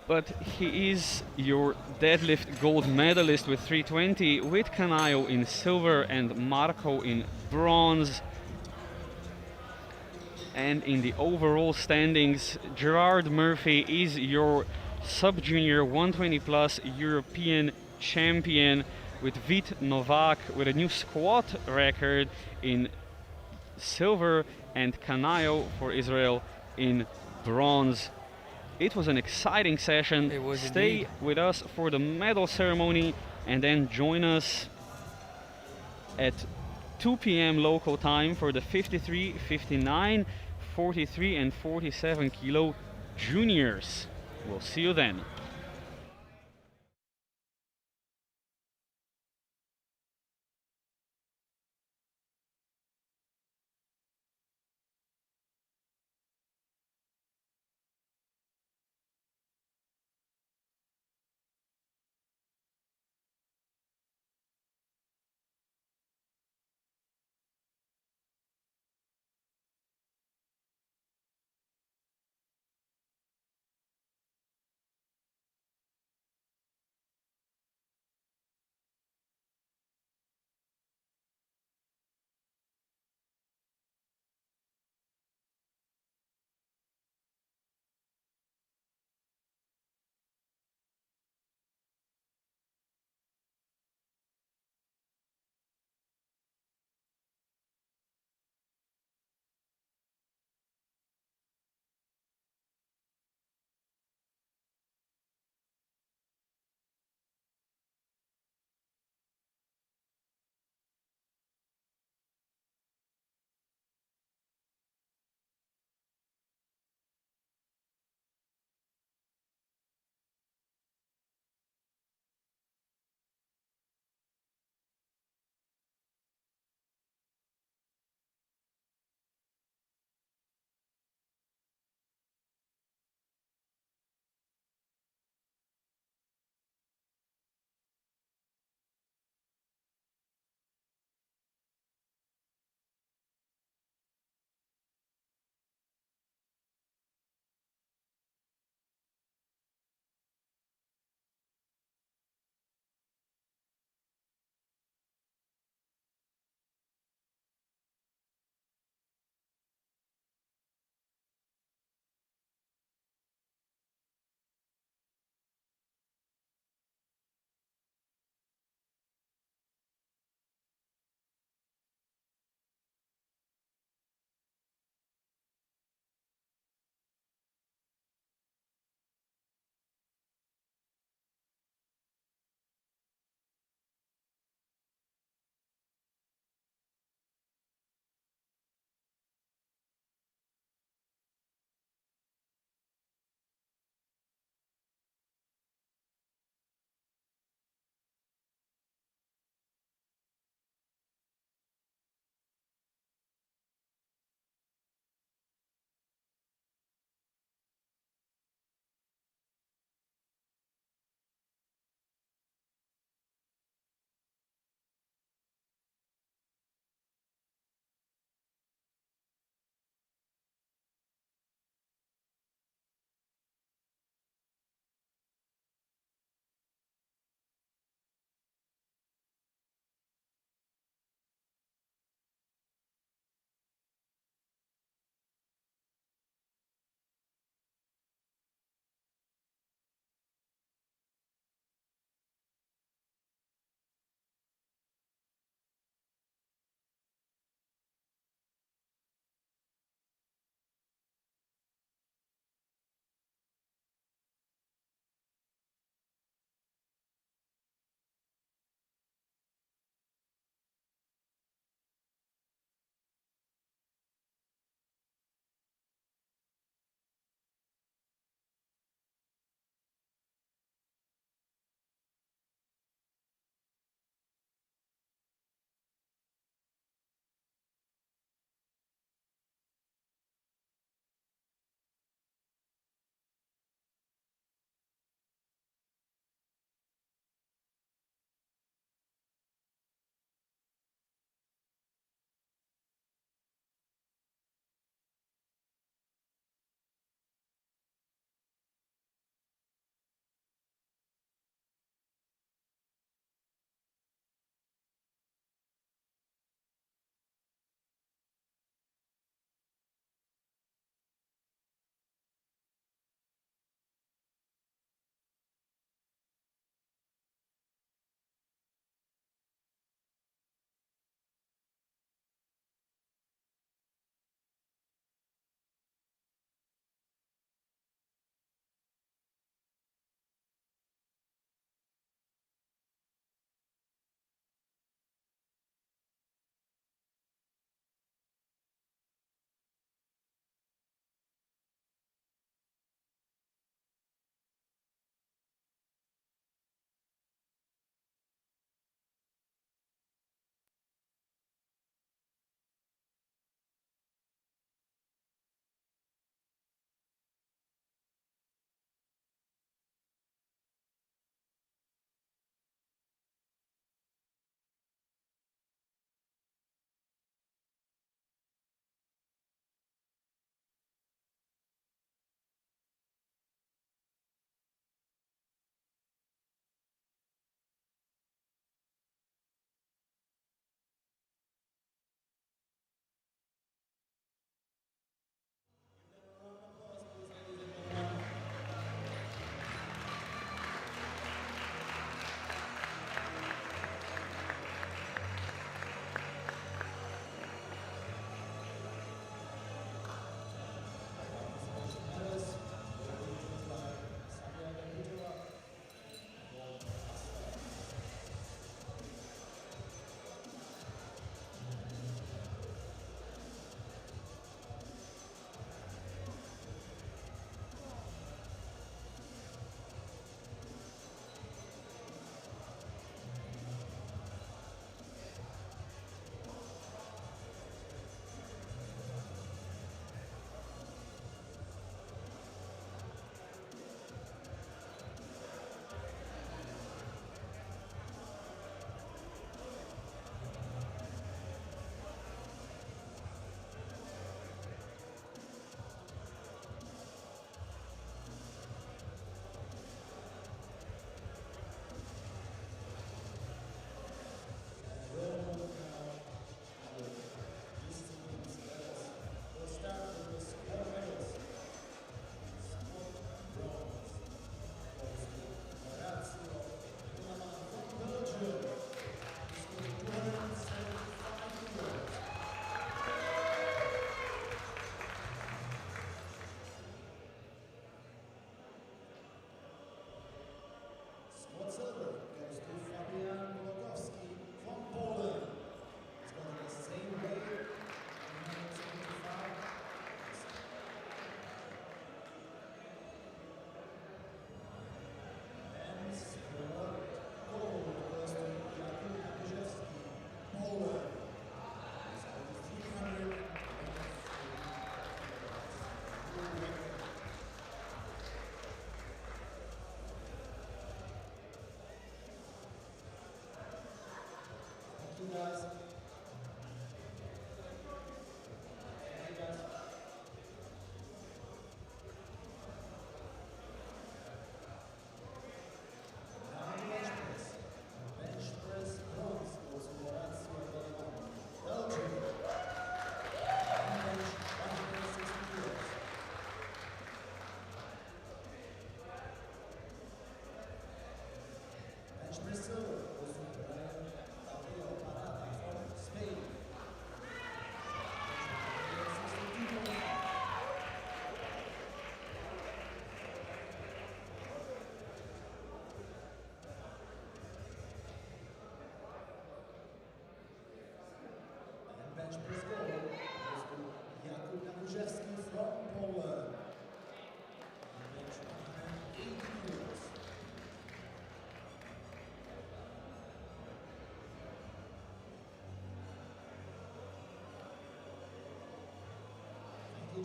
But he is your deadlift gold medalist with 320, with Canaio in silver and Marco in bronze. And in the overall standings, Gerard Murphy is your sub-junior 120 plus European champion, with Vit Novak with a new squat record in silver, and Canaio for Israel in bronze. It was an exciting session. It was Stay indeed. with us for the medal ceremony and then join us at 2 p.m. local time for the 53, 59, 43 and 47 kilo juniors. We'll see you then.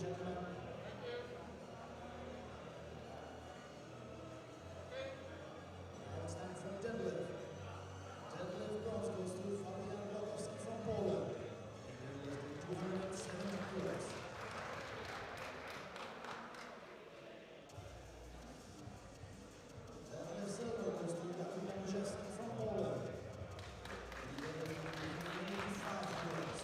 and gentlemen. Now it's time for deadlift. Deadlift goes to from Poland. And you're lifting 270 kilos. Deadlift silver goes to from Poland. And you're lifting 285 kilos.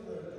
silver